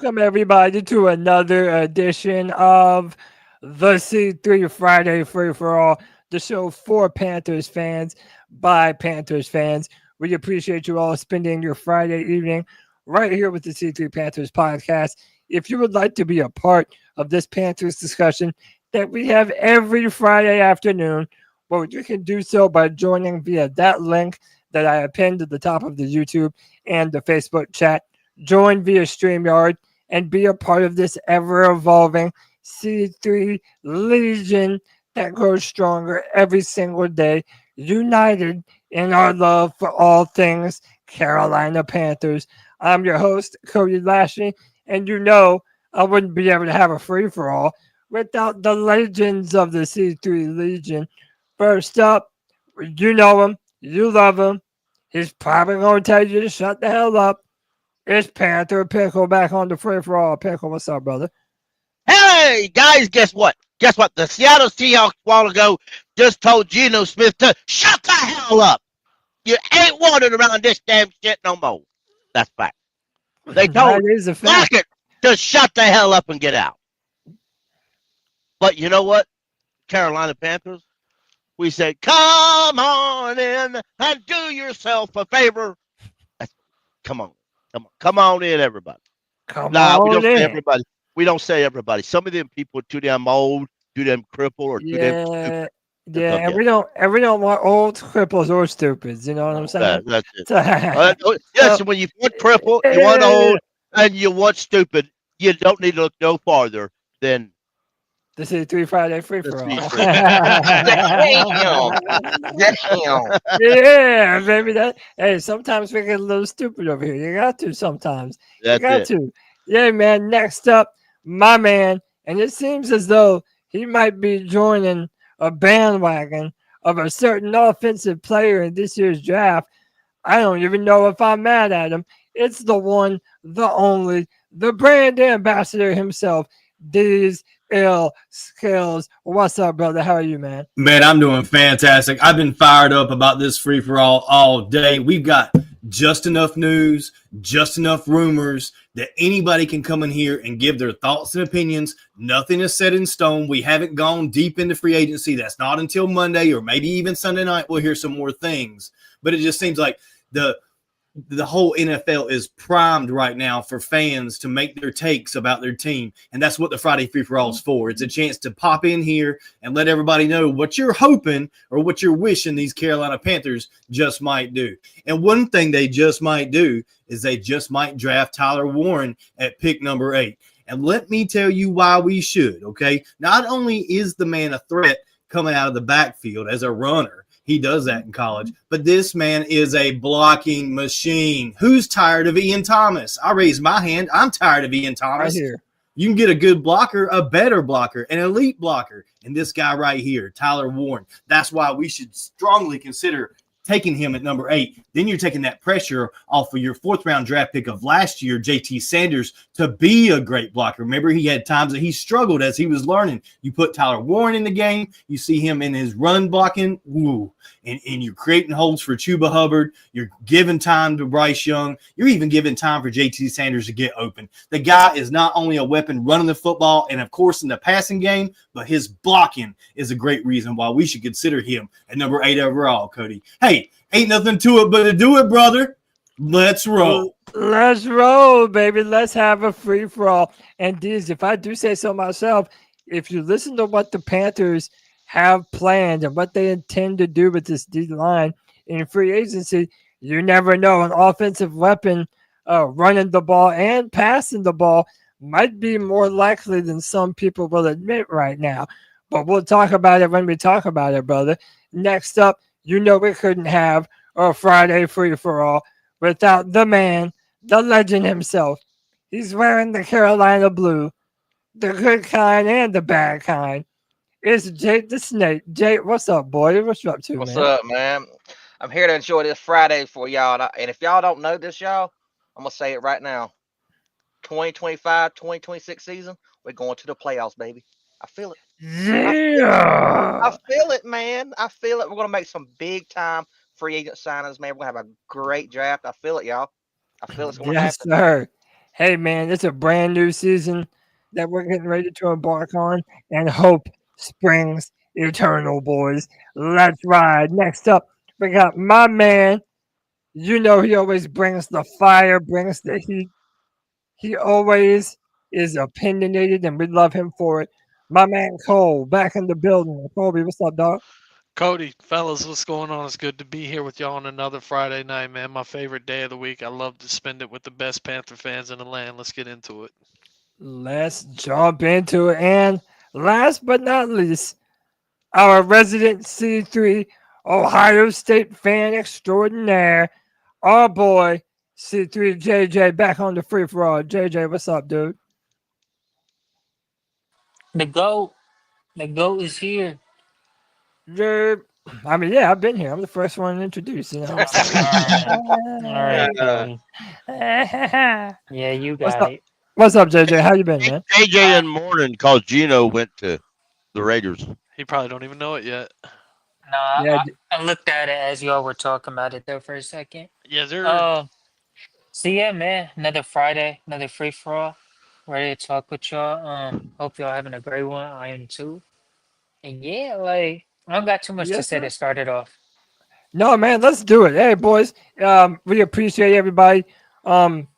Welcome, everybody, to another edition of the C3 Friday Free for All, the show for Panthers fans by Panthers fans. We appreciate you all spending your Friday evening right here with the C3 Panthers podcast. If you would like to be a part of this Panthers discussion that we have every Friday afternoon, well, you can do so by joining via that link that I have pinned at the top of the YouTube and the Facebook chat. Join via StreamYard and be a part of this ever-evolving C3 Legion that grows stronger every single day, united in our love for all things Carolina Panthers. I'm your host, Cody Lashley, and you know I wouldn't be able to have a free-for-all without the legends of the C3 Legion. First up, you know him, you love him. He's probably going to tell you to shut the hell up. It's Panther Pickle back on the free for all. Pickle, what's up, brother? Hey, guys, guess what? Guess what? The Seattle Seahawks a while ago just told Geno Smith to shut the hell up. You ain't wanted around this damn shit no more. That's fact. They told Lockett to shut the hell up and get out. But you know what? Carolina Panthers, we said, come on in and do yourself a favor. Come on in, everybody. We don't say everybody. We don't say everybody. Some of them people are too damn old, too damn crippled, or too damn stupid. Yeah, and we don't want old cripples or stupids. You know what I'm saying? That's it. Yes, when you want crippled, you want old, and you want stupid, you don't need to look no farther than the C3 Friday Free for All. Damn. Yeah, baby. Hey, sometimes we get a little stupid over here. You got to sometimes. You got to. Yeah, man. Next up, my man. And it seems as though he might be joining a bandwagon of a certain offensive player in this year's draft. I don't even know if I'm mad at him. It's the one, the only, the brand ambassador himself, D's Skills. What's up, brother? How are you, man? Man, I'm doing fantastic. I've been fired up about this free-for-all all day. We've got just enough news, just enough rumors that anybody can come in here and give their thoughts and opinions. Nothing is set in stone. We haven't gone deep into free agency. That's not until Monday or maybe even Sunday night. We'll hear some more things. But it just seems like the whole NFL is primed right now for fans to make their takes about their team. And that's what the Friday Free-for-All is for. It's a chance to pop in here and let everybody know what you're hoping or what you're wishing these Carolina Panthers just might do. And one thing they just might do is they just might draft Tyler Warren at pick number 8. And let me tell you why we should, okay? Not only is the man a threat coming out of the backfield as a runner, he does that in college. But this man is a blocking machine. Who's tired of Ian Thomas? I raise my hand. I'm tired of Ian Thomas. Right here. You can get a good blocker, a better blocker, an elite blocker. And this guy right here, Tyler Warren. That's why we should strongly consider taking him at number 8. Then you're taking that pressure off of your 4th-round draft pick of last year, JT Sanders, to be a great blocker. Remember, he had times that he struggled as he was learning. You put Tyler Warren in the game. You see him in his run blocking. Woo. And you're creating holes for Chuba Hubbard. You're giving time to Bryce Young. You're even giving time for JT Sanders to get open. The guy is not only a weapon running the football and, of course, in the passing game, but his blocking is a great reason why we should consider him at number 8 overall, Cody. Hey, ain't nothing to it but to do it, brother. Let's roll. Let's roll, baby. Let's have a free-for-all. And, D's, if I do say so myself, if you listen to what the Panthers have planned and what they intend to do with this D-line in free agency, you never know. An offensive weapon running the ball and passing the ball might be more likely than some people will admit right now. But we'll talk about it when we talk about it, brother. Next up, you know we couldn't have a Friday free-for-all without the man, the legend himself. He's wearing the Carolina blue, the good kind and the bad kind. It's Jake the Snake. Jake, what's up, boy? What you up to, What's man? up, man? I'm here to enjoy this Friday for y'all. And if y'all don't know this, y'all, I'm going to say it right now. 2025, 2026 season, we're going to the playoffs, baby. I feel it. Yeah. I feel it, man. I feel it. We're going to make some big-time free agent signings, man. We're going to have a great draft. I feel it, y'all. I feel it's going to Yes, happen. sir. Hey, man, it's a brand new season that we're getting ready to embark on, and hope springs eternal, boys. Let's ride. Next up, we got my man. You know he always brings the fire, brings the heat. He always is opinionated, and we love him for it. My man Cole, back in the building. Colby, what's up, dog? Cody, fellas, what's going on? It's good to be here with y'all on another Friday night, man. My favorite day of the week. I love to spend it with the best Panther fans in the land. Let's get into it. Let's jump into it. And last but not least, our resident C3 Ohio State fan extraordinaire, our boy C3 JJ, back on the free for all. JJ, what's up, dude? The GOAT. The GOAT is here. Yeah, I mean, yeah, I've been here. I'm the first one to introduce. You know what I'm All right, saying? Cody. Yeah, you What's got up? it. What's up, JJ? How you been, man? AJ in the morning called Gino went to the Raiders. He probably don't even know it yet. No, Yeah, I looked at it as y'all were talking about it there for a second. Yes, sir. So yeah, man, another Friday, another free for all. Ready to talk with y'all. Hope y'all having a great one. I am too. And yeah, like I don't got too much to yes, say sir. to start it off. No, man, let's do it. Hey, boys, we appreciate everybody. Um,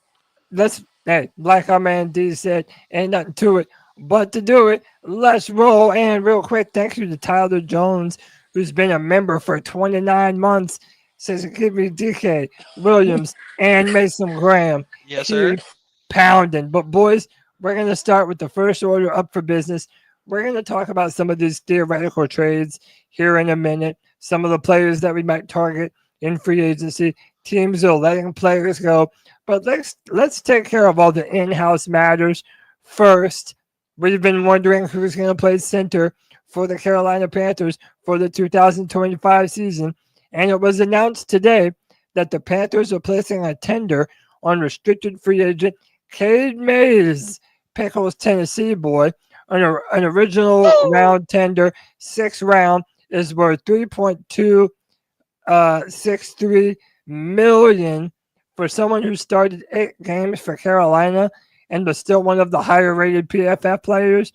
hey, like our man D said, ain't nothing to it but to do it. Let's roll. And real quick, thank you to Tyler Jones, who's been a member for 29 months. Says give me DK Williams and Mason Graham. Yes, sir. Keep pounding. But boys, we're gonna start with the first order up for business. We're gonna talk about some of these theoretical trades here in a minute. Some of the players that we might target in free agency. Teams are letting players go. But let's take care of all the in-house matters first. We've been wondering who's going to play center for the Carolina Panthers for the 2025 season, and it was announced today that the Panthers are placing a tender on restricted free agent Cade Mays, Pickles, Tennessee boy. An original round tender, 6th round, is worth 3.263 million for someone who started 8 games for Carolina and was still one of the higher rated PFF players.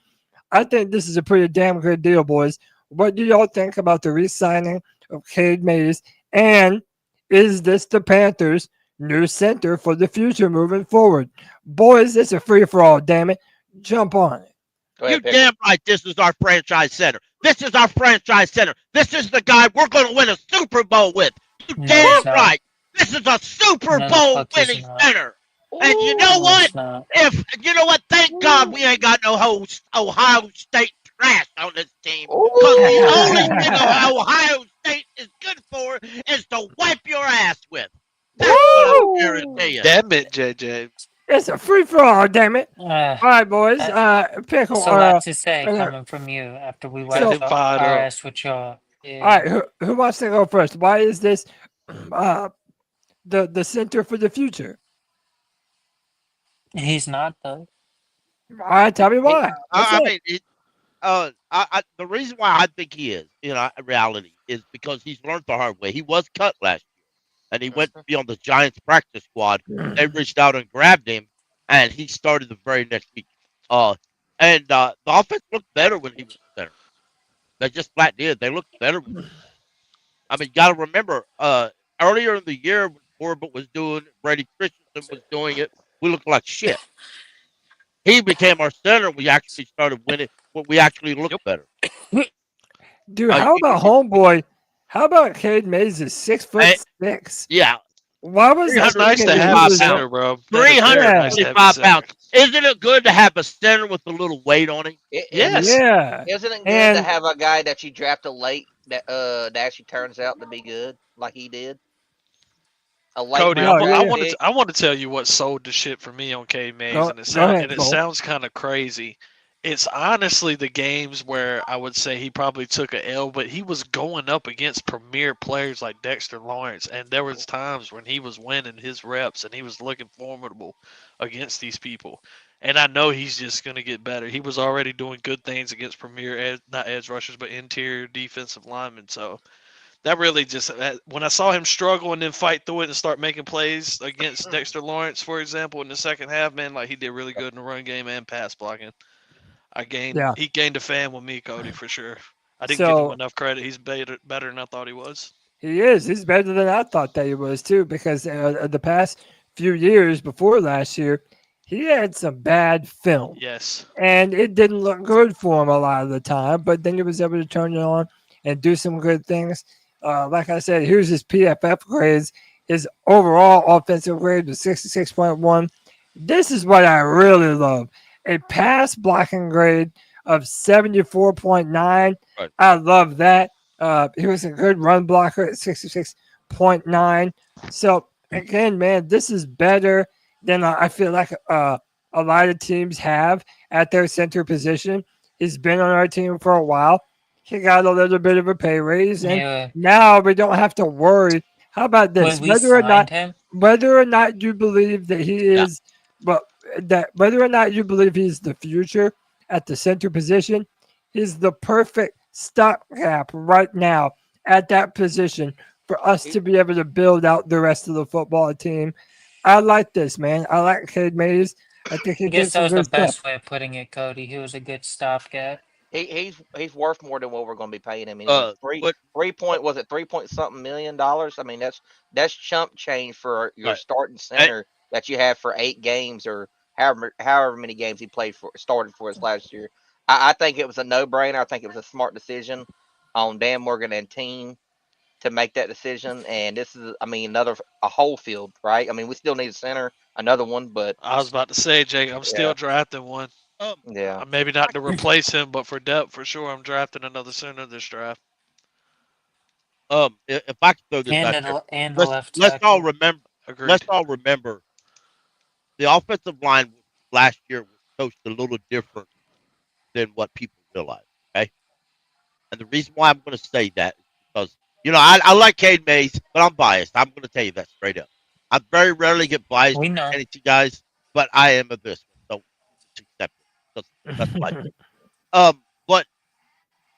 I think this is a pretty damn good deal, boys. What do y'all think about the re-signing of Cade Mays? And is this the Panthers' new center for the future moving forward? Boys, it's a free-for-all, damn it. Jump on it. Go You ahead, Pickle. damn right this is our franchise center. This is our franchise center. This is the guy we're going to win a Super Bowl with. You No, damn it's not. right. This is a Super No, the Bowl fuck it's winning not. center. And you know No, what? it's not. Thank God we ain't got no whole Ohio State trash on this team. Because the only thing Ohio State is good for is to wipe your ass with. That's what I'm guaranteeing. Damn it, JJ. It's a free-for-all, damn it. All right, boys. Pickle. That's a lot to say uh, coming from you after we Got wiped him fired our up. ass with y'all. all right, who wants to go first? Why is this the center for the future? He's not though. All right, tell me why. The reason why I think he is, in reality, is because he's learned the hard way. He was cut last year, and he went to be on the Giants practice squad. They reached out and grabbed him, and he started the very next week. The offense looked better when he was center. They just flat did. They looked better with him. I mean, you got to remember, earlier in the year when Corbett was doing it, Brady Christensen was doing it, we looked like shit. He became our center. We actually started winning. We actually looked better. Dude, how about homeboy? How about Cade Mays is 6'6"? Yeah. Why was It's that? nice to have a center, bro. That is very nice to have a 325 center. pounds. Isn't it good to have a center with a little weight on him? Yes. Yeah. Isn't it good And- to have a guy that you drafted late that actually turns out to be good, like he did? A late Cody, round No, draft yeah. pick? I want to tell you what sold the shit for me on Cade Mays, Go and it ahead, Cole. sounds kind of crazy. It's honestly the games where I would say he probably took a L, but he was going up against premier players like Dexter Lawrence, and there was times when he was winning his reps and he was looking formidable against these people. And I know he's just going to get better. He was already doing good things against premier not edge rushers, but interior defensive linemen. So that really just when I saw him struggle and then fight through it and start making plays against Dexter Lawrence, for example, in the second half, man, like he did really good in the run game and pass blocking. Yeah. He gained a fan with me, Cody, for sure. I didn't give him So enough credit. He's better than I thought he was. he is. He's better than I thought that he was too. Because the past few years before last year, he had some bad film. Yes. And it didn't look good for him a lot of the time, but then he was able to turn it on and do some good things. Like I said, here's his PFF grades. His overall offensive grade was 66.1. This is what I really love. A pass blocking grade of 74.9. Right. I love that. He was a good run blocker at 66.9. So, again, man, this is better than I feel like a lot of teams have at their center position. He's been on our team for a while. He got a little bit of a pay raise, and now we don't have to worry. How about this? Whether or not you believe that he is, whether or not you believe he's the future at the center position, he's the perfect stopgap right now at that position for us to be able to build out the rest of the football team. I like this, man. I like Cade Mays. I think he I guess gets that was the stuff. best way of putting it, Cody. He was a good stopgap. He's worth more than what we're going to be paying him. What- 3 point something $million. I mean, that's chump change for your starting center that you have for 8 games or however many games he started for us last year. I think it was a no-brainer. I think it was a smart decision on Dan Morgan and team to make that decision. And this is, I mean, a whole field, right? I mean, we still need a center, another one, but I was about to say, Jake, I'm still drafting one. yeah. Maybe not to replace him, but for depth, for sure, I'm drafting another center this draft. If I could throw this out there, And the left let's tackle. all remember. Agreed. Let's all remember the offensive line last year was coached a little different than what people realize. Okay, and the reason why I'm going to say that is because I like Cade Mays, but I'm biased. I'm going to tell you that straight up. I very rarely get biased We with know. Tennessee guys, but I am of this one, so accept it. That's life. But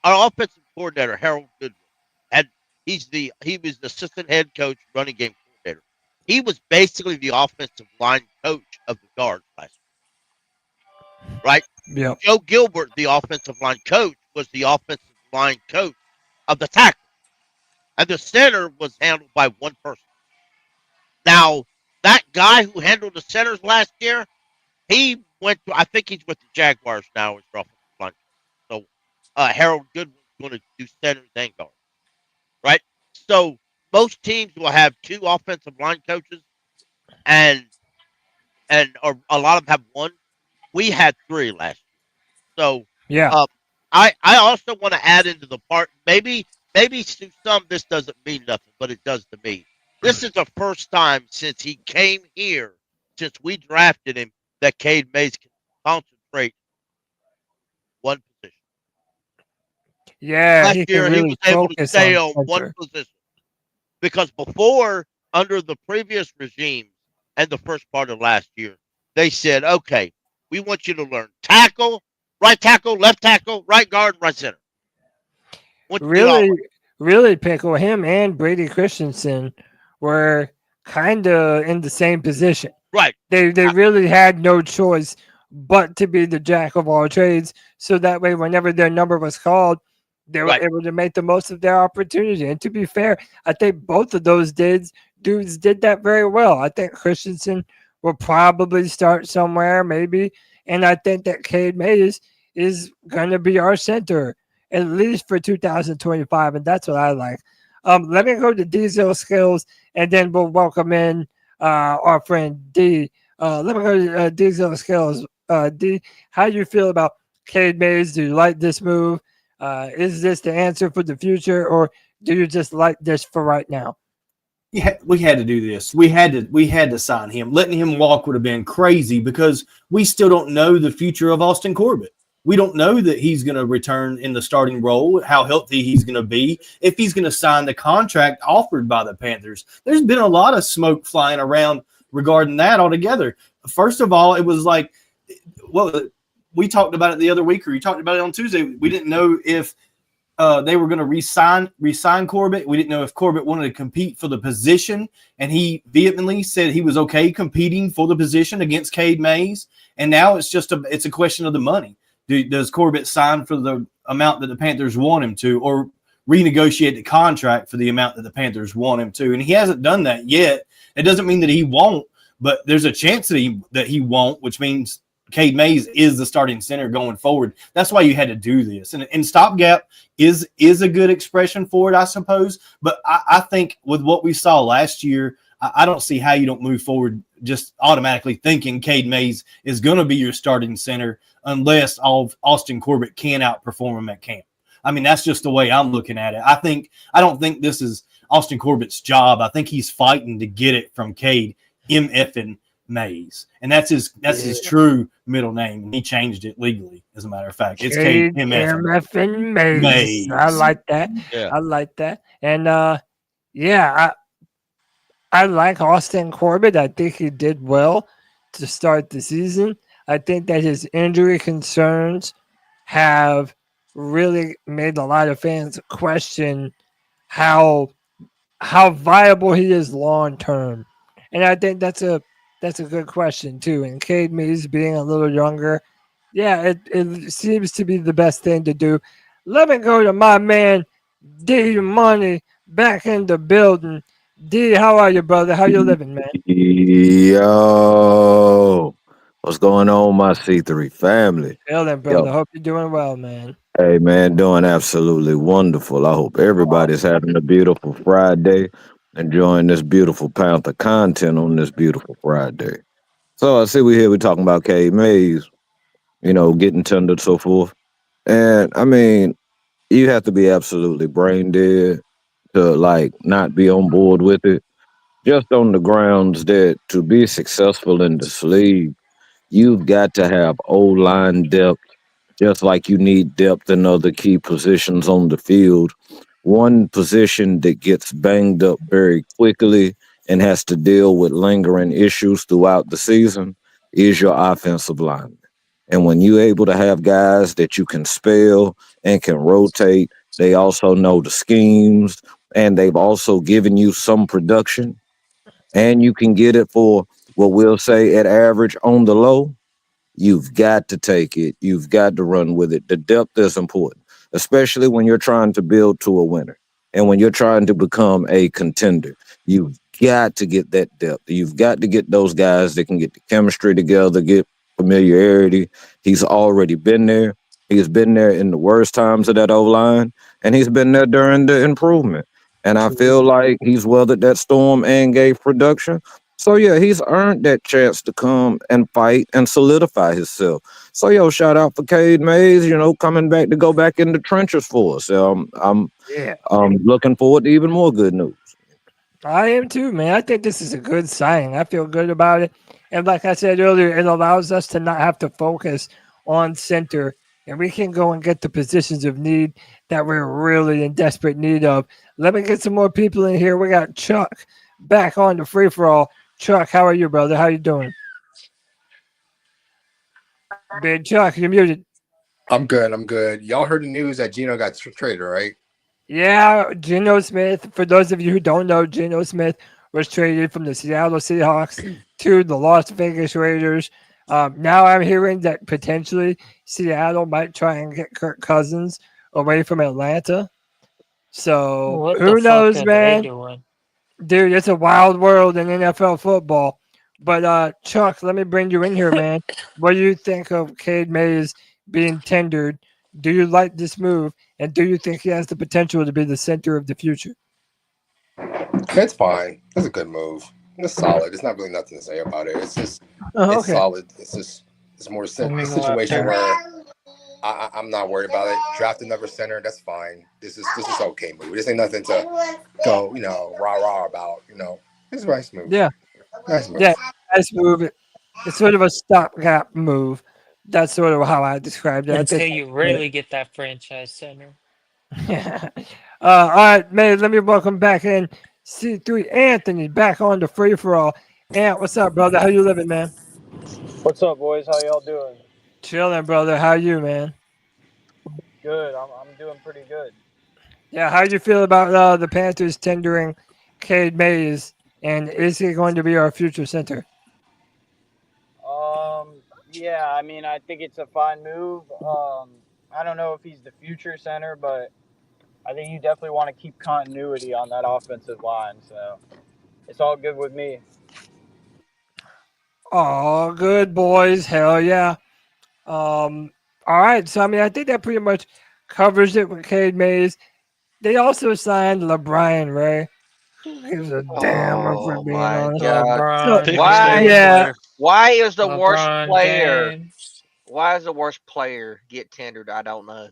our offensive coordinator Harold Goodwin, he was the assistant head coach, running game coordinator. He was basically the offensive line coach of the guards last year, right? Yeah. Joe Gilbert, the offensive line coach, was the offensive line coach of the tackle, and the center was handled by one person. Now, that guy who handled the centers last year, I think he's with the Jaguars now as offensive line. So Harold Goodwin's going to do centers and guards, right? So most teams will have 2 offensive line coaches, and or a lot of them have 1. We had 3 last year. So Yeah. I also want to add into the part, maybe to some this doesn't mean nothing, but it does to me. This is the first time since he came here, since we drafted him, that Cade Mays can concentrate one position. Yeah. Last year, he was able to stay on one center. position. Because before, under the previous regime and the first part of last year, they said, okay, we want you to learn tackle, right tackle, left tackle, right guard, right center. Really, Pickle, him and Brady Christensen were kind of in the same position. Right. They really had no choice but to be the jack of all trades. So that way, whenever their number was called, they were able to make the most of their opportunity. And to be fair, I think both of those dudes did that very well. I think Christensen will probably start somewhere, maybe. And I think that Cade Mays is going to be our center, at least for 2025. And that's what I like. Let me go to Diesel Skills, and then we'll welcome in our friend D. Let me go to Diesel Skills. D, how do you feel about Cade Mays? Do you like this move? Is this the answer for the future, or do you just like this for right now? Yeah, we had to do this. We had to sign him. Letting him walk would have been crazy because we still don't know the future of Austin Corbett. We don't know that he's going to return in the starting role, how healthy he's going to be, if he's going to sign the contract offered by the Panthers. There's been a lot of smoke flying around regarding that altogether. First of all, it was like, well, we talked about it the other week, or you talked about it on Tuesday. We didn't know if they were going to resign Corbett. We didn't know if Corbett wanted to compete for the position, and he vehemently said he was okay competing for the position against Cade Mays. And now it's a question of the money. Does Corbett sign for the amount that the Panthers want him to, or renegotiate the contract for the amount that the Panthers want him to? And he hasn't done that yet. It doesn't mean that he won't, but there's a chance that he won't, which means Cade Mays is the starting center going forward. That's why you had to do this. And stopgap is a good expression for it, I suppose. But I think with what we saw last year, I don't see how you don't move forward just automatically thinking Cade Mays is going to be your starting center unless Austin Corbett can outperform him at camp. I mean, that's just the way I'm looking at it. I don't think this is Austin Corbett's job. I think he's fighting to get it from Cade MFing Mays, and that's his true middle name. He changed it legally, as a matter of fact. It's Cade MFing Mays. I like that. Yeah. I like that. And I like Austin Corbett. I think he did well to start the season. I think that his injury concerns have really made a lot of fans question how viable he is long term. And I think that's a good question too. And Cade Mays being a little younger, it seems to be the best thing to do. Let me go to my man D Money back in the building. D, how are you, brother? How you living, man? Yo, what's going on, my C3 family? Feeling, brother. Hope you're doing well, man. Hey, man, doing absolutely wonderful. I hope everybody's having a beautiful Friday, enjoying this beautiful Panther content on this beautiful Friday. So I see we're talking about Cade Mays, getting tender and so forth. And I mean, you have to be absolutely brain dead to not be on board with it. Just on the grounds that to be successful in this league, you've got to have O-line depth, just like you need depth in other key positions on the field. One position that gets banged up very quickly and has to deal with lingering issues throughout the season is your offensive lineman. And when you're able to have guys that you can spell and can rotate, they also know the schemes, and they've also given you some production, and you can get it for what we'll say at average on the low. You've got to take it. You've got to run with it. The depth is important, especially when you're trying to build to a winner and when you're trying to become a contender. You've got to get that depth. You've got to get those guys that can get the chemistry together, get familiarity. He's already been there. He's been there in the worst times of that O-line, and he's been there during the improvement. And I feel like he's weathered that storm and gave production. So, yeah, he's earned that chance to come and fight and solidify himself. So, shout out for Cade Mays, coming back to go back in the trenches for us. I'm looking forward to even more good news. I am too, man. I think this is a good signing. I feel good about it. And like I said earlier, it allows us to not have to focus on center, and we can go and get the positions of need that we're really in desperate need of. Let me get some more people in here. We got Chuck back on the free-for-all. Chuck, how are you, brother? How you doing? Big Chuck, you're muted. I'm good. Y'all heard the news that Geno got traded, right? Yeah, Geno Smith. For those of you who don't know, Geno Smith was traded from the Seattle Seahawks to the Las Vegas Raiders. Now I'm hearing that potentially Seattle might try and get Kirk Cousins away from Atlanta. So who knows, man? Dude, it's a wild world in NFL football. But Chuck, let me bring you in here, man. What do you think of Cade Mays being tendered? Do you like this move? And do you think he has the potential to be the center of the future? It's fine. It's a good move. It's solid. It's not really nothing to say about it. It's just it's solid. It's more a situation where I'm not worried about it. Draft another center, that's fine. This is okay move. This ain't nothing to go, rah about. It's a nice move. Yeah. Nice move. Yeah, nice move. It's sort of a stopgap move. That's sort of how I described it. Until you really get that franchise center. Yeah. All right, man. Let me welcome back in C3 Anthony back on the free for all. Ant, what's up, brother? How you living, man? What's up, boys? How y'all doing? Chilling, brother. How you, man? Good. I'm doing pretty good. Yeah, how do you feel about the Panthers tendering Cade Mays, and is he going to be our future center? Yeah, I mean, I think it's a fine move. I don't know if he's the future center, but I think you definitely want to keep continuity on that offensive line. So it's all good with me. Oh, good boys. Hell yeah. All right. So, I mean, I think that pretty much covers it with Cade Mays. They also signed LeBron Ray. Who gives a damn if we're Oh being my honest? God! So, LeBron Pickle's Why? favorite James. yeah. player. Why is the worst LeBron player? James. Why is the worst player get tendered? I don't know.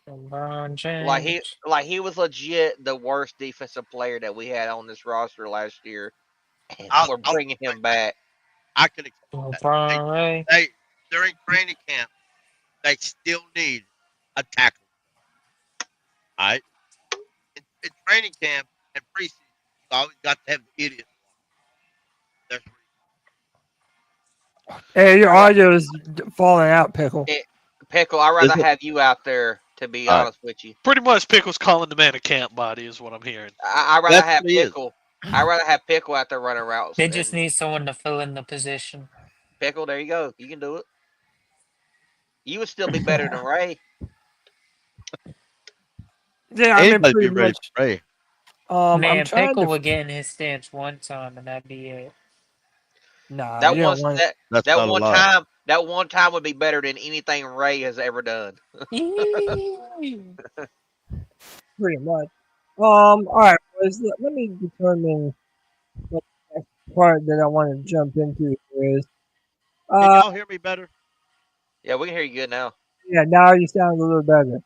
LeBron Like he, James. like he was legit the worst defensive player that we had on this roster last year, and we're I'll bringing him back. I can explain that. LeBron Ray. They during training camp, they still need a tackle. All right, in training camp and preseason, you always got to have the idiot. That's Hey, your I ra- audio is falling out, Pickle. Pickle, I'd is rather it? have you out there. To be All right, honest with you, Pretty much, Pickle's calling the man a camp body is what I'm hearing. I'd rather that's have what he is. Pickle. I'd rather have Pickle out there running routes. They just And need someone to fill in the position. Pickle, there you go. You can do it. You would still be better than Ray. Yeah, I mean, Anybody be pretty ready much. for Ray? I'm Man, trying Pickle to. would get in his stance one time and that'd be it. Nah, That you one don't want. that That's that not a one lie. time that one time would be better than anything Ray has ever done. Pretty much. All right, boys. Let me determine what the next part that I want to jump into is. Can Uh, y'all hear me better? Yeah, we can hear you good now. yeah. Now you sound a little better.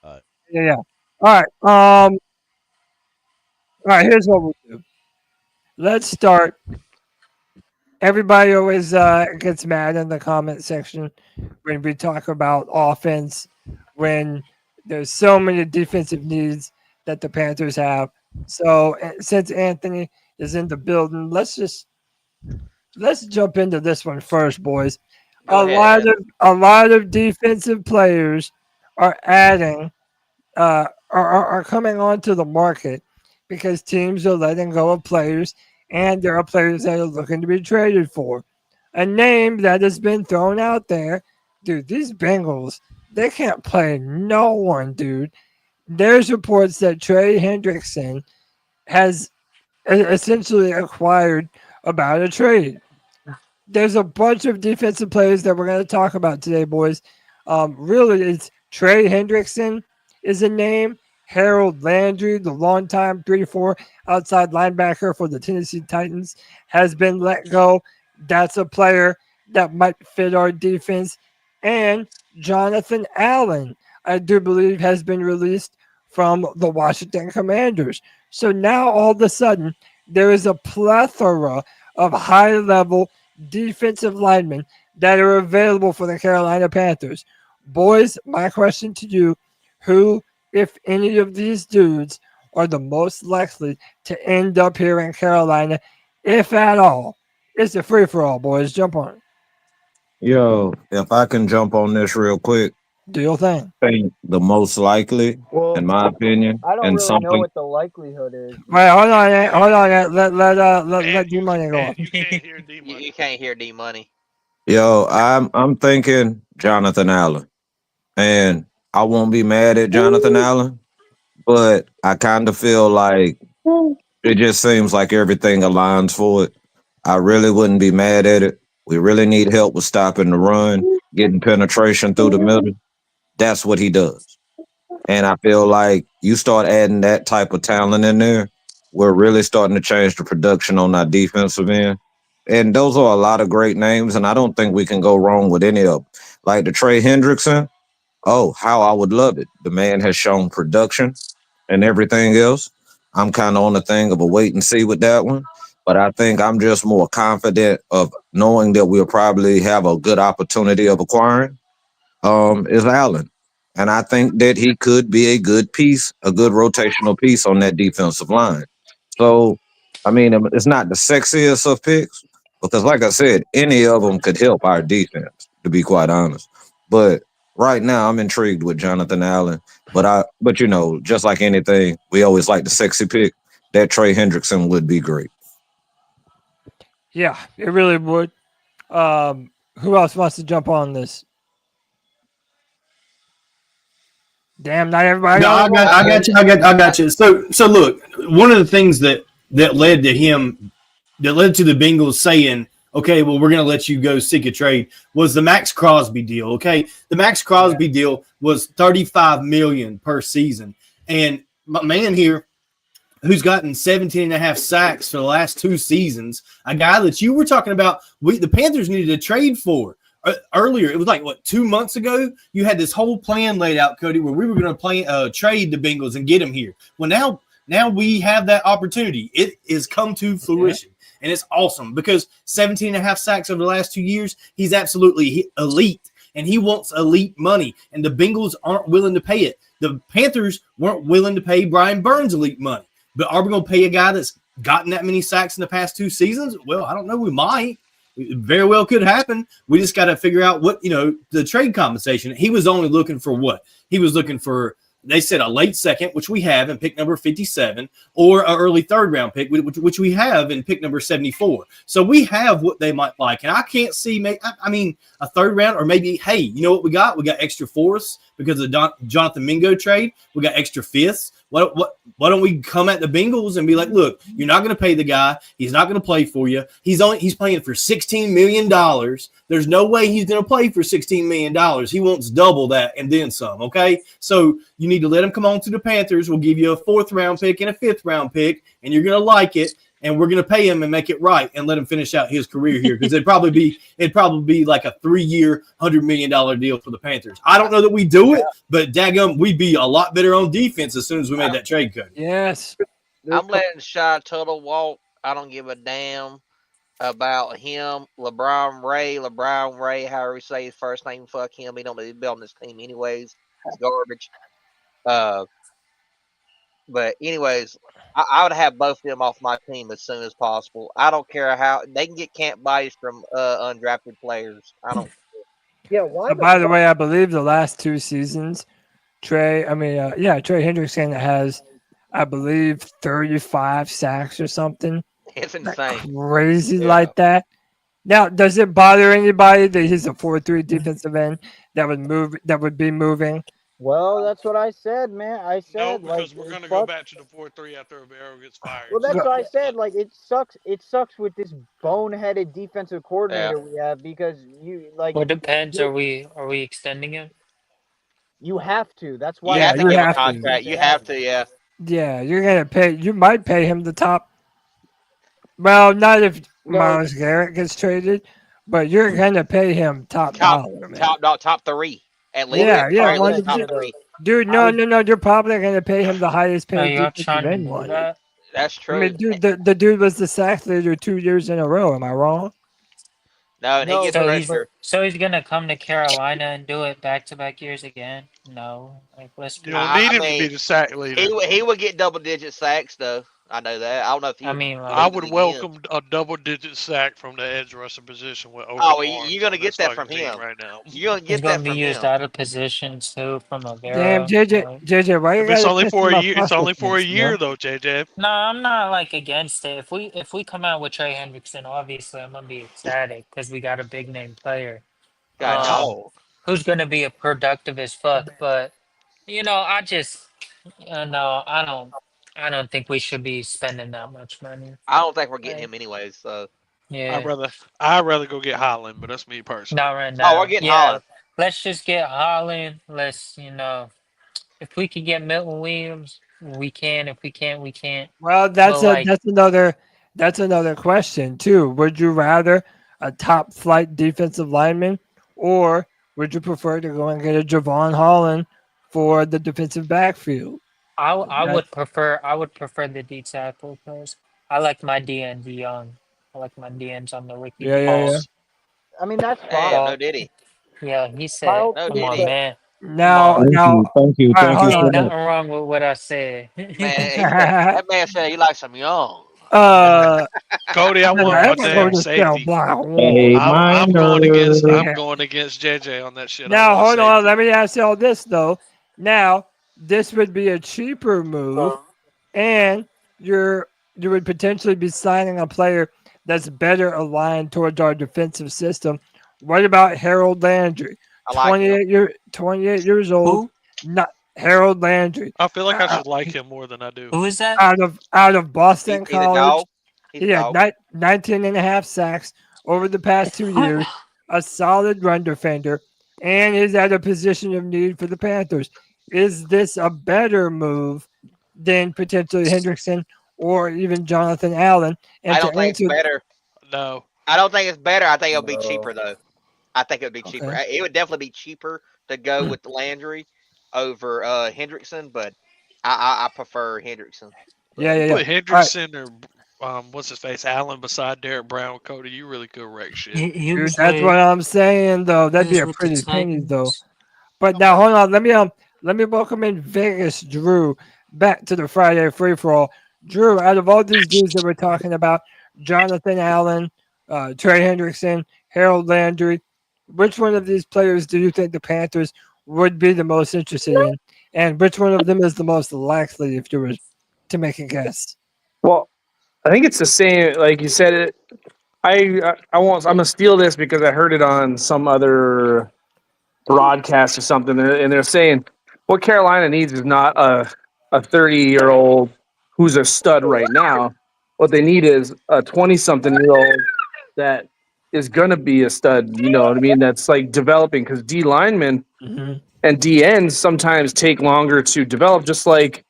All right. Yeah, yeah. All right. All right. Here's what we'll do. Let's start. Everybody always gets mad in the comment section when we talk about offense, when there's so many defensive needs that the Panthers have. So since Anthony is in the building, let's jump into this one first, boys. Go ahead. A lot of defensive players are adding are coming onto the market because teams are letting go of players, and there are players that are looking to be traded for. A name that has been thrown out there, dude. These Bengals, they can't play no one, dude. There's reports that Trey Hendrickson has essentially acquired about a trade. There's a bunch of defensive players that we're going to talk about today, boys. Really, it's Trey Hendrickson is a name. Harold Landry, the longtime 3-4 outside linebacker for the Tennessee Titans, has been let go. That's a player that might fit our defense. And Jonathan Allen, I do believe, has been released from the Washington Commanders. So now all of a sudden, there is a plethora of high level defensive linemen that are available for the Carolina Panthers. Boys, my question to you, who, if any of these dudes, are the most likely to end up here in Carolina, if at all? It's a free for all, boys. Jump on it. Yo, if I can jump on this real quick, Do your thing. I think the most likely, Well, in my opinion, I don't and really know something. what the likelihood is. Wait, hold on, hold on. Let And D Money go off. you can't hear D You, Money. you can't hear D Money. Yo, I'm thinking Jonathan Allen, and I won't be mad at Jonathan Allen, but I kind of feel like it just seems like everything aligns for it. I really wouldn't be mad at it. We really need help with stopping the run, getting penetration through the middle. That's what he does. And I feel like you start adding that type of talent in there, we're really starting to change the production on our defensive end. And those are a lot of great names, and I don't think we can go wrong with any of them. Like the Trey Hendrickson, oh, how I would love it. The man has shown production and everything else. I'm kind of on the thing of a wait and see with that one. But I think I'm just more confident of knowing that we'll probably have a good opportunity of acquiring is Allen. And I think that he could be a good piece, a good rotational piece on that defensive line. So, I mean, it's not the sexiest of picks because, like I said, any of them could help our defense, to be quite honest. But Right now, I'm intrigued with Jonathan Allen, but just like anything, we always like the sexy pick. That Trey Hendrickson would be great. Yeah, it really would. Who else wants to jump on this? Damn, not everybody. No, I got you. I got you. So look, one of the things that led to him, that led to the Bengals saying, okay, well, we're going to let you go seek a trade, was the Max Crosby deal. Okay, the Max Crosby deal was $35 million per season, and my man here, who's gotten 17 and a half sacks for the last 2 seasons, a guy that you were talking about, the Panthers needed a trade for. Earlier, it was like 2 months ago. You had this whole plan laid out, Cody, where we were going to trade the Bengals and get him here. Well, now we have that opportunity. It has come to fruition, and it's awesome because 17 and a half sacks over the last 2 years. He's absolutely elite, and he wants elite money, and the Bengals aren't willing to pay it. The Panthers weren't willing to pay Brian Burns elite money, but are we going to pay a guy that's gotten that many sacks in the past 2 seasons? Well, I don't know. We might. It very well could happen. We just got to figure out what, the trade compensation. He was only looking for what? He was looking for, they said, a late second, which we have in pick number 57, or an early third-round pick, which we have in pick number 74. So we have what they might like. And I can't see, a third round, or maybe, hey, you know what we got? We got extra fourths because of the Jonathan Mingo trade. We got extra fifths. Why don't we come at the Bengals and be like, look, you're not going to pay the guy. He's not going to play for you. He's playing for $16 million. There's no way he's going to play for $16 million. He wants double that and then some, okay? So you need to let him come on to the Panthers. We'll give you a 4th-round pick and a 5th-round pick, and you're going to like it. And we're going to pay him and make it right and let him finish out his career here because it'd probably be like a 3-year, $100 million deal for the Panthers. I don't know that we do it, but daggum, we'd be a lot better on defense as soon as we made that trade cut. Yes. I'm letting Shy Tuttle walk. I don't give a damn about him. LeBron Ray, however you say his first name, fuck him. He don't need to be on this team anyways. It's garbage. But anyways, I would have both of them off my team as soon as possible. I don't care how they can get camp bodies from undrafted players. I don't. Yeah. Why? By the way, I believe the last 2 seasons, Trey Hendrickson has, I believe, 35 sacks or something. It's insane. Crazy like that. Now, does it bother anybody that he's a 4-3 defensive end that would be moving? Well, that's what I said, man. I said No, because we're going to go back to the 4-3 after Rivero gets fired. Well, that's what I said. Like, it sucks. It sucks with this boneheaded defensive coordinator we have because you like. Well, it depends. Are we extending him? You have to. That's why you have to give a contract. You have to, yeah. Yeah, you're gonna pay. You might pay him the top. Well, not if Myles Garrett gets traded, but you're gonna pay him top dollar, man. Top 3 at least. Yeah. Top 3. Dude, no. You're probably gonna pay him the highest paid defensive end one. That's true. I mean, dude, the dude was the sack leader 2 years in a row. Am I wrong? No, he gets pressure. So he's gonna come to Carolina and do it back-to-back years again? No, you don't need him to be the sack leader. He would get double-digit sacks though. I know that. I don't know if he. I would welcome a double-digit sack from the edge rusher position with. You're gonna get that from him right now. You're gonna get he's that gonna be used out of position too from a Damn, JJ, why you it's only for a year. It's only for a year though, JJ. No, I'm not against it. If we come out with Trey Hendrickson, obviously I'm gonna be ecstatic because we got a big name player. Who's gonna be a productive as fuck, but I just I don't think we should be spending that much money. I don't think we're getting him anyways. So yeah, I'd rather go get Holland, but that's me personally. Not right now. Oh, we're getting Holland. Let's just get Holland. Let's if we can get Milton Williams, we can. If we can't, we can't. Well, that's another question too. Would you rather a top flight defensive lineman, or would you prefer to go and get a Javon Holland for the defensive backfield? I would prefer the D tackle because I like my DNs young. I like my DNs on the wiki. Yeah. I mean that's fine. No diddy. Yeah, he said, "Come on, man." Now, thank you. Ain't nothing wrong with what I said. Man, that man said he likes some young. Cody, I want my damn safety. I'm going against JJ on that shit. Now hold on, let me ask you all this though. Now this would be a cheaper move, and you would potentially be signing a player that's better aligned towards our defensive system. What about Harold Landry? 28 years old. Not Harold Landry. I feel like I should like him more than I do. Who is that? Out of Boston College. He had 19 and a half sacks over the past 2 years, a solid run defender, and is at a position of need for the Panthers. Is this a better move than potentially Hendrickson or even Jonathan Allen? And I don't think it's better. No. I don't think it's better. I think it'll be cheaper, though. I think it would be cheaper. Okay. It would definitely be cheaper to go with Landry over Hendrickson, but I prefer Hendrickson. Yeah. Put Hendrickson or what's his face, Allen beside Derek Brown. Cody, you really could wreck shit. Dude, that's what I'm saying, though. That'd be a pretty penny, though. But now, hold on. Let me welcome in Vegas Drew back to the Friday free for all. Drew, out of all these dudes that we're talking about, Jonathan Allen, Trey Hendrickson, Harold Landry, which one of these players do you think the Panthers would be the most interested in, and which one of them is the most likely if you were to make a guess? Well, I think it's the same. Like you said, it. I'm gonna steal this because I heard it on some other broadcast or something, and they're saying what Carolina needs is not a 30-year-old who's a stud right now. What they need is a 20-something-year-old that is gonna be a stud. You know what I mean? That's like developing, because D linemen and D ends sometimes take longer to develop. Just like.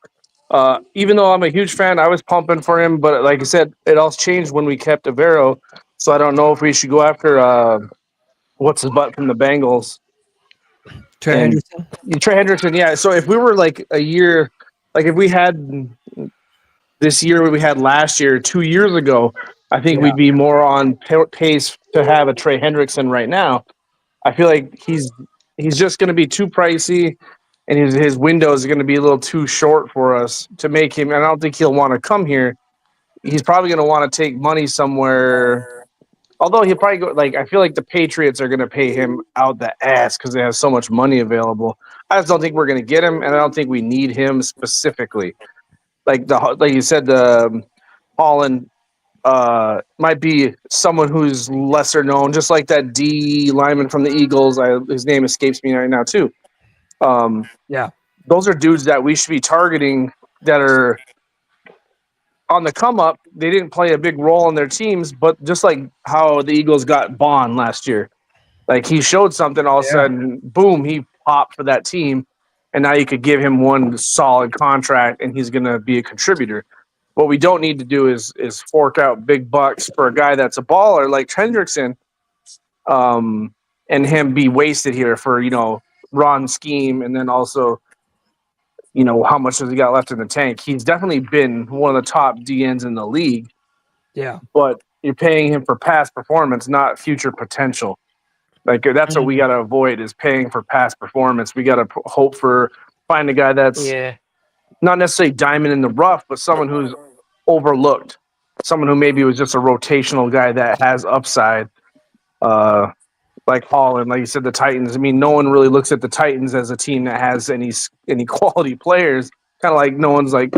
Even though I'm a huge fan, I was pumping for him, but like I said, it all changed when we kept Avero. So I don't know if we should go after what's his butt from the Bengals. Trey Hendrickson? Trey Hendrickson, yeah. So if we were like a year, like if we had this year we had last year, 2 years ago, I think we'd be more on pace to have a Trey Hendrickson right now. I feel like he's just going to be too pricey. And his window is going to be a little too short for us to make him. And I don't think he'll want to come here. He's probably going to want to take money somewhere. Although he'll probably go. Like I feel like the Patriots are going to pay him out the ass because they have so much money available. I just don't think we're going to get him, and I don't think we need him specifically. Like you said, the Holland might be someone who's lesser known, just like that D lineman from the Eagles. His name escapes me right now too. Those are dudes that we should be targeting that are on the come up. They didn't play a big role in their teams, but just like how the Eagles got Bond last year, like he showed something, all of a sudden, boom, he popped for that team, and now you could give him one solid contract, and he's going to be a contributor. What we don't need to do is fork out big bucks for a guy that's a baller like Hendrickson, and him be wasted here for run scheme, and then also, how much has he got left in the tank? He's definitely been one of the top DNs in the league. Yeah. But you're paying him for past performance, not future potential. Like that's what we got to avoid, is paying for past performance. We got to hope for find a guy that's not necessarily diamond in the rough, but someone who's overlooked, someone who maybe was just a rotational guy that has upside. Like Holland, like you said, the Titans. I mean, no one really looks at the Titans as a team that has any quality players. Kind of like no one's like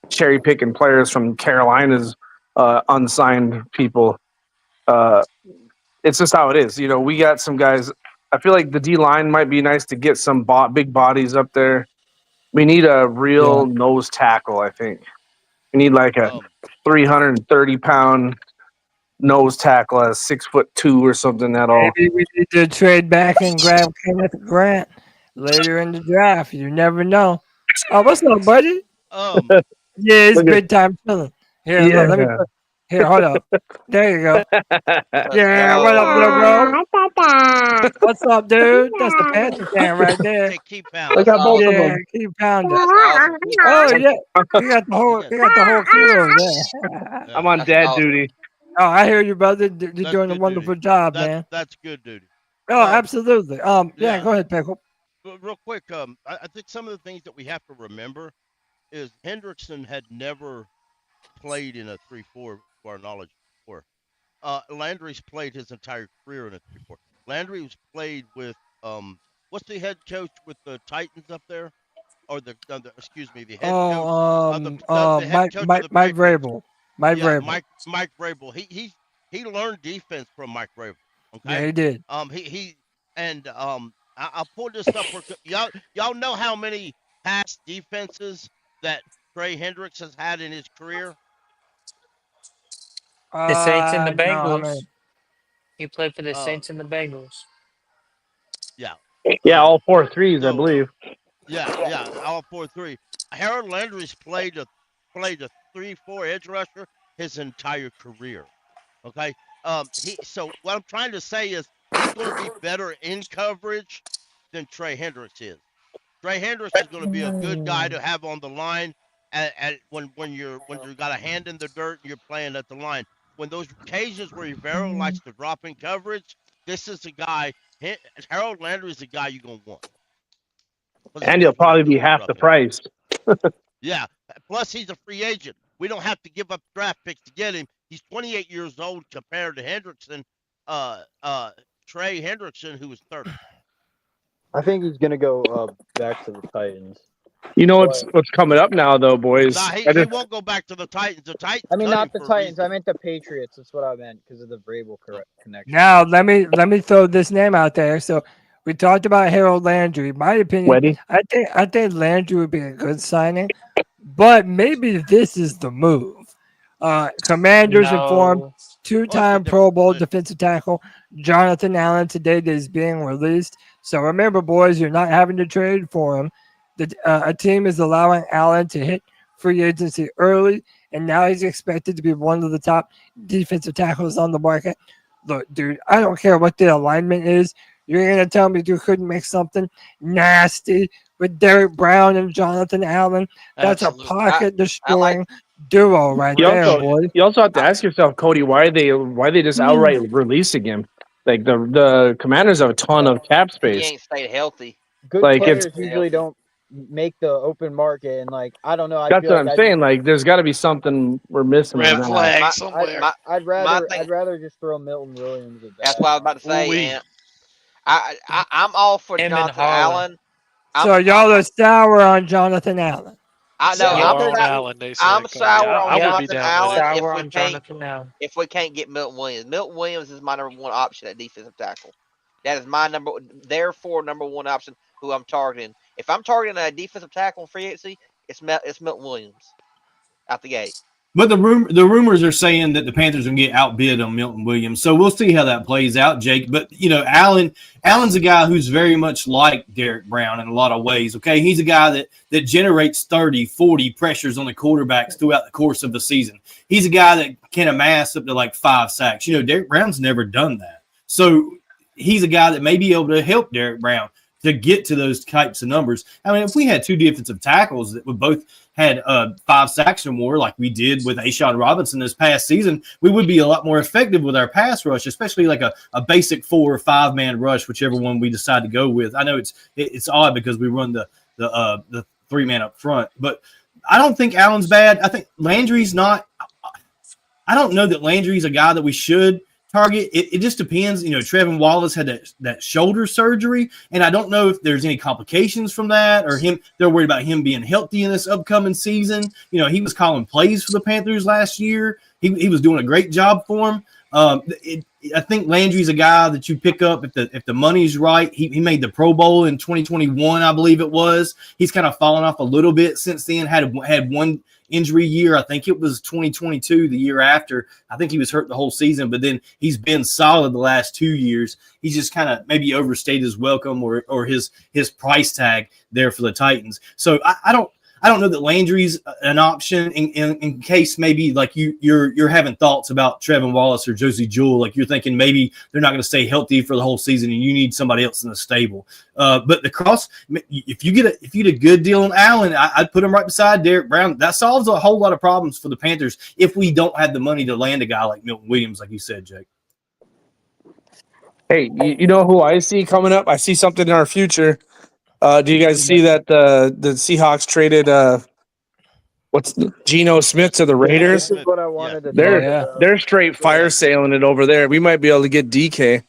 cherry picking players from Carolina's unsigned people. It's just how it is. We got some guys. I feel like the D line might be nice to get some big bodies up there. We need a real nose tackle. I think we need like a 330-pound. Nose tackle at 6'2" or something at all. Maybe we need to trade back and grab Kenneth Grant later in the draft. You never know. Oh, what's up, buddy? It's bedtime chilling. Here, let me. Here, hold up. There you go. Yeah, what up, little bro? What's up, dude? That's the Panther fan right there. Keep pounding. I got both of them. Keep pounding. Oh yeah, you got the whole crew over there. I'm on dad duty. Oh, I hear you, brother. You're doing a wonderful job, man. That's good duty. Oh, absolutely. Go ahead, Pickle. Real quick, I think some of the things that we have to remember is Hendrickson had never played in a 3-4, to our knowledge, before. Landry's played his entire career in a 3-4. Landry was played with what's the head coach with the Titans up there, or the head coach the head coach of the Mike Patriots. Vrabel. Mike Vrabel. Mike Vrabel. He learned defense from Mike Vrabel. Okay. Yeah, he did. I'll pull this up for y'all know how many past defenses that Trey Hendrickson has had in his career? The Saints and the No, Bengals. He played for the Saints and the Bengals. Yeah. Yeah, all 4 threes, I believe. Yeah, all 4-3. Harold Landry's played a 3-4 edge rusher his entire career. Okay. So what I'm trying to say is he's going to be better in coverage than Trey Hendrickson is. Trey Hendrickson is going to be a good guy to have on the line when you got a hand in the dirt and you're playing at the line. When those occasions where Rivero likes to drop in coverage, this is the guy. Harold Landry is the guy you're going to want. And he'll probably be half the price. Yeah. Plus, he's a free agent. We don't have to give up draft picks to get him. He's 28 years old compared to Hendrickson, Trey Hendrickson, who was 30. I think he's going to go back to the Titans. You know what's coming up now, though, boys? Nah, he won't go back to the Titans. The Titans. I mean, not the Titans. I meant the Patriots. That's what I meant because of the Vrabel connection. Now, let me throw this name out there. So we talked about Harold Landry. My opinion, I think Landry would be a good signing, but maybe this is the move. Commanders informed two-time Pro Bowl defensive tackle Jonathan Allen today that is being released. So remember, boys, you're not having to trade for him. A team is allowing Allen to hit free agency early, and now he's expected to be one of the top defensive tackles on the market. Look, dude, I don't care what the alignment is. You're going to tell me you couldn't make something nasty with Derek Brown and Jonathan Allen? That's a pocket-destroying duo there, boy. You also have to ask yourself, Cody, why they just outright releasing him? Like the Commanders have a ton of cap space. He ain't stayed healthy. Good players usually don't make the open market, and I don't know. That's what I'm saying. Like, there's got to be something we're missing. Red flag somewhere. I'd rather just throw Milton Williams at that. That's what I was about to say. And I'm all for Jonathan Allen. So y'all are sour on Jonathan Allen. I know. I'm sour on Jonathan Allen. If we can't get Milton Williams. Milton Williams is my number one option at defensive tackle. That is my number one option who I'm targeting. If I'm targeting a defensive tackle in free agency, it's Milton Williams out the gate. But the rumors are saying that the Panthers are going to get outbid on Milton Williams. So we'll see how that plays out, Jake. But, Allen's a guy who's very much like Derek Brown in a lot of ways, okay? He's a guy that generates 30, 40 pressures on the quarterbacks throughout the course of the season. He's a guy that can amass up to 5 sacks. Derek Brown's never done that. So he's a guy that may be able to help Derek Brown to get to those types of numbers. I mean, if we had two defensive tackles that would both had 5 sacks or more, like we did with A'Shawn Robinson this past season, we would be a lot more effective with our pass rush, especially like a basic 4 or 5 man rush, whichever one we decide to go with. I know it's odd because we run the 3 man up front, but I don't think Allen's bad. I think Landry's not. I don't know that Landry's a guy that we should target. It just depends. Trevin Wallace had that shoulder surgery, and I don't know if there's any complications from that or they're worried about him being healthy in this upcoming season. He was calling plays for the Panthers last year. He was doing a great job for him. I think Landry's a guy that you pick up if the money's right. He made the Pro Bowl in 2021, I believe it was. He's kind of fallen off a little bit since then. Had one injury year. I think it was 2022, the year after. I think he was hurt the whole season, but then he's been solid the last 2 years. He's just kind of maybe overstayed his welcome or his price tag there for the Titans. So I don't know that Landry's an option in case maybe like you're having thoughts about Trevin Wallace or Josie Jewell, like you're thinking maybe they're not going to stay healthy for the whole season and you need somebody else in the stable. But if you get a good deal on Allen, I'd put him right beside Derek Brown. That solves a whole lot of problems for the Panthers if we don't have the money to land a guy like Milton Williams, like you said, Jake. Hey, you know who I see coming up? I see something in our future. Do you guys see that the Seahawks traded What's Geno Smith to the Raiders? This is what I wanted to talk about. They're straight fire sailing it over there. We might be able to get DK.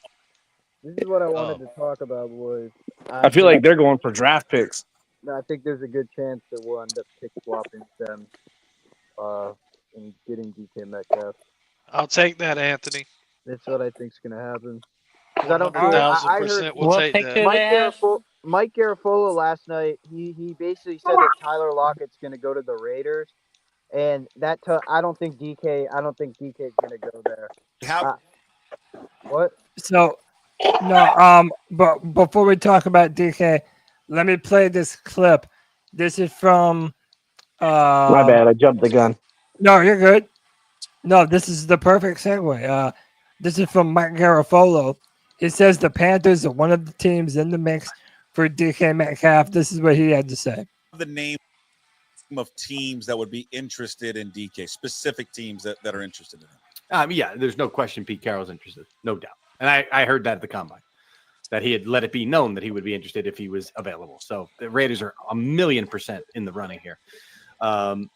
This is what I wanted to talk about, boys. I feel like they're going for draft picks. I think there's a good chance that we'll end up pick swapping them and getting DK Metcalf. I'll take that, Anthony. That's what I think's going to happen. I don't. 1,000% will take that. Mike Garafolo last night. He basically said that Tyler Lockett's going to go to the Raiders, and that I don't think DK. I don't think DK's going to go there. What? So, no. But before we talk about DK, let me play this clip. This is from. My bad. I jumped the gun. No, you're good. No, this is the perfect segue. This is from Mike Garafolo. It says the Panthers are one of the teams in the mix for DK Metcalf. This is what he had to say. The name of teams that would be interested in DK, specific teams that are interested in him. Yeah, there's no question Pete Carroll's interested, no doubt. And I heard that at the combine, that he had let it be known that he would be interested if he was available. So the Raiders are 1,000,000% in the running here.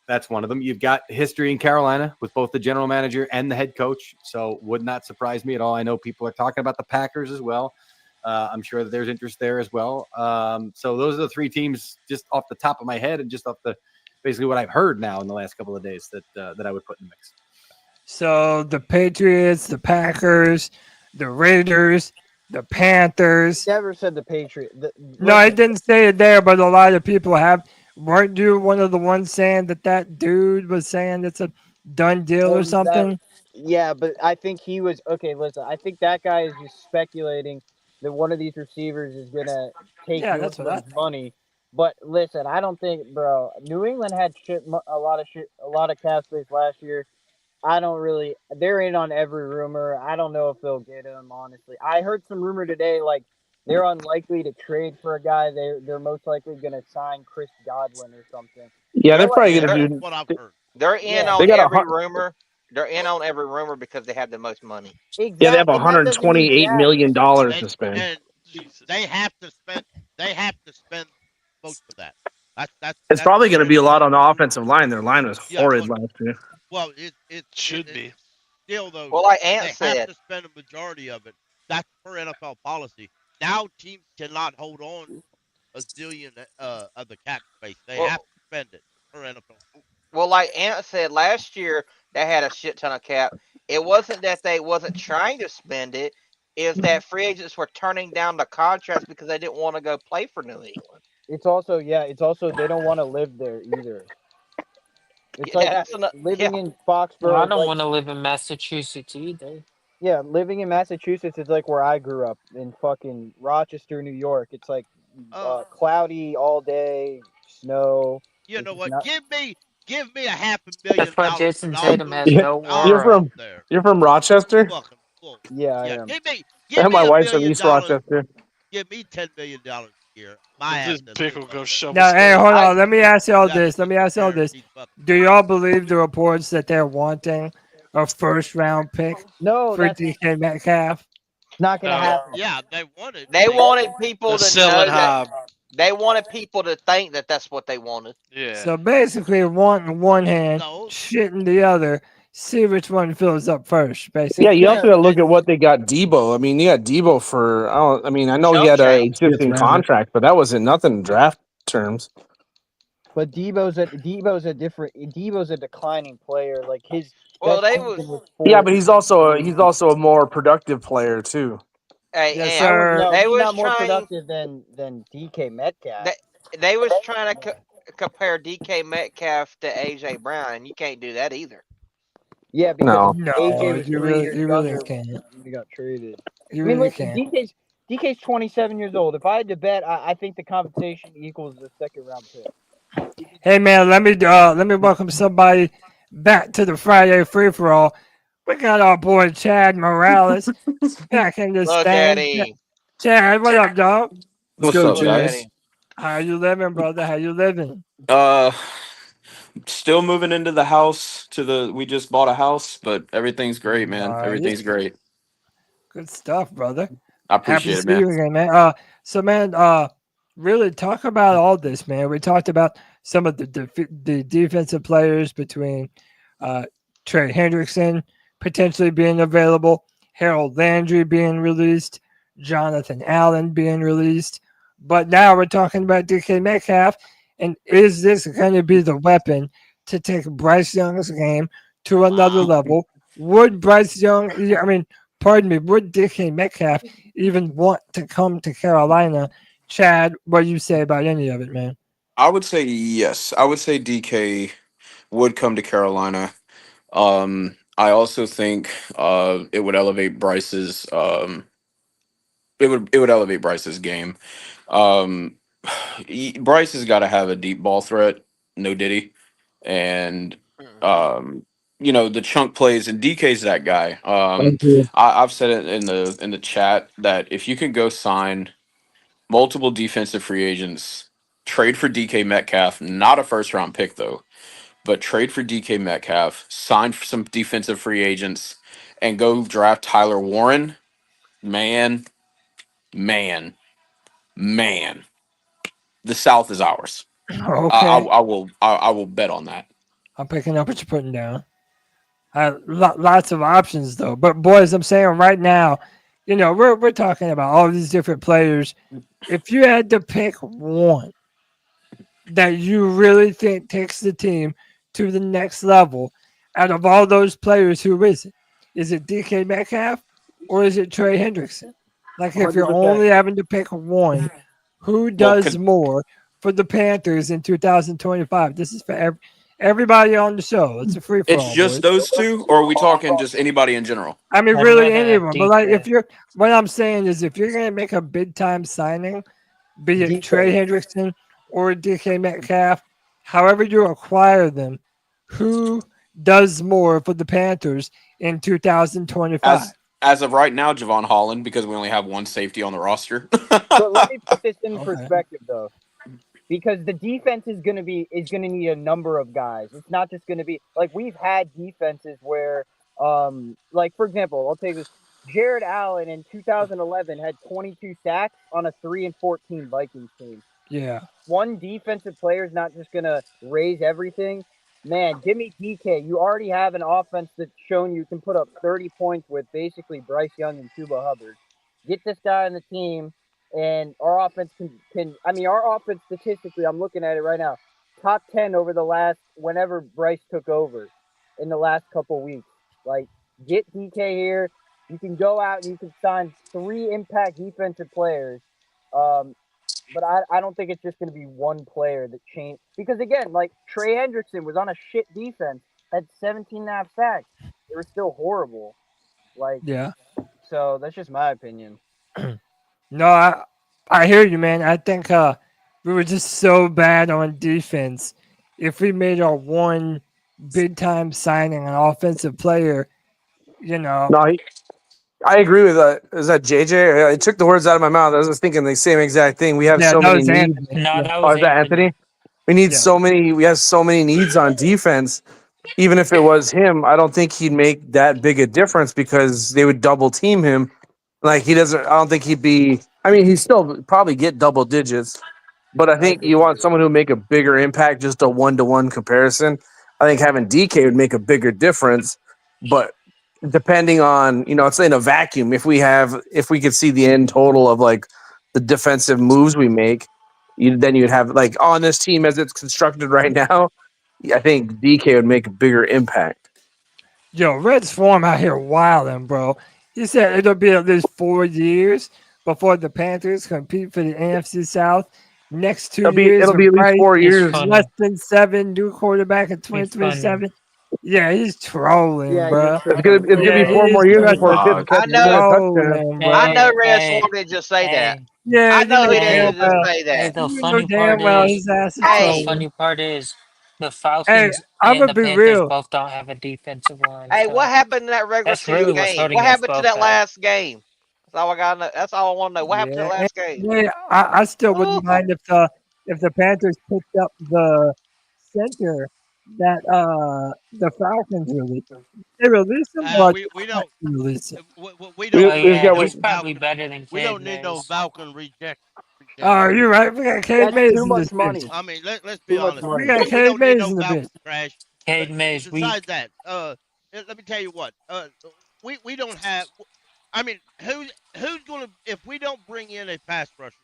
That's one of them. You've got history in Carolina with both the general manager and the head coach, so would not surprise me at all. I know people are talking about the Packers as well. I'm sure that there's interest there as well. So those are the three teams just off the top of my head and just off the basically what I've heard now in the last couple of days that I would put in the mix. So the Patriots, the Packers, the Raiders, the Panthers. Never said the Patriots. No, I didn't say it there, but a lot of people have. Weren't you one of the ones saying that dude was saying it's a done deal or something? Yeah, but I think he was okay. Listen, I think that guy is just speculating that one of these receivers is gonna take money. But listen, I don't think, bro. New England had a lot of cap space last year. I don't really. They're in on every rumor. I don't know if they'll get him. Honestly, I heard some rumor today like. They're unlikely to trade for a guy. They're most likely going to sign Chris Godwin or something. Yeah, they're probably going to do. What I've heard. They're in on every rumor. They're in on every rumor because they have the most money. Exactly. Yeah, they have $128 million to spend. And they have to spend. They have to spend most of that. It's probably going to be a lot on the offensive line. Their line was horrid last year. Well, it should be. Still though. Well, like Ant said, they have to spend a majority of it. That's per NFL policy. Now teams cannot hold on a zillion of the cap space. They have to spend it per NFL. Well, like Ant said, last year they had a shit ton of cap. It wasn't that they wasn't trying to spend it. It's that free agents were turning down the contracts because they didn't want to go play for New England. It's also they don't want to live there either. It's living in Foxborough. I don't want to live in Massachusetts either. Yeah, living in Massachusetts is like where I grew up in fucking Rochester, New York. It's like cloudy all day, snow. You know what? Give me $500,000. That's why Jason Tatum has no war. You're from Rochester? Yeah, I am. Give my me wife's from $1 million. East Rochester. Give me $10 million a year. This pickle go shovel. Now, hey, hold on. Let me ask y'all this. Do y'all believe the reports that they're wanting a first-round pick for DK Metcalf? Not gonna happen. Yeah, they wanted. They wanted people to know that. They wanted people to think that that's what they wanted. Yeah. So basically, wanting one hand, shitting the other. See which one fills up first. Basically. Yeah, you also got to look at what they got Debo. I mean, you got Debo for. I know he had an existing contract, but that wasn't nothing in draft terms. But Debo's a declining player. Like his. Well, yeah, but he's also a more productive player too. Hey, yes, sir. They was not more productive than DK Metcalf. They was trying to compare DK Metcalf to AJ Brown, and you can't do that either. Yeah, because no, AJ was you really can't. He got traded. You really can't. DK's 27 years old. If I had to bet, I think the compensation equals the second round pick. Hey man, let me welcome somebody back to the Friday free for all. We got our boy Chad Morales back in this thing. Chad, what up, dog? What's up, guys? How you living, brother? How you living? Still moving into the house. We just bought a house, but everything's great, man. Everything's great. Good stuff, brother. I appreciate it, man. Happy to see you again, man. So, man, really talk about all this, man. We talked about some of the defensive players between uh, Trey Hendrickson potentially being available, Harold Landry being released, Jonathan Allen being released. But now we're talking about DK Metcalf. And is this going to be the weapon to take Bryce Young's game to another level? Would Bryce Young, I mean, pardon me, would DK Metcalf even want to come to Carolina? Chad, what do you say about any of it, man? I would say yes. I would say DK would come to Carolina. I also think it would elevate Bryce's it would elevate Bryce's game. Bryce has got to have a deep ball threat, no diddy, and the chunk plays, and DK's that guy. I've said it in the chat that if you can go sign multiple defensive free agents, trade for DK Metcalf, not a first round pick though, but trade for DK Metcalf, sign for some defensive free agents, and go draft Tyler Warren, man. The South is ours. Okay. I will bet on that. I'm picking up what you're putting down. Lots of options though. But boys, I'm saying right now, we're talking about all these different players. If you had to pick one that you really think takes the team to the next level, out of all those players, who is it? Is it DK Metcalf or is it Trey Hendrickson? Like, if you're 100%. only having to pick one, who does more for the Panthers in 2025? This is for everybody on the show. It's a free for all. It's just those two, or are we talking just anybody in general? I mean, really anyone. But like, what I'm saying is, if you're gonna make a big time signing, be it Trey Hendrickson or DK Metcalf, however you acquire them, who does more for the Panthers in 2025? As of right now, Javon Holland, because we only have one safety on the roster. But let me put this in perspective, though, because the defense is going to need a number of guys. It's not just going to be like we've had defenses where, like for example, I'll take this. Jared Allen in 2011 had 22 sacks on a 3-14 Vikings team. Yeah. One defensive player is not just going to raise everything. Man, give me DK. You already have an offense that's shown you can put up 30 points with basically Bryce Young and Chuba Hubbard. Get this guy on the team, and our offense our offense statistically, I'm looking at it right now, top 10 over the last, whenever Bryce took over in the last couple weeks. Like, get DK here. You can go out and you can sign 3 impact defensive players. But I don't think it's just going to be one player that changed. Because, again, like Trey Hendrickson was on a shit defense, had 17.5 sacks. They were still horrible. Like, yeah. So that's just my opinion. No, I hear you, man. I think we were just so bad on defense. If we made our one big-time signing, an offensive player, No, I agree with that. Is that JJ? It took the words out of my mouth. I was just thinking the same exact thing. We have so many needs. No, that was Anthony. We need so many. We have so many needs on defense. Even if it was him, I don't think he'd make that big a difference because they would double team him. Like he doesn't. I don't think he'd be. I mean, he'd still probably get double digits, but I think you want someone who would make a bigger impact. Just a 1-to-1 comparison. I think having DK would make a bigger difference, but depending on, it's in a vacuum. If we could see the end total of like the defensive moves we make, then you'd have like on this team as it's constructed right now. I think DK would make a bigger impact. Yo, Red's form out here wilding, bro. He said it'll be at least 4 years before the Panthers compete for the NFC South. Next 2 years, it'll be at least 4 years. Less than 7, new quarterback in 2027. Yeah, he's trolling, bro. It's gonna be 4 more years before Pitt I know Red Swarm didn't just say that. Yeah, I know he didn't just say that. The funny part is, the funny part is the Falcons I'm and the gonna be Panthers real. both don't have a defensive line. Hey, so what happened in that regular that's really season what's game? hurting What us happened to both that out. last game? That's all I got. That's all I want to know. What happened to that last game? Yeah, I still wouldn't mind if the Panthers picked up the center that the Falcons released. They released him. We don't. Release him. We don't. He's probably better than We don't need no Cade Falcon reject. Oh, you're right. We got Cade That's Mays too in much this money. bitch. I mean, let's be Too much honest. We money. got We Cade don't need Mays no in the Falcons bitch. trash. Cade Mays, Besides that, let me tell you what. We don't have. I mean, who's gonna if we don't bring in a pass rusher?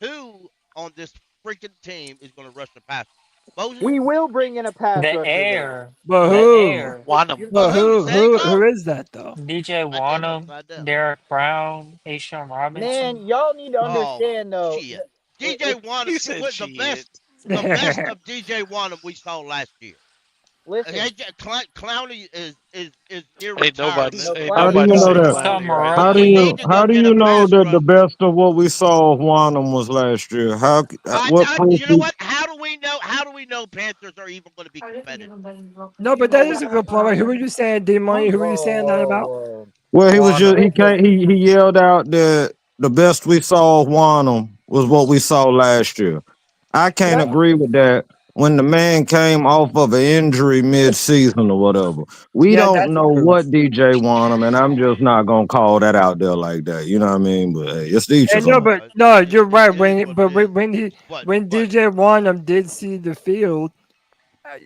Who on this freaking team is gonna rush the pass? Moses. We will bring in a pass the rusher though. air, But the who? air. Wanham. But Who? There you who go. is that though? DJ I tell you what, Wanham, right there. Derek Brown, Ashawn Robinson. Man, y'all need to Oh understand though. shit. DJ Wanham He said was shit. the best of DJ Wanham we saw last year. Listen, Clowney is near Ain't nobody, retirement. no, ain't How do nobody you So, know say that? so Clowney right How But do now. we you need to go get a know pass that the rush. best of what we saw of Wanham was last year? What proof? You know what? How do we know? How do we know Panthers are even going to be competitive? No, but that is a good point. Who were you saying, D Money? Who were you saying that about? whoa. Well, he was just Listen, he yelled out that the best we saw of Wanham was what we saw last year. I can can't I? agree with that. When the man came off of an injury mid-season or whatever, we Yeah, don't that's know true. what DJ Wanham, and I'm just not gonna call that out there like that. You know what I mean? But hey, it's to each And his no, own. but no, you're right. It is what it is. When But DJ Wanham did see the field,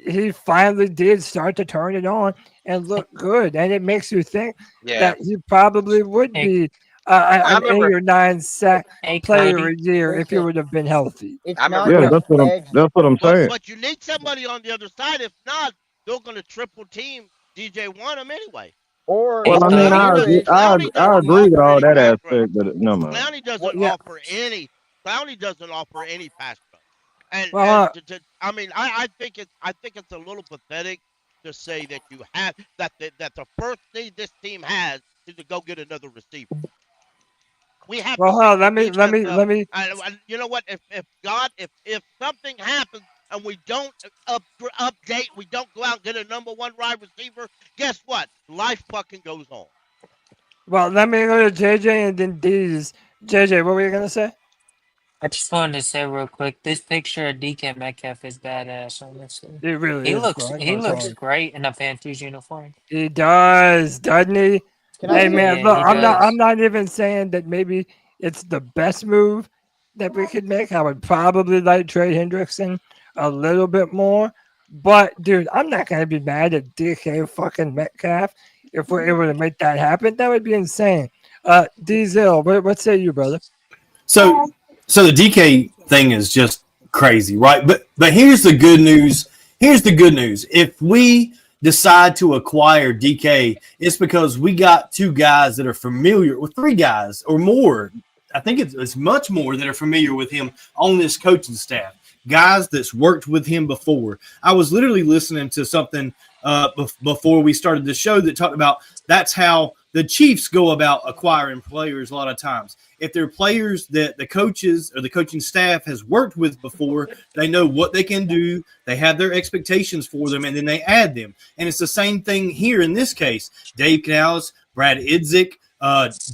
he finally did start to turn it on and look good, and it makes you think Yeah. that he probably would hey, be I an remember. 8 or 9 sack hey, player Cody. a year if he Listen, would have been healthy. it's I remember. not Yeah, just Coach, legs. that's what I'm saying. but you need somebody on the other side. If not, they're going to triple team DJ Wanham anyway. Or Hey, Well, I what mean, you Cody. do is Clowney I doesn't agree with offer all any that pass rush. aspect, but no man. Clowney doesn't what Yeah. offer any. Clowney doesn't offer any pass rush. Well, I mean, I think it's a little pathetic to say that you have that the first thing this team has is to go get another receiver. We have to shore the defense up. let me. And you know what? If something happens and we don't update, we don't go out and get a number one wide receiver, guess what? Life fucking goes on. Well, let me go to JJ and then D's. JJ, what were you gonna say? I just wanted to say real quick, this picture of DK Metcalf is badass. Honestly, It really he is, looks bro. I he gotta looks tell you. great in a Panthers uniform. He does, doesn't he? can I Hey say man, Yeah, look, he I'm does. not even saying that maybe it's the best move that we could make. I would probably like Trey Hendrickson a little bit more. But dude, I'm not gonna be mad at DK fucking Metcalf if we're able to make that happen. That would be insane. Diesel, what say you, brother? So the DK thing is just crazy, right? But here's the good news. Here's the good news. If we decide to acquire DK, it's because we got two guys that are familiar with three guys or more. I think it's much more that are familiar with him on this coaching staff. Guys that's worked with him before. I was literally listening to something before we started the show that talked about that's how the Chiefs go about acquiring players a lot of times. If they're players that the coaches or the coaching staff has worked with before, they know what they can do. They have their expectations for them, and then they add them. And it's the same thing here in this case. Dave Canales, Brad Idzik,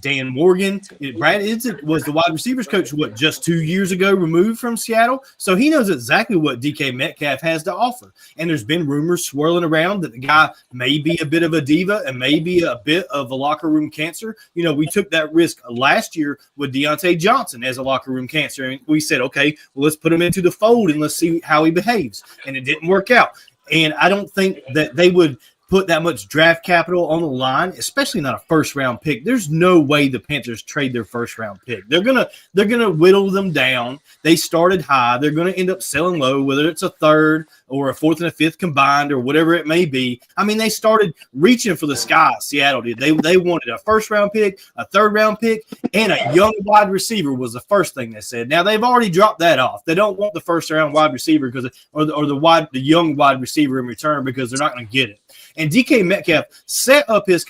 Dan Morgan. Brad Idzik was the wide receivers coach, just 2 years ago, removed from Seattle. So he knows exactly what DK Metcalf has to offer. And there's been rumors swirling around that the guy may be a bit of a diva and maybe a bit of a locker room cancer. You know, we took that risk last year with Deontay Johnson as a locker room cancer. And we said, okay, well, let's put him into the fold and let's see how he behaves. And it didn't work out. And I don't think that they would put that much draft capital on the line, especially not a first round pick. There's no way the Panthers trade their first round pick. They're gonna whittle them down. They started high. They're gonna end up selling low, whether it's a third or a fourth and a fifth combined or whatever it may be. I mean, they started reaching for the sky. Seattle did. They wanted a first round pick, a third round pick, and a young wide receiver was the first thing they said. Now they've already dropped that off. They don't want the first round wide receiver the young wide receiver in return because they're not going to get it. And DK Metcalf set up his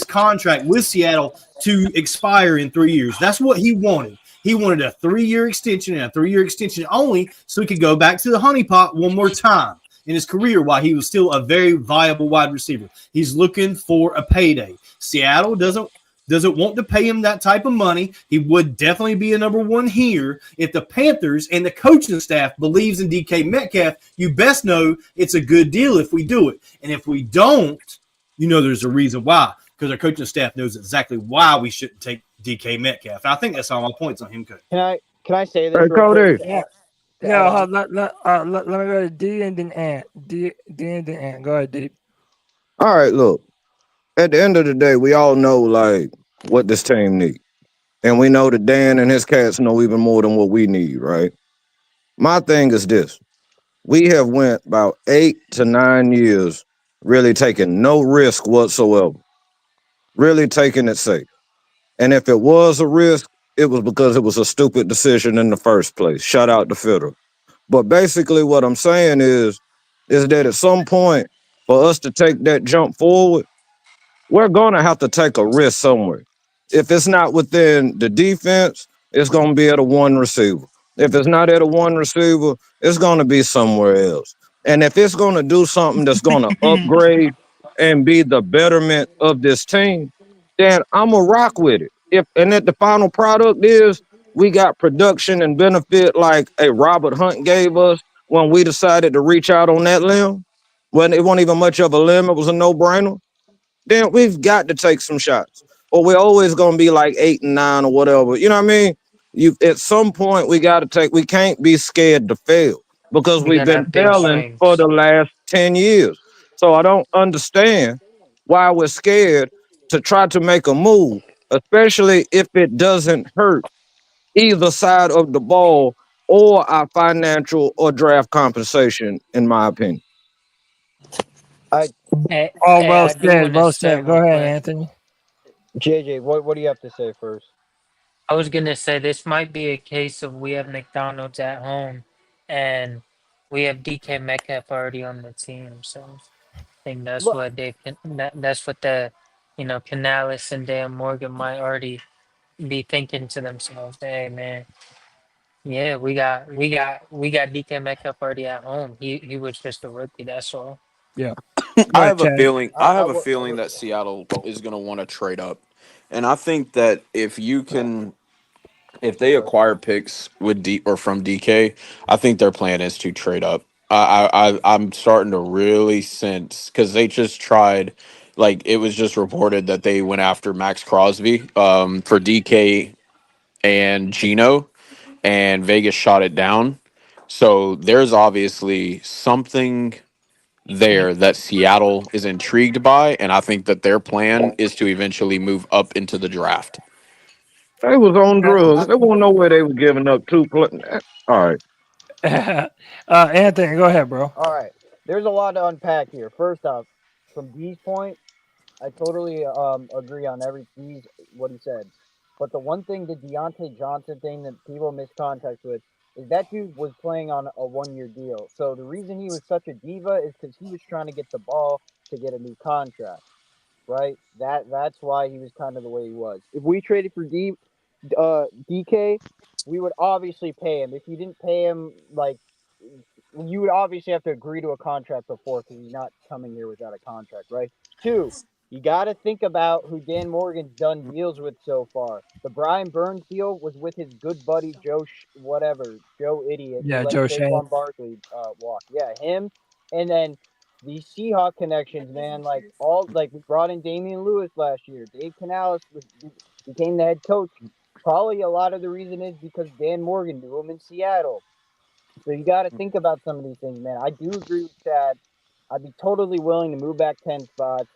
contract with Seattle to expire in 3 years. That's what he wanted. He wanted a 3-year extension and a 3-year extension only so he could go back to the honeypot one more time in his career while he was still a very viable wide receiver. He's looking for a payday. Seattle doesn't want to pay him that type of money. He would definitely be a number one here. If the Panthers and the coaching staff believes in DK Metcalf, you best know it's a good deal if we do it. And if we don't, you know there's a reason why, because our coaching staff knows exactly why we shouldn't take DK Metcalf. And I think that's all my points on him, Cody. Can Can I say this Hey, real Cody. quick? Yeah. To No, add on? let me go to D and then Ant. D and then Ant. Go ahead, D. All right, look. At the end of the day, we all know like what this team needs. And we know that Dan and his cats know even more than what we need, right? My thing is this. We have went about 8 to 9 years really taking no risk whatsoever, really taking it safe. And if it was a risk, it was because it was a stupid decision in the first place. Shout out to Fiddle. But basically what I'm saying is that at some point for us to take that jump forward, we're going to have to take a risk somewhere. If it's not within the defense, it's going to be at a one receiver. If it's not at a one receiver, it's going to be somewhere else. And if it's going to do something that's going to upgrade and be the betterment of this team, then I'm a rock with it. If the final product is we got production and benefit like a Robert Hunt gave us when we decided to reach out on that limb, when it wasn't even much of a limb, it was a no-brainer, then we've got to take some shots. Or we're always gonna be like 8 and 9 or whatever. You know what I mean? You at some point we can't be scared to fail because We we've gotta been have big failing for swings. the last 10 years. So I don't understand why we're scared to try to make a move, especially if it doesn't hurt either side of the ball or our financial or draft compensation, in my opinion. I Oh, well I do said. want to Well say said. Go real ahead, quick. Anthony. JJ, what do you have to say first? I was gonna say this might be a case of we have McDonald's at home, and we have DK Metcalf already on the team. So I think that's Look, what that's what the Canales and Dan Morgan might already be thinking to themselves. Hey man, yeah, we got DK Metcalf already at home. He was just a rookie. That's all. Yeah. Go I ahead, have a Chad. feeling. I have a feeling that Seattle is going to want to trade up, and I think that if they acquire picks with D or from DK, I think their plan is to trade up. I'm starting to really sense because they just tried, like it was just reported that they went after Max Crosby for DK and Gino, and Vegas shot it down. So there's obviously something there that Seattle is intrigued by, and I think that their plan is to eventually move up into the draft. They was on drugs. They won't know where they were giving up two. All right. Anthony, go ahead, bro. all right. There's a lot to unpack here. First off, from D's point, I totally agree on what he said. But the one thing, the Deontay Johnson thing that people miss context with, is that dude was playing on a 1-year deal. So the reason he was such a diva is because he was trying to get the ball to get a new contract, right? That's why he was kind of the way he was. If we traded for DK, we would obviously pay him. If you didn't pay him, like, you would obviously have to agree to a contract before because he's not coming here without a contract, right? 2, you got to think about who Dan Morgan's done deals with so far. The Brian Burns deal was with his good buddy Joe Idiot, who Yeah, let Joe Shane. Saquon Barkley walk. Yeah, him. And then these Seahawk connections, man. Like we brought in Damian Lewis last year. Dave Canales became the head coach. Probably a lot of the reason is because Dan Morgan knew him in Seattle. So you got to think about some of these things, man. I do agree with Chad. I'd be totally willing to move back 10 spots.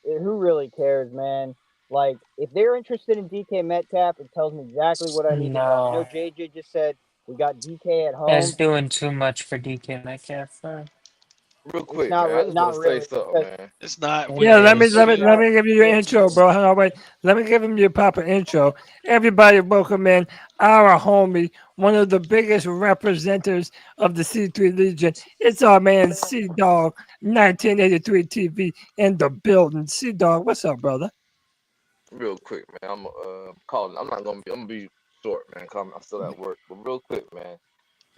Who really cares, man? Like, if they're interested in DK Metcalf, it tells me exactly what I need to know. I know No, JJ just said we got DK at that's home. doing too much for DK Metcalf. Real It's quick, man. I just want not to say really something, because man. It's not It when Yeah, you let me let see me is. it. let me give you your intro, bro. Hold on, wait. Let me give him your proper intro. Everybody, welcome in our homie, one of the biggest representatives of the C3 Legion. It's our man C Dog, 1983 TV in the building. C Dog, what's up, brother? Real quick, man. I'm calling. I'm not gonna be. I'm gonna be short, man. Cause I'm still at work. But real quick, man.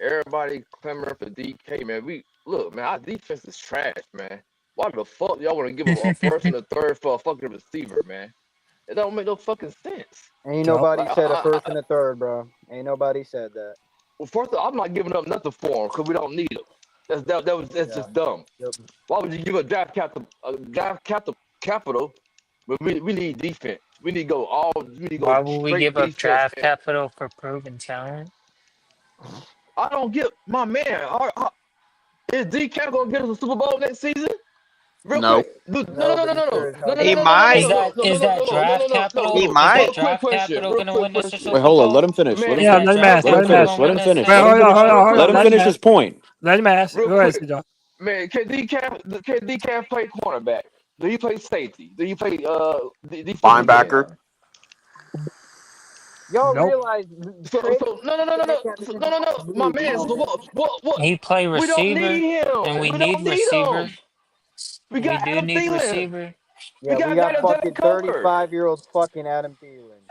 Everybody clamoring for DK, man. We look, man. Our defense is trash, man. Why the fuck y'all want to give a first and a third for a fucking receiver, man? It don't make no fucking sense. ain't Yep. nobody Like, said a first and a third, bro. Ain't nobody said that. well, first of all, I'm not giving up nothing for him because we don't need him. That's Yeah. just dumb. Yep. Why would you give a draft capital when we need defense? We need to go all. We need to go Why would we straight give up defense. draft capital for proven talent? I don't get my man. Is DK gonna get us a Super Bowl next season? Real No. quick. No. He might. Is that draft capital? He Is might. that draft capital gonna win us a Super Wait, hold on. Bowl? Let him finish. Let him Is Yeah, that let him draft ask. Let him Let him capital ask. finish. gonna Let him win us finish. Wait, next hold on, hold on, hold Let on. him finish his point. Let him ask. Real Go ahead, quick. C-Dog. Man, can DK play cornerback? Do he play safety? Do he play defensive Linebacker. end? Y'all Nope. realize So no. My man, so what? He play We don't receiver, need him. and we We need don't need receiver. him. We We got do Adam need Thielen. receiver. Yeah, we got fucking 35-year-old fucking Adam Thielen.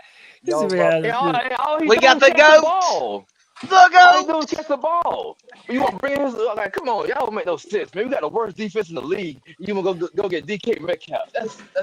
This Y'all is love Adam Thielen. And all he We do got is the catch the goat. ball. The All he do goat. is catch the ball. You want to bring his like? Come on, y'all don't make no sense, man. We got the worst defense in the league. You want to go get DK Metcalf?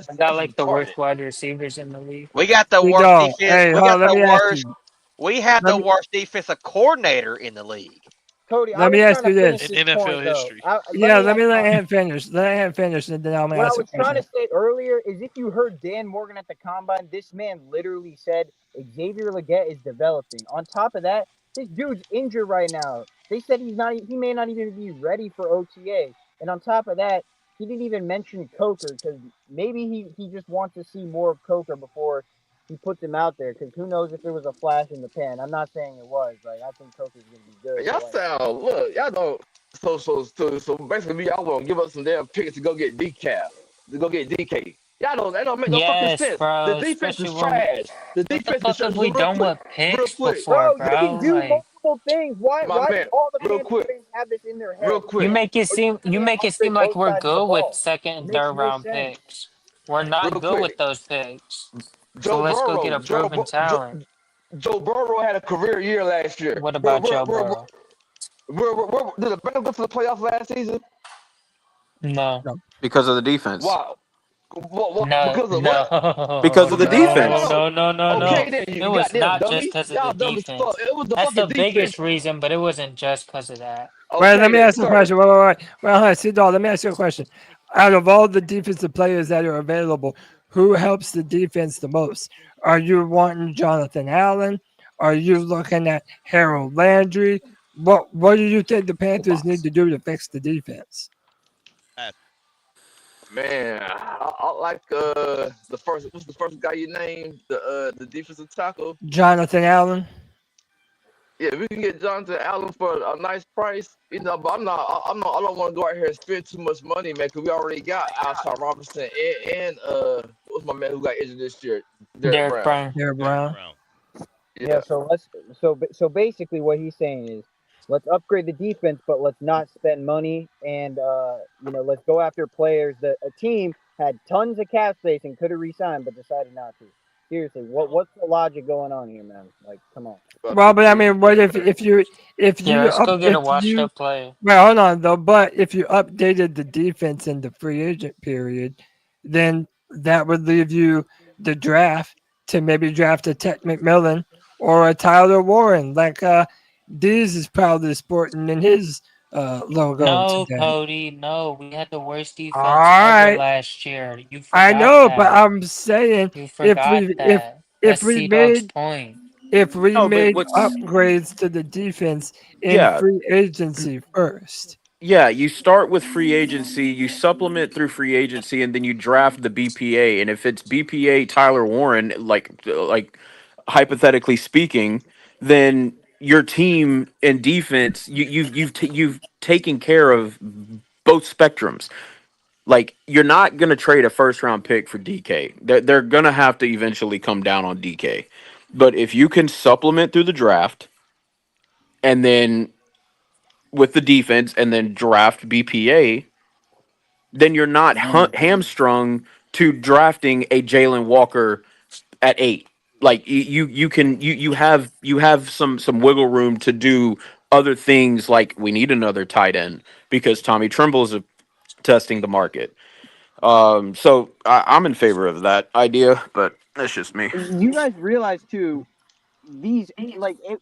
I got like the retarded. worst wide receivers in the league. We got the We worst don't. defense. Hey, We hold got on. Let the me ask worst. you. We have Let the me worst defensive coordinator in the league. Cody, I let me was ask trying you to finish this. In this NFL point though. history. Yeah, let me let ask him finish. Let him finish, and then I'm gonna what I ask a was trying question. to say earlier is if you heard Dan Morgan at the combine, this man literally said Xavier Legette is developing. On top of that, this dude's injured right now. They said he may not even be ready for OTA. And on top of that, he didn't even mention Coker because maybe he just wants to see more of Coker before he puts him out there. Because who knows if it was a flash in the pan? I'm not saying it was. Like I think Coker's gonna be good. Y'all sound look. Y'all don't. So basically, y'all want to give us some damn picks to go get decaf, to go get DK. Y'all don't. That don't make no fucking Yes, sense. The bro. defense Especially is when trash. The what the defense is fuck trash. have we Real done quick, with picks real quick. before, Bro, you can bro? do Like multiple things. Why My do man, all the real Panthers quick, fans have this in their head? real quick, you make it seem like Both we're sides of the good with ball. second It and makes third no round sense. picks. We're not real good quick. with those picks. So Joe let's go get Burrow, a proven talent. Joe Burrow had a career year last year. What about Joe Burrow? Did the Bengals go to the playoffs last season? No. Because of the defense. Wow. What? No, Because of what? Because no, of the defense. no. Okay, then you It was goddamn not dummy. just because of the Y'all dumb as defense. fuck. It was the That's the fucking defense. biggest reason, but it wasn't just because of that. Well, let Okay, me then, ask you a sir. question. Wait. Well, C-Dog, let me ask you a question. Out of all the defensive players that are available, who helps the defense the most? Are you wanting Jonathan Allen? Are you looking at Harold Landry? What do you think the Panthers need to do to fix the defense? Man, I like the first. What's the first guy you named? The defensive tackle. Jonathan Allen? Yeah, we can get Jonathan Allen for a nice price. You know, but I don't want to go out here and spend too much money, man, because we already got Alshon Robinson and what's my man who got injured this year? Derek Brown. Derek Brown. Yeah. So basically, what he's saying is, let's upgrade the defense, but let's not spend money, and let's go after players that a team had tons of cap space and could have re-signed, but decided not to. Seriously, what's the logic going on here, man? Like, come on. Well, but I mean, what if you Yeah, let's go get a if washed you up player. well, hold on though. But if you updated the defense in the free agent period, then that would leave you the draft to maybe draft a Tech McMillan or a Tyler Warren, like Dees is proudly sporting in his logo No, today. Cody, no. We had the worst All defense ever right, last year. You I forgot know, but that. I'm saying You if forgot that. if That's we C-Dog's made point. No, but upgrades to the defense in yeah. free agency first. Yeah, you start with free agency, you supplement through free agency, and then you draft the BPA. And if it's BPA Tyler Warren, like hypothetically speaking, then your team and defense, you've taken care of both spectrums. Like you're not gonna trade a first round pick for DK. They're gonna have to eventually come down on DK. But if you can supplement through the draft, and then with the defense, and then draft BPA, then you're not hamstrung to drafting a Jalen Walker at 8. Like you have some wiggle room to do other things. Like we need another tight end because Tommy Tremble is testing the market. So I'm in favor of that idea, but that's just me. You guys realize too,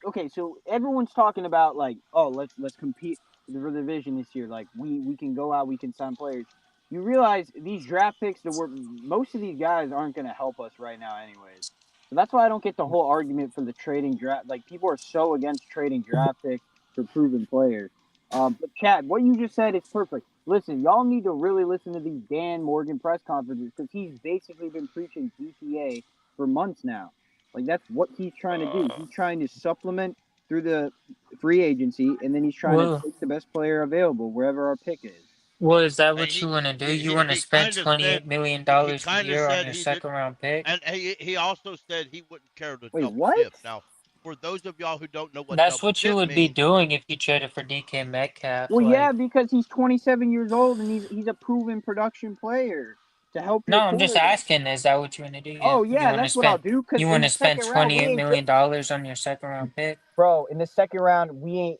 okay, so everyone's talking about like, oh, let's compete for the division this year. Like we can go out, we can sign players. you realize these draft picks most of these guys aren't going to help us right now, anyways. So that's why I don't get the whole argument for the trading draft. Like people are so against trading draft picks for proven players. But Chad, what you just said is perfect. Listen, y'all need to really listen to these Dan Morgan press conferences because he's basically been preaching DPA for months now. Like that's what he's trying to do. He's trying to supplement through the free agency, and then he's trying to take the best player available wherever our pick is. Well, is that what you want to do? You want to spend $28 million a year on your second round pick? And he also said he wouldn't care to Wait, double what? dip. Now, for those of y'all who don't know what That's double what you dip would be means, doing if you traded for DK Metcalf. Well, yeah, because he's 27 years old and he's a proven production player to help No, your I'm just quarterback. asking, is that what you want to do? Oh, You yeah, want to that's what I'll spend do. Because you in want the to spend second round, we $28 ain't million on your second round pick? Bro, in the second round, we ain't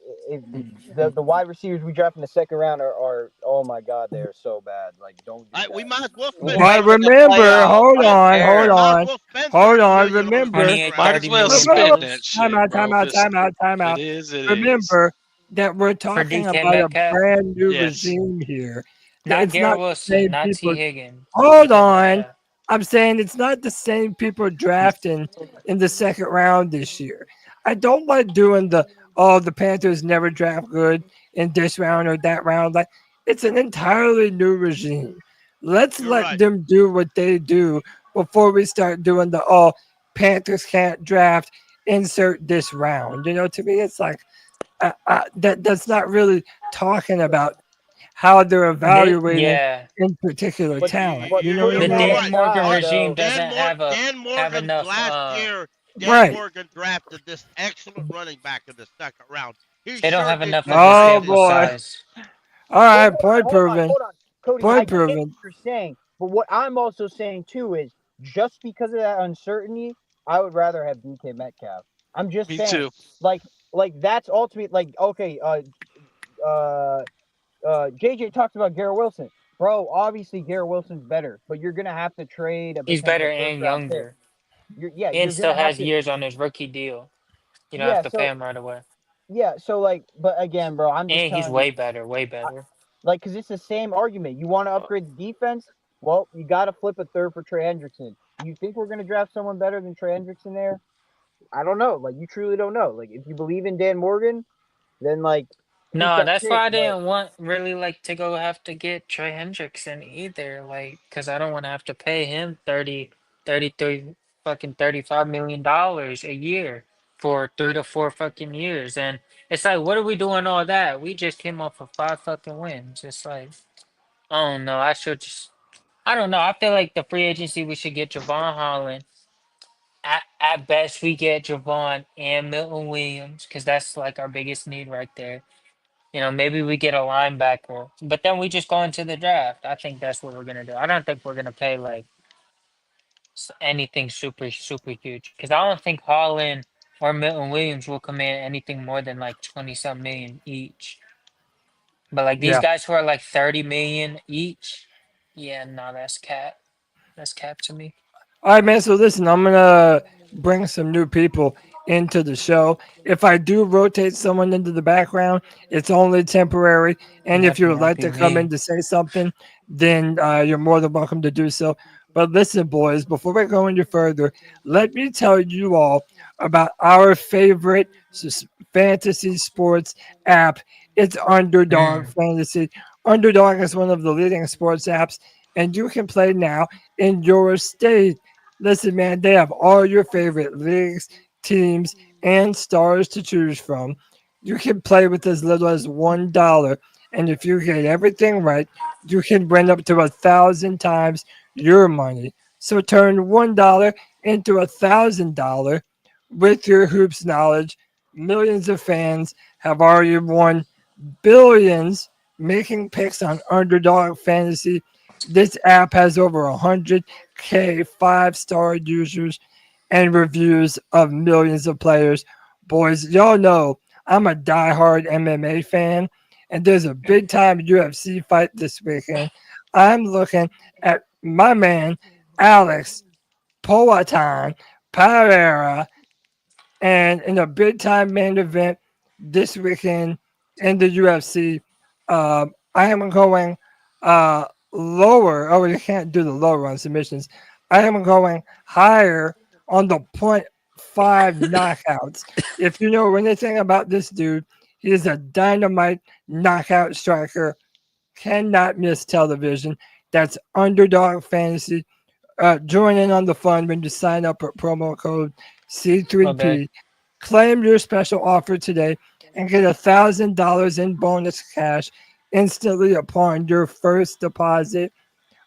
the wide receivers we draft in the second round are oh my god, they are so bad. Like, don't do that. we might as well spend But money. remember, hold on. Might as well spend 30 million on the Remember, second round. Might as well spend that shit, bro. Time out. It is. Remember that we're For talking DK about a Metcalf? brand new Yes. regime here. Not It's Garrett not the Wilson, same not people. T. Higgins. Hold DK on. Metcalf. I'm saying it's not the same people drafting in the second round this year. I don't like doing the Panthers never draft good in this round or that round. Like it's an entirely new regime. Let's let them do what they do before we start doing the Panthers can't draft, insert this round. You know, to me it's like that's not really talking about how they're evaluating in particular talent. You know what I The mean? Dan Morgan regime Dan doesn't have Morgan's enough. last year, Dan Right. Morgan drafted this excellent running back in the second round. He They don't sure have did enough you of a right. sample size. All right, point proven. Hold on. Cody, I Point get what proven. you're saying, but what I'm also saying too is just because of that uncertainty, I would rather have DK Metcalf. I'm just Me saying, too. like that's ultimate. Like, okay, JJ talks about Garrett Wilson, bro. Obviously, Garrett Wilson's better, but you're gonna have to trade a He's potential better first and round pick. younger. You're And still gonna have has to. years on his rookie deal. You don't Yeah, have to so pay him right away. yeah, so like, but again, bro, I'm just And he's telling way you, better, way better. like, because it's the same argument. You want to upgrade the defense? Well, you got to flip a third for Trey Hendrickson. You think we're going to draft someone better than Trey Hendrickson there? I don't know. Like, you truly don't know. Like, if you believe in Dan Morgan, then, like, keep No, that that's pick. why I didn't want really like to go have to get Trey Hendrickson either. Like, because I don't want to have to pay him 33 fucking $35 million a year for 3 to 4 fucking years. And it's like, what are we doing all that? We just came off of 5 fucking wins. It's like, I don't know. I don't know. I feel like the free agency, we should get Javon Holland. At best, we get Javon and Milton Williams because that's like our biggest need right there. You know, maybe we get a linebacker, but then we just go into the draft. I think that's what we're gonna do. I don't think we're gonna pay like anything super huge because I don't think Holland or Milton Williams will command anything more than like 20-some million each. But like these Yeah. guys who are like 30 million each, yeah, no, that's cap. That's cap to me. All right, man. So listen, I'm gonna bring some new people into the show. If I do rotate someone into the background, it's only temporary. And if That you would might like be to come me. in to say something, then you're more than welcome to do so. But listen, boys, before we go any further, let me tell you all about our favorite fantasy sports app. It's Underdog Fantasy. Underdog is one of the leading sports apps, and you can play now in your state. Listen, man, they have all your favorite leagues, teams, and stars to choose from. You can play with as little as $1. And if you get everything right, you can win up to 1,000 times your money. So turn $1 into $1,000 with your hoops knowledge. Millions of fans have already won billions making picks on Underdog Fantasy. This app has over 100K 5-star users and reviews of millions of players. Boys, y'all know I'm a diehard MMA fan, and there's a big time UFC fight this weekend. I'm looking at my man, Alex Poatan Pereira, and in a big time main event this weekend in the UFC, I am going lower. Oh, you can't do the lower on submissions. I am going higher on the 0.5 knockouts. If you know anything about this dude, he is a dynamite knockout striker. Cannot miss television. That's Underdog Fantasy. Join in on the fun when you sign up at promo code C3P. Okay. Claim your special offer today and get $1,000 in bonus cash instantly upon your first deposit.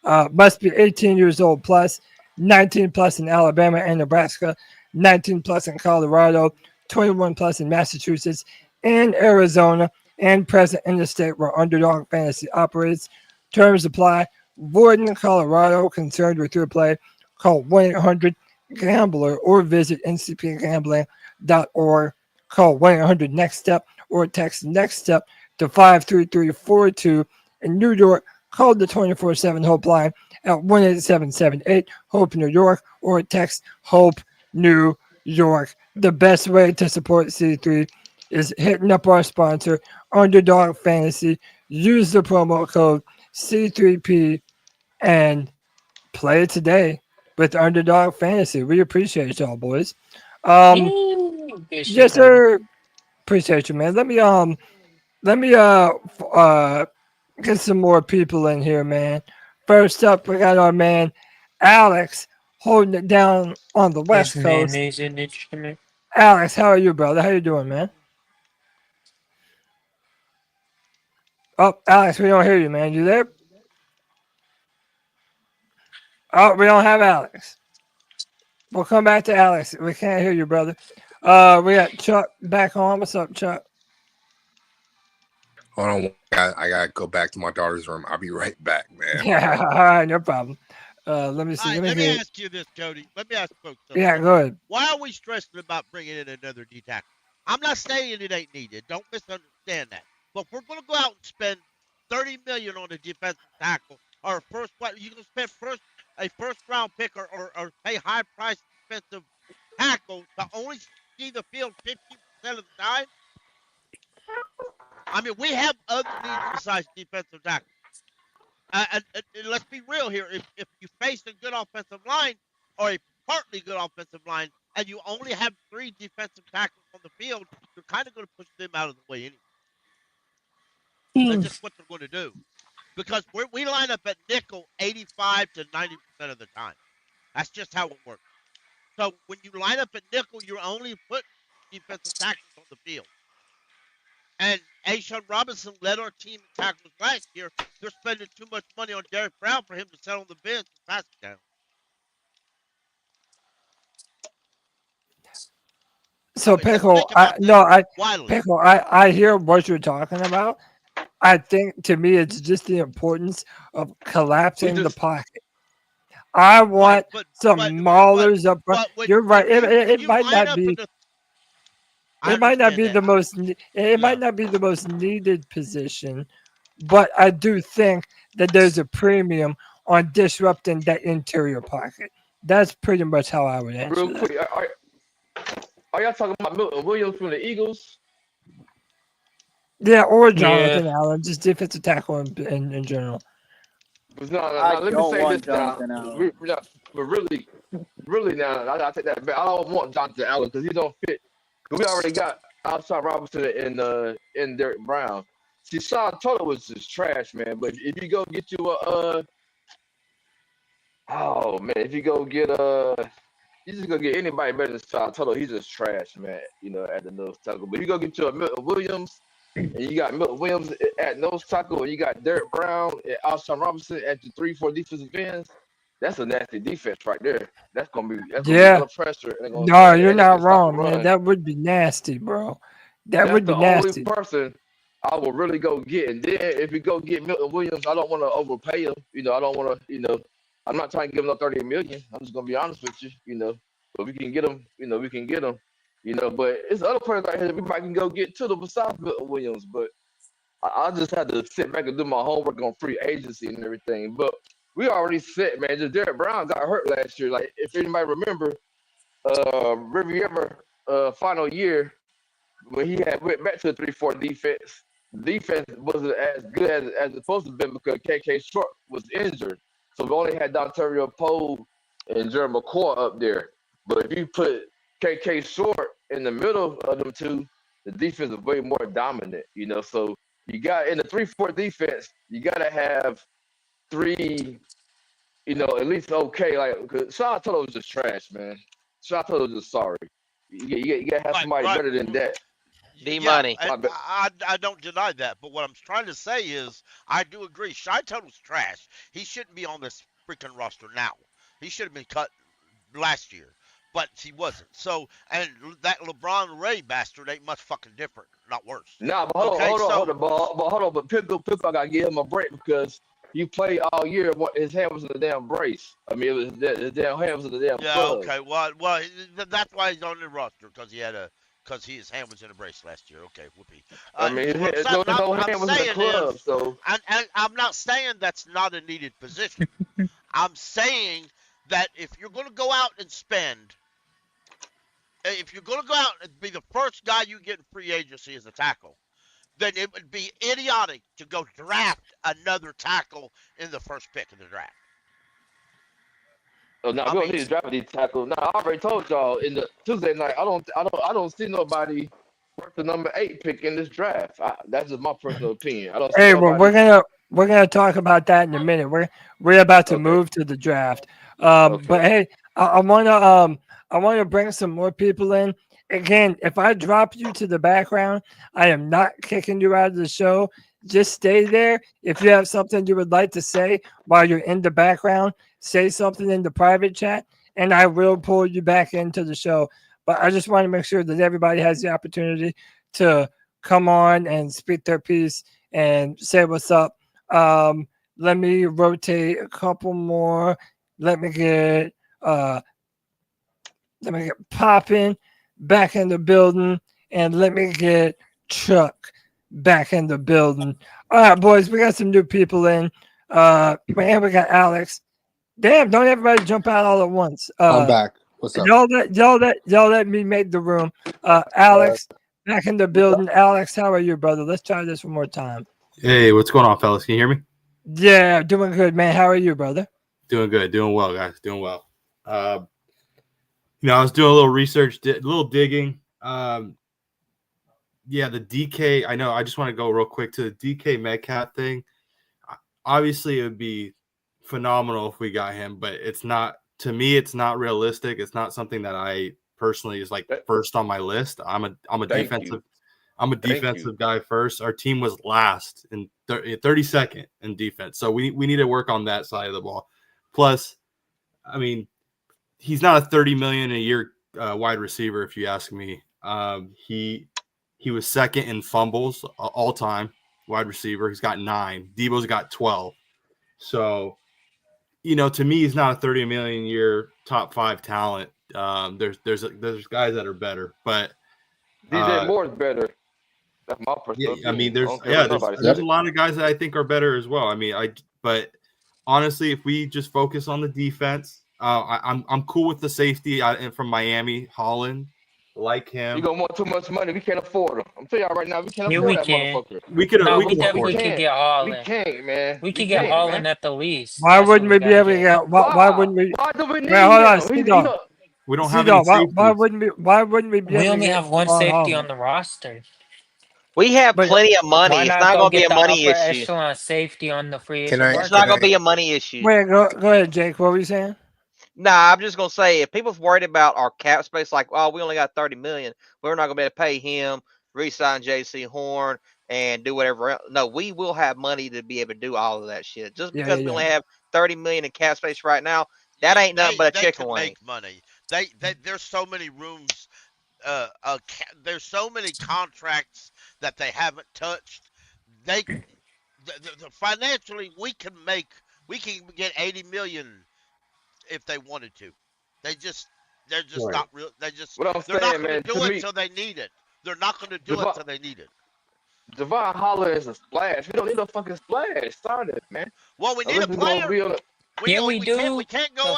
Must be 18 years old plus, 19 plus in Alabama and Nebraska, 19 plus in Colorado, 21 plus in Massachusetts and Arizona, and present in the state where Underdog Fantasy operates. Terms apply. Void in Colorado. Concerned with your play? Call 1-800-GAMBLER or visit ncpgambling.org. Call 1-800-NEXT-STEP or text NEXT STEP to 53342. In New York, call the 24/7 Hope line at 1-877-8-HOPE New York or text HOPE New York. The best way to support C3 is hitting up our sponsor, Underdog Fantasy. Use the promo code C3P and play today with Underdog Fantasy. We appreciate y'all, boys. Yes, sir. Appreciate you, man. Let me get some more people in here, man. First up, we got our man Alex holding it down on the West Coast. Alex, how are you, brother? How you doing, man? Oh, Alex, we don't hear you, man. You there? Oh, we don't have Alex. We'll come back to Alex. We can't hear you, brother. We got Chuck back on. What's up, Chuck? Hold on. I got to go back to my daughter's room. I'll be right back, man. Yeah, all right, no problem. Let me see. Right, let me ask you this, Cody. Let me ask folks something. Yeah, go ahead. Why are we stressing about bringing in another D tackle? I'm not saying it ain't needed. Don't misunderstand that. But if we're going to go out and spend $30 million on a defensive tackle or a first, what you can spend a first round pick or pay high price defensive tackle to only see the field 50% of the time. I mean, we have other needs besides defensive tackle. And let's be real here. If you face a good offensive line or a partly good offensive line, and you only have 3 defensive tackles on the field, you're kind of going to push them out of the way anyway. That's just what they're going to do. Because we line up at nickel 85 to 90% of the time. That's just how it works. So when you line up at nickel, you're only putting defensive tackles on the field. And Ashawn Robinson led our team in tackles last year. They're spending too much money on Derek Brown for him to sit on the bench and pass it down. So Pickle, I hear what you're talking about. I think to me it's just the importance of collapsing the pocket. I want some maulers up front. You're right. It might not be. It might not be the most. It might not be the most needed position, but I do think that there's a premium on disrupting that interior pocket. That's pretty much how I would answer. Real quick, are y'all talking about Milton Williams from the Eagles? Yeah, or Jonathan Allen, just defensive tackle in general. No, let me say this now. But really now, I take that back. I don't want Jonathan Allen because he don't fit. We already got outside Robinson and Derek Brown. See, Sean Taylor was just trash, man. But if you go get you if you go get you just gonna get anybody better than Sean Taylor. He's just trash, man. You know, at the nose tackle. But you go get you a Milton Williams, and you got Milton Williams at nose tackle, and you got Derek Brown and Alshon Robinson at the 3-4 defensive ends. That's a nasty defense right there. That's gonna be a lot of pressure. No, you're not wrong, man. That would be nasty, bro. That would be nasty. That's the only person I will really go get. And then if you go get Milton Williams, I don't want to overpay him. You know, I don't want to. I'm not trying to give him $30 million. I'm just gonna be honest with you. But we can get him. We can get him. But it's other players out here that we might can go get to besides Milton Williams. But I just had to sit back and do my homework on free agency and everything. But we already set, man. Just Derek Brown got hurt last year. Like, if anybody remember, Riviera final year when he went back to the 3-4 defense, defense wasn't as good as it's supposed to be because KK Short was injured. So we only had Dontario Poe and Jerry McCoy up there. But if you put KK Short in the middle of them two, the defense is way more dominant, you know. So you got in the 3-4 defense, you gotta have three, you know, at least okay. Like, cause Sean Tuttle was just trash, man. Sean Tuttle was just sorry. You gotta have somebody better than that. D-Money. I don't deny that, but what I'm trying to say is I do agree. Shy Tuttle's trash. He shouldn't be on this freaking roster now. He should have been cut last year, but he wasn't. So, and that LeBron Ray bastard ain't much fucking different, not worse. Nah, but hold on. But Pickle, I gotta give him a break because you played all year. His hand was in the damn brace. I mean, his damn hand was in the damn. Yeah, plug. okay. Well, that's why he's on the roster because his hand was in a brace last year. Okay, whoopee. I mean, his hand was in the club, so. I'm not saying that's not a needed position. I'm saying that if you're going to go out and spend, if you're going to go out and be the first guy you get in free agency as a tackle, then it would be idiotic to go draft another tackle in the first pick of the draft. Oh, no, we don't need to draft these tackles. No, I already told y'all in the Tuesday night. I don't see nobody worth the number 8 pick in this draft. That's just my personal opinion. I don't. Hey, well, we're gonna talk about that in a minute. We're about to move to the draft. But hey, I wanna bring some more people in. Again, if I drop you to the background, I am not kicking you out of the show. Just stay there. If you have something you would like to say while you're in the background, say something in the private chat, and I will pull you back into the show. But I just want to make sure that everybody has the opportunity to come on and speak their piece and say what's up. Let me rotate a couple more. Let me get Poppin back in the building, and let me get Chuck back in the building. All right, boys, we got some new people in. Man, we got Alex. Damn, don't everybody jump out all at once. I'm back. What's up? Y'all let me make the room. Alex, back in the building. Alex, how are you, brother? Let's try this one more time. Hey, what's going on, fellas? Can you hear me? Yeah, doing good, man. How are you, brother? Doing good. Doing well, guys. Doing well. I was doing a little research, a little digging. Yeah, the DK, I know. I just want to go real quick to the DK Metcalf thing. Obviously, it would be phenomenal if we got him, but it's not, to me, it's not realistic. It's not something that I personally is like first on my list. I'm a defensive guy first. Our team was last in 32nd in defense. So we need to work on that side of the ball. Plus, I mean, he's not a $30 million a year wide receiver, if you ask me. He was second in fumbles all time wide receiver. He's got 9. Debo's got 12. So, to me, he's not a $30 million a year top 5 talent. There's guys that are better, but DJ Moore's better. That's my perspective. Yeah, I mean, there's a lot of guys that I think are better as well. I mean, but honestly, if we just focus on the defense, I'm cool with the safety from Miami, Holland. Like him. You gonna want too much money. We can't afford him. I'm telling y'all right now, we can't afford that motherfucker. We could get Holland. We can't, man. We could get Holland at the least. Why wouldn't we be able to get? Why wouldn't we? Why do we need hold on, we don't have any safeties. Why wouldn't we be? We only have one safety on the roster. We have plenty of money. Why It's not not go going to be get a the money upper issue. echelon safety on the free agent market? It's not going to be a money issue. Wait, go ahead, Jake. What were you saying? Nah, I'm just gonna say if people's worried about our cap space, like, oh, we only got $30 million, we're not gonna be able to pay him, re-sign JC Horn, and do whatever else. No, we will have money to be able to do all of that shit. Just because we only have $30 million in cap space right now, that ain't nothing but a chicken wing. Make money. There's so many rooms. There's so many contracts that they haven't touched. Financially, we can get $80 million. If they wanted to, they're just not real. They're not going to do it until they need it. They're not going to do it until they need it. Javon Holland is a splash. We don't need no fucking splash. Start it, man. Well, we need a player. We do. We can't go.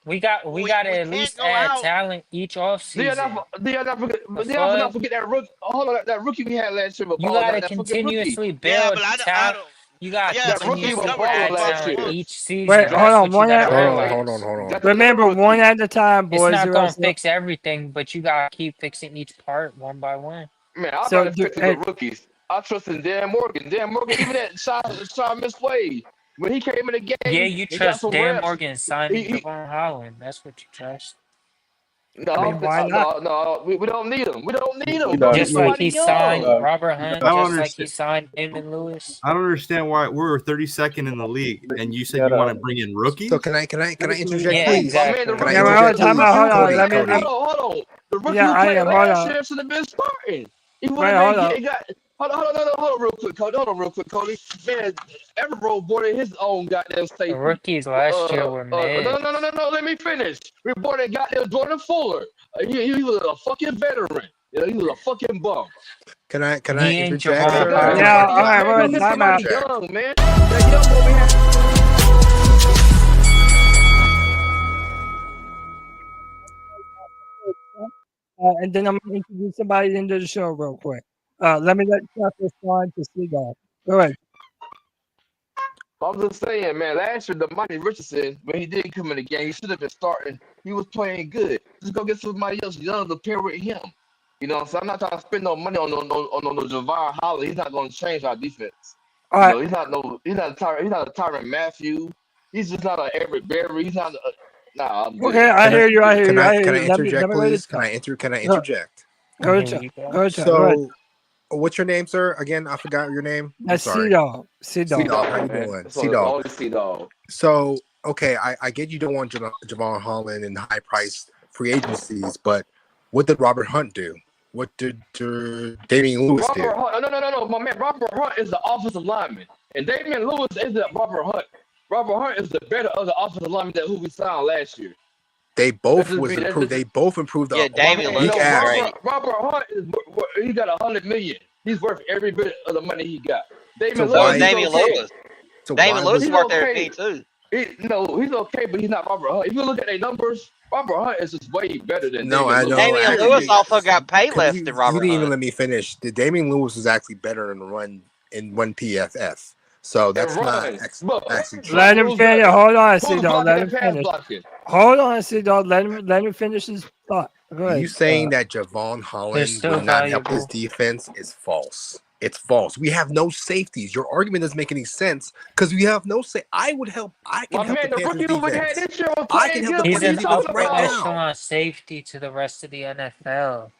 We got to at least add talent each offseason. Not forget that rookie. Hold on, that rookie we had last year. You got to continuously build talent. You got to continuously add talent each season. Wait, hold on. Hold on. Remember, one at a time, boys. It's not going to fix everything, but you got to keep fixing each part one by one. Man, I'm not fixing the rookies. I trust in Dan Morgan. Dan Morgan, even that Sean misplay. When he came in the game, yeah, you trust Dan Morgan signing Javon Holland. That's what you trust. No, we don't need him. We don't need him. Just like he signed Robert Hunt, just like he signed Damon Lewis. I don't understand why we're 32nd in the league, and you said you want to bring in rookies. So can I interject, yeah, please? Exactly. Hold on. The rookie last year should have been starting. Hold on, real quick, Cody. Man, Everett boarded his own goddamn safety. The rookies last year were mid. No. Let me finish. We boarded goddamn Jordan Fuller. He was a fucking veteran. You know, he was a fucking bum. Can I interject? Yeah, all right, we're time out. Young, man. That young boy we had. And then I'm going to introduce somebody into the show real quick. Let me let Chuck respond to Seagull. Go ahead. I'm just saying, man, last year, the Monty Richardson, when he did come in the game, he should have been starting. He was playing good. Just go get somebody else young to pair with him. You know, so I'm not trying to spend no money on no Javon Holland. He's not going to change our defense. All right. You know, he's not a Tyrann Matthew. He's just not an Everett Berry. He's not okay, I hear you. Can I interject, please? Can I interject? Go ahead. So, what's your name, sir? Again, I forgot your name. That's Sea-Dog. Sea-Dog, how you doing? Sea-Dog. So, okay, I get you don't want Javon Holland and high-priced free agencies, but what did Robert Hunt do? What did Damian Lewis do? No. My man, Robert Hunt is the offensive lineman, and Damian Lewis is the Robert Hunt. Robert Hunt is the better of the offensive lineman that who we signed last year. They both improved. They both improved. Damian Lewis. Robert Hunt he got $100 million. He's worth every bit of the money he got. Damian Lewis. Damian Lewis is worth everything too. He's okay, but he's not Robert Hunt. If you look at their numbers, Robert Hunt is just way better than I know. Damian Lewis also got paid less than Robert Hunt. You didn't even let me finish. The Damian Lewis was actually better in the run in one PFF. So that's not actually true. Let him finish. Hold on, C-Dog. Let him finish. Hold on, C-Dog. Let him finish his thought. Go ahead. You saying that Javon Holland will not help his defense is false. It's false. We have no safeties. Your argument doesn't make any sense because we have no say. I can help the Panthers defense. I can help the He's an Panthers upper echelon safety to the rest of the NFL.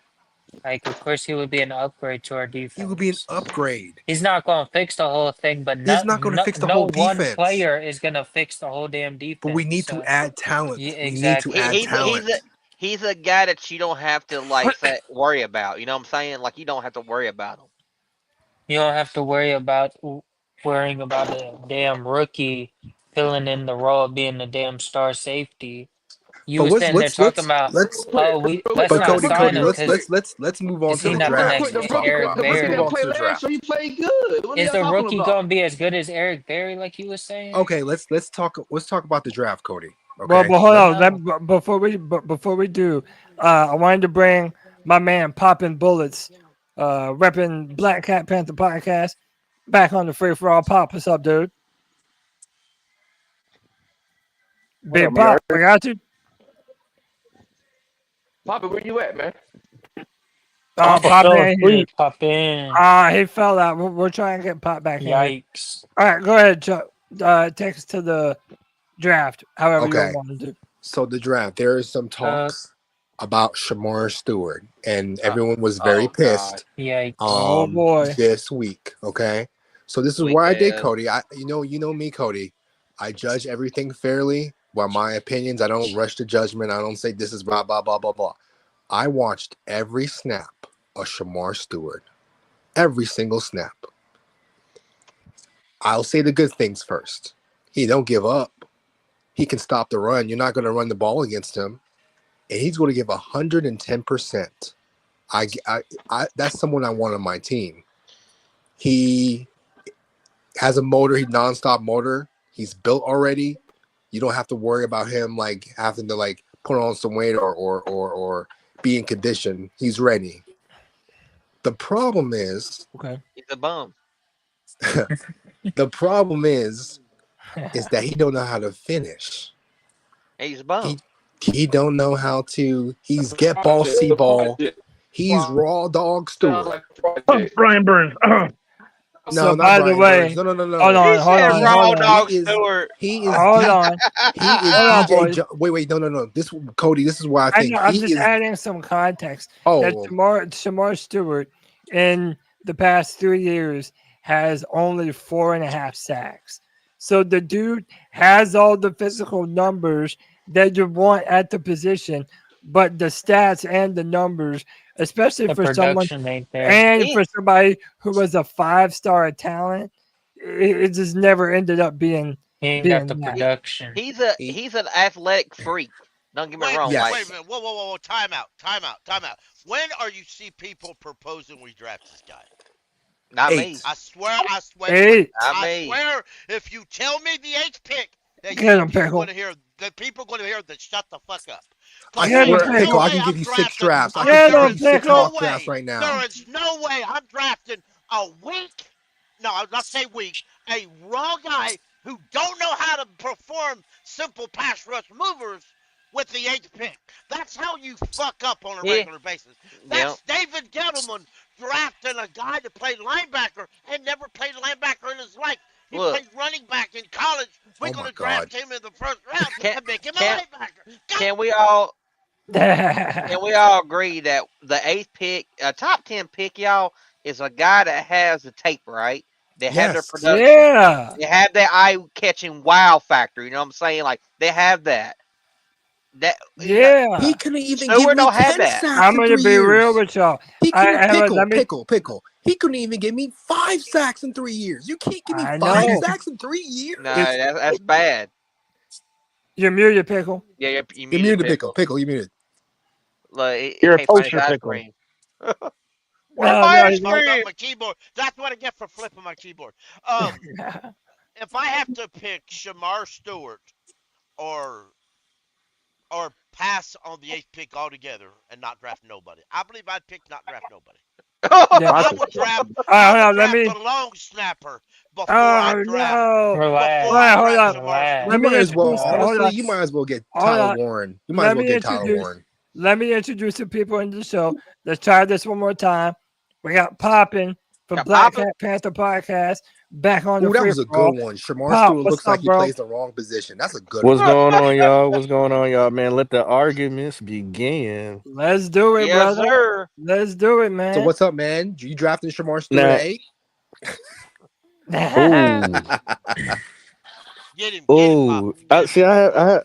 Like, of course, he would be an upgrade to our defense. He would be an upgrade. He's not going to fix the whole thing, but he's not going to fix the whole defense. No one player is going to fix the whole damn defense. But we need to add talent. Yeah, exactly. We need to add talent. He's a guy that you don't have to worry about. You know what I'm saying? Like, you don't have to worry about him. You don't have to worrying about a damn rookie filling in the role of being a damn star safety. You were sitting there talking about, let's not sign him. Let's move on to the draft. Is the rookie going to be as good as Eric Berry, like you were saying? Okay, let's talk about the draft, Cody. Okay? Well, but hold on. Before we do, I wanted to bring my man Poppin' Bullets, repping Black Cat Panther Podcast, back on the Free for All. Pop, what's up, dude? Big Pop, I got you. Papa, where you at, man? Pop in. He fell out. We're trying to get Pop back in. Yikes. All right, go ahead, Chuck. Take us to the draft, however you want to do. So the draft, there is some talks about Shamar Stewart, and everyone was very pissed. Yikes. This week, okay? So this is where I did, Cody. You know me, Cody. I judge everything fairly. Well, my opinions, I don't rush to judgment. I don't say this is blah, blah, blah, blah, blah. I watched every snap of Shamar Stewart. Every single snap. I'll say the good things first. He don't give up. He can stop the run. You're not going to run the ball against him. And he's going to give 110%. That's someone I want on my team. He has a motor. He's nonstop motor. He's built already. You don't have to worry about him like having to like put on some weight or be in condition. He's ready. The problem is he's a bum. the problem is that he don't know how to finish. He's a bum. He don't know how to. He's get ball, see ball. He's raw dog Stewart. Brian Burns. No, So not by the Brian way, Burns. No. hold on. He is Hold on. DJ. Wait. No. This Cody. This is why I think I'm he just is. adding some context. Oh. That Shamar Stewart in the past 3 years has only 4.5 sacks. So the dude has all the physical numbers that you want at the position, but the stats and the numbers, especially for someone and for somebody who was a 5-star talent, it just never ended up being. He ain't got the production. He's an athletic freak. Don't get me wrong. Wait a minute. Whoa. Time out. When are you see people proposing we draft this guy? Not me. I swear. Eight. I swear, if you tell me the 8th pick, that people are going to hear that shut the fuck up. I can give you 6 drafts. I can give you 6 mock drafts right now. There is no way I'm drafting a weak. No, I'm not saying weak. A raw guy who don't know how to perform simple pass rush movers with the 8th pick. That's how you fuck up on a regular basis. That's David Gettleman drafting a guy to play linebacker and never played linebacker in his life. He played running back in college. We're going to draft him in the first round and make him a linebacker. Can we all agree that the 8th pick, a top 10 pick, y'all, is a guy that has the tape, right? They have their production. Yeah. They have that eye-catching wow factor. You know what I'm saying? Like, they have that. He couldn't even give me 10 sacks I'm in going to 3 be years. real with y'all. He couldn't pickle. He couldn't even give me 5 sacks in 3 years. You can't give me 5 sacks in 3 years. No, that's bad. You're muted, Pickle. Yeah, you're muted, Pickle. Pickle, you muted. Like, you're a poster, Pickle. Where's my keyboard? That's what I get for flipping my keyboard. If I have to pick Shamar Stewart or pass on the 8th pick altogether and not draft nobody, I believe I'd pick not draft nobody. I would draft a long snapper before I draft. You might as well. Honestly, you might as well get Tyler Warren. You might as well get Tyler Warren. Let me introduce the people in the show. Let's try this one more time. We got Poppin from Black Cat Panther Podcast back on the that was a good one. Shamar Stewart looks like he plays the wrong position. That's a good one. What's going on, y'all? Man, let the arguments begin. Let's do it, brother. Sir. Let's do it, man. So what's up, man? You drafting Shamar Stewart at 8? Get him. See, I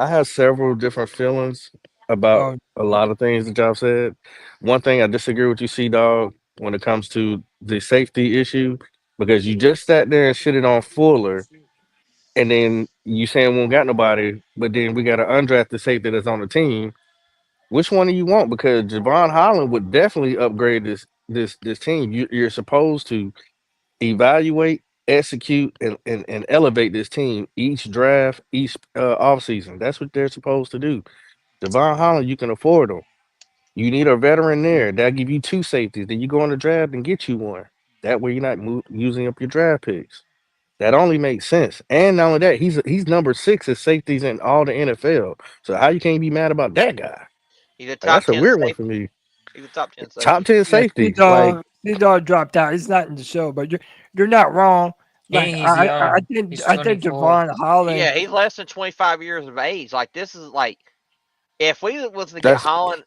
have several different feelings about a lot of things that y'all said. One thing I disagree with you, C-Dog, when it comes to the safety issue, because you just sat there and shitted on Fuller, and then you saying we don't got nobody, but then we got an undrafted safety that's on the team. Which one do you want? Because Javon Holland would definitely upgrade this team. You're supposed to evaluate, execute, and elevate this team each draft, each offseason. That's what they're supposed to do. Javon Holland, you can afford him. You need a veteran there. That'll give you 2 safeties. Then you go on the draft and get you one. That way you're not using up your draft picks. That only makes sense. And not only that, he's number 6 as safeties in all the NFL. So how you can't be mad about that guy? He's a that's a weird one for me. He's a top 10 safety. Top 10 safety. C-Dog dropped out. He's not in the show, but you're not wrong. Like, I think Javon Holland. Yeah, he's less than 25 years of age. Like, this is like, if we was to get Holland,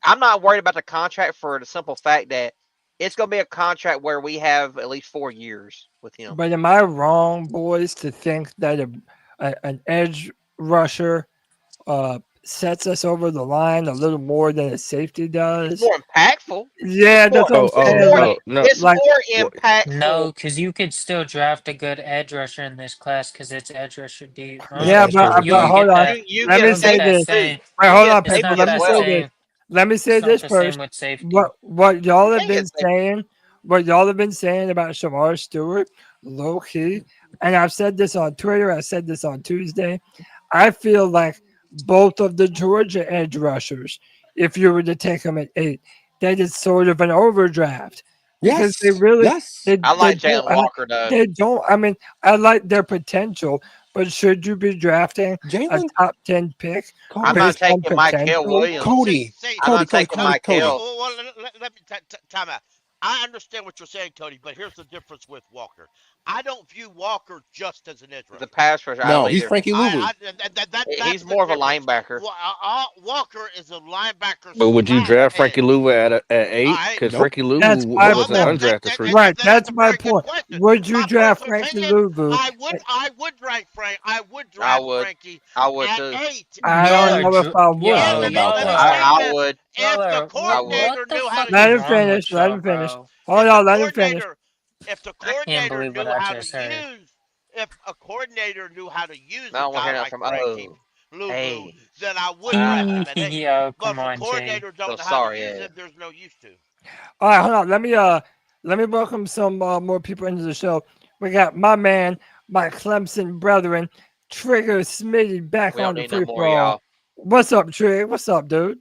I'm not worried about the contract for the simple fact that it's going to be a contract where we have at least 4 years with him. But am I wrong, boys, to think that an edge rusher sets us over the line a little more than a safety does? It's more impactful. Yeah, that's what I'm saying. It's more impactful. No, because you could still draft a good edge rusher in this class because it's edge rusher deep. Yeah, but hold on. Let me say this. Wait, hold on, people. Let me say this. Let me say this first. What y'all have been saying, about Shamar Stewart, low key, and I've said this on Twitter, I said this on Tuesday. I feel like both of the Georgia edge rushers, if you were to take them at 8, that is sort of an overdraft. Because they really, I like Jalen Walker though. they don't. I mean, I like their potential, but should you be drafting a top 10 pick? I'm not taking Michael Williams. Cody, I'm not taking Michael. Well, let me time out. I understand what you're saying, Cody, but here's the difference with Walker. I don't view Walker just as an edge rusher. The pass rusher. No, he's Frankie Louvu. He's more of a linebacker. Walker is a linebacker. But would you draft Frankie Louvu at 8? Because Frankie Louvu was an undrafted free. Right, that's my point. Would you draft Frankie Louvu? I would draft Frank. I would draft Frankie. I would at too. 8. I don't know if I would. I would. If the coordinator knew how to let him finish. Let him finish. Hold on, let him finish. If the coordinator knew how to use, if a coordinator knew how to use a guy like Frankie Louvu, then I would draft him at 8. But if the coordinator don't know how to use him, there's no use to. All right, hold on. Let me welcome some more people into the show. We got my man, my Clemson brethren, Trigger Smitty back on the free for all. What's up, Trig? What's up, dude?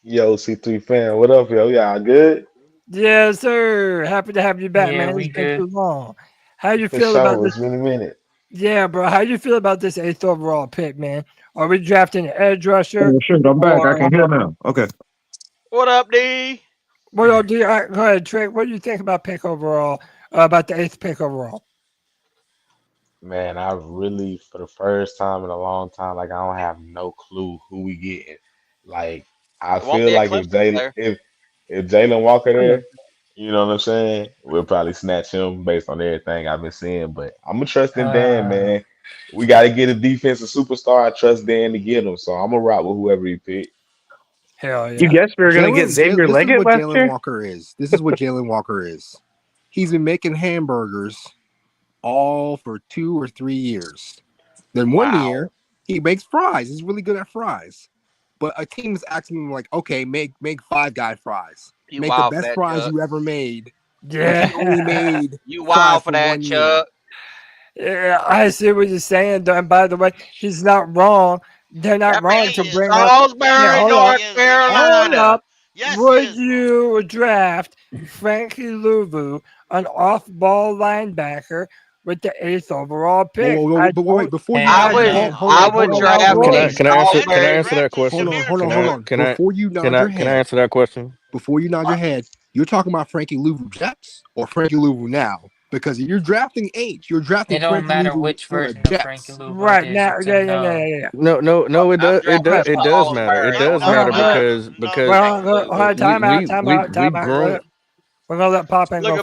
Yo, C3 fan, what up, yo? Y'all good? Yes, sir. Happy to have you back, man. It's been too long. How you feel about this? It's been a minute. Yeah, bro. How you feel about this 8th overall pick, man? Are we drafting an edge rusher? Oh, shit, I'm back. I can hear now. Okay. What up, D? What up, D? All right, go ahead, Trey. What do you think about pick overall? About the 8th pick overall? Man, I really, for the first time in a long time, like I don't have no clue who we getting. Like I feel like if Jalen Walker there, you know what I'm saying, we'll probably snatch him based on everything I've been seeing. But I'm gonna trust in Dan, man. We got to get a defensive superstar. I trust Dan to get him, so I'm gonna rock with whoever he pick. Hell yeah! You guess we were gonna get Xavier Leggett last year? Walker is. This is what Jalen Walker is. He's been making hamburgers all for 2 or 3 years. Then one year he makes fries. He's really good at fries. But a team is asking him like, okay, make 5-guy fries. You make the best fries you ever made. Yeah, you only made. You wild for that, Chuck. Yeah, I see what you're saying. And by the way, he's not wrong. They're not wrong to bring Salisbury, North Carolina. Hold up. Would you draft Frankie Louvu, an off-ball linebacker, with the 8th overall pick? Wait, before you I would draft. Can I answer that question? Hold on. Before you nod your head, can I answer that question? Before you nod your head, you're talking about Frankie Louvu Jets or Frankie Louvu now? Because if you're drafting 8, you're drafting. It don't Frankie matter Louvu which version of Frankie Louvu. Right now, yeah. No, it does matter. It does matter because time out. We're gonna let Pop and go.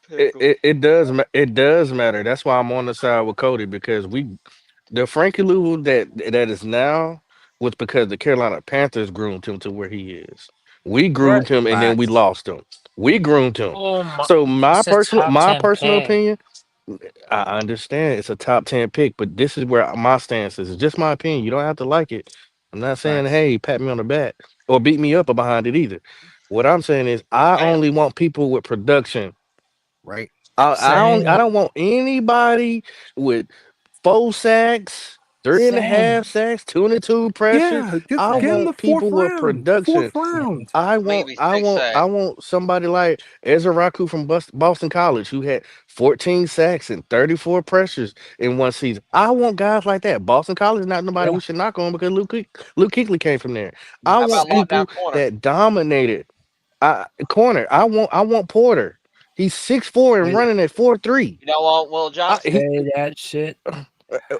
It does matter. That's why I'm on the side with Cody, because the Frankie Louvu that is now was because the Carolina Panthers groomed him to where he is. We groomed him and then we lost him. We groomed him. So my personal opinion, I understand it's a top 10 pick, but this is where my stance is. It's just my opinion. You don't have to like it. I'm not saying, hey, pat me on the back or beat me up or behind it either. What I'm saying is I only want people with production. Right. I don't want anybody with 4 sacks, 3.5 sacks, 22 pressures. I want people with production. I want somebody like Ezra Raku from Boston College who had 14 sacks and 34 pressures in one season. I want guys like that. Boston College is not nobody we should knock on because Luke Kuechly came from there. I want people that dominated corner. I want Porter. He's 6'4" and running at 4'3". You don't want Will Johnson? Say that shit.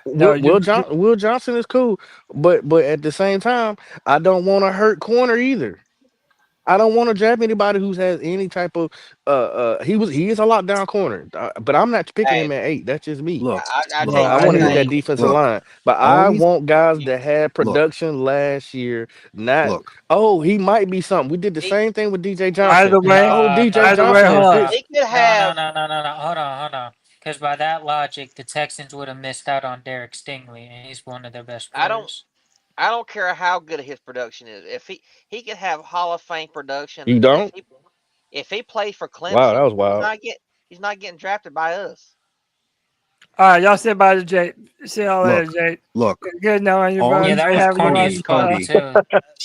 Will Johnson is cool, but at the same time, I don't want to hurt corner either. I don't want to draft anybody who has any type of he is a lockdown corner, but I'm not picking him at 8. That's just me. Look, I want to hit that defensive line, but I want guys that had production last year. Not he might be something. We did the same thing with DJ Johnson. Either way, DJ Johnson. He could have no. Hold on. Because by that logic, the Texans would have missed out on Derek Stingley, and he's one of their best players. I don't care how good his production is. If he could have Hall of Fame production. You don't? If he plays for Clemson, wow, that was wild. He's not getting drafted by us. All right, y'all say bye to Jake. See y'all later, Jake. Look. Good knowing you, all bro. these Enjoy having you on the Cody. show.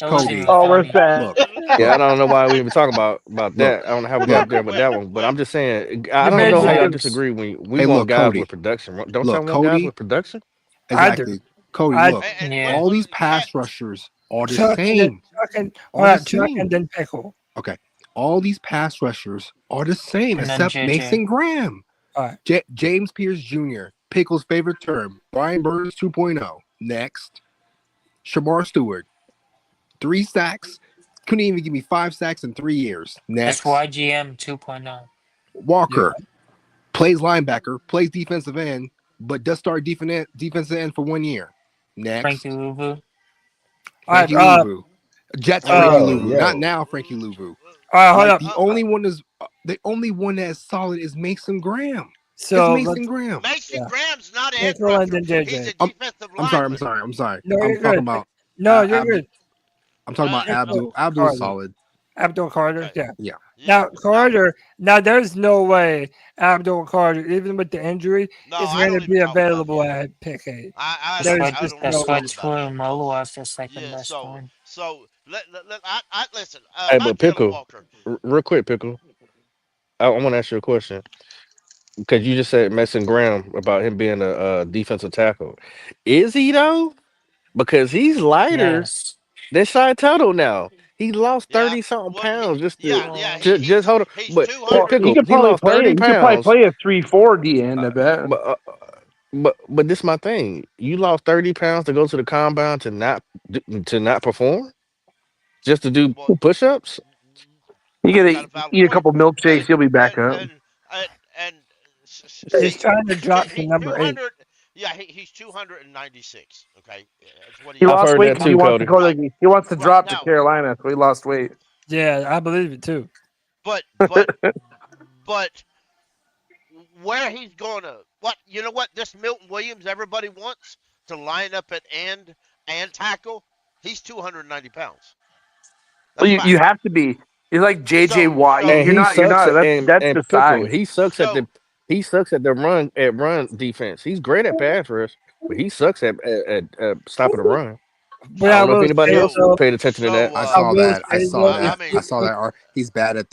Cody. We're sad. Look. Yeah, I don't know why we even talk about Look. that. I don't know how we got there with that one, but I'm just saying I The don't know how y'all Benjamins. disagree when we Hey, want look, guys Cody. with production. Don't y'all Look, want guys Cody. with production? Exactly. Cody, I look. do. All these pass rushers are the Chuck same. Chuck and then Pickle. Okay. All these pass rushers are the same And then except JJ. Mason Graham. All right. James Pierce Jr., Pickle's favorite term. Brian Burns 2.0. Next. Shamar Stewart. 3 sacks. Couldn't even give me 5 sacks in 3 years. Next. SYGM 2.0. Walker. Plays linebacker, plays defensive end, but does start defensive end for 1 year. Next. Frankie Louvu. Frankie Louvu. Jets Frankie Louvu. yo. Not now Frankie Louvu. Hold up. The only one that is solid is Mason Graham. So it's Mason Graham. Mason Graham's not an edge Pickle and rusher. then He's a JJ. defensive I'm lineman. sorry. No, I'm you're talking good. about No, you're good. I'm talking about Abdul. Carter. Abdul's solid. Abdul Carter, yeah. Yeah. Now Carter. Now there's no way Abdul Carter, even with the injury, is going to be available at pick 8. That's why Tuamolo was the second best one. So listen. Hey, but Pickle, real quick, Pickle. I want to ask you a question because you just said Mason Graham about him being a defensive tackle. Is he though? Because he's lighter than Shy Tuttle now. He lost 30-something pounds just hold on. But Pickle, he lost 30 He pounds. could probably play a 3-4 D end, I bet. But this is my thing. You lost 30 pounds to go to the combine to not perform, just to do push-ups. You gotta eat a couple milkshakes. You'll be back up. He's trying to drop to number 8. Yeah, he's 296. Okay, that's what he lost weight because he wants to drop to Carolina, so he lost weight. Yeah, I believe it too. But where he's gonna you know what this Milton Williams everybody wants to line up at end and tackle. He's 290 pounds. Well, you have to be. He's like JJ Watt. You're not. That's the Pickle, size. He sucks at the run defense. He's great at pass rush, but he sucks at stopping the run. But I don't know if anybody else paid attention to that. I saw that. He's bad at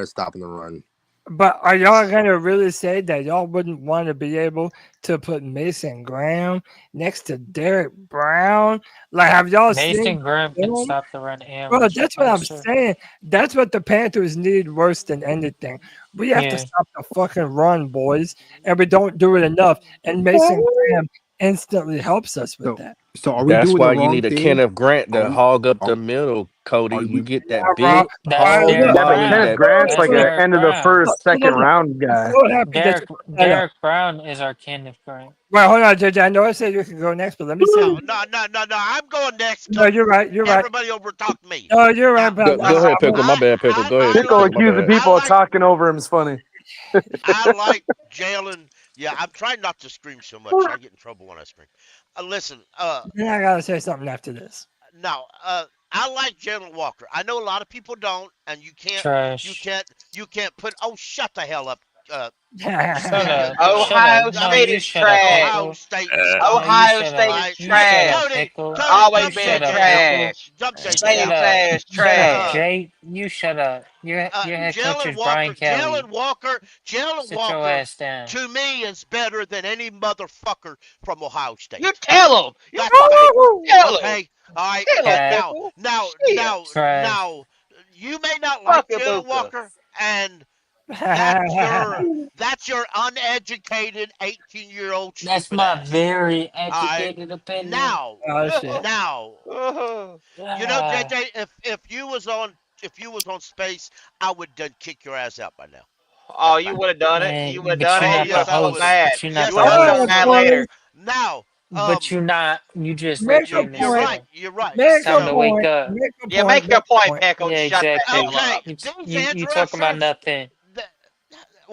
stopping the run. But are y'all gonna really say that y'all wouldn't want to be able to put Mason Graham next to Derek Brown? Like, have y'all seen Mason Graham can stop the run and bro, that's what I'm saying. That's what the Panthers need worse than anything. We have to stop the fucking run, boys, and we don't do it enough. And Mason Graham instantly helps us with that. So are we That's doing why the you wrong need a thing? Kenneth Grant to hog up the middle, Cody. You get that big That's hog Derek body. Brown. Kenneth Grant's like an end of the first, second round guy. Derek Brown is our Kenneth Grant. Well, hold on, JJ. I know I said you could go next, but let me see. No. I'm going next. No, you're right. You're right. Everybody overtalked me. Oh, you're right. Go ahead, Pickle. My bad, Pickle. Go ahead. Pickle accusing people of talking over him is funny. I like Jalen. Yeah, I'm trying not to scream so much. I get in trouble when I scream. Listen. Then I gotta say something after this. Now, I like Jalen Walker. I know a lot of people don't, and you can't. Trash. You can't put. Oh, shut the hell up. Ohio State is trash. Ohio State is trash. Always been trash. State trash. Trash. Jay, you shut up. Your head coach is Brian Kelly. Jalen Walker, Sit your ass down. to me is better than any motherfucker from Ohio State. You tell him. You tell him. Okay. All right. Now, you may not like Jalen Walker, and that's your uneducated 18-year-old. That's my very educated opinion. Now, Oh, you know, JJ, if you was on space, I would done kick your ass out by now. Oh, you would have done it. You would have done it. You're So bad. You're You not would have done that later. Now, but you're not. You just. You're right. You're right. It's time to wake up. Yeah, make your point, Pickle. Yeah, Shut the exactly. hell up. You talking about nothing.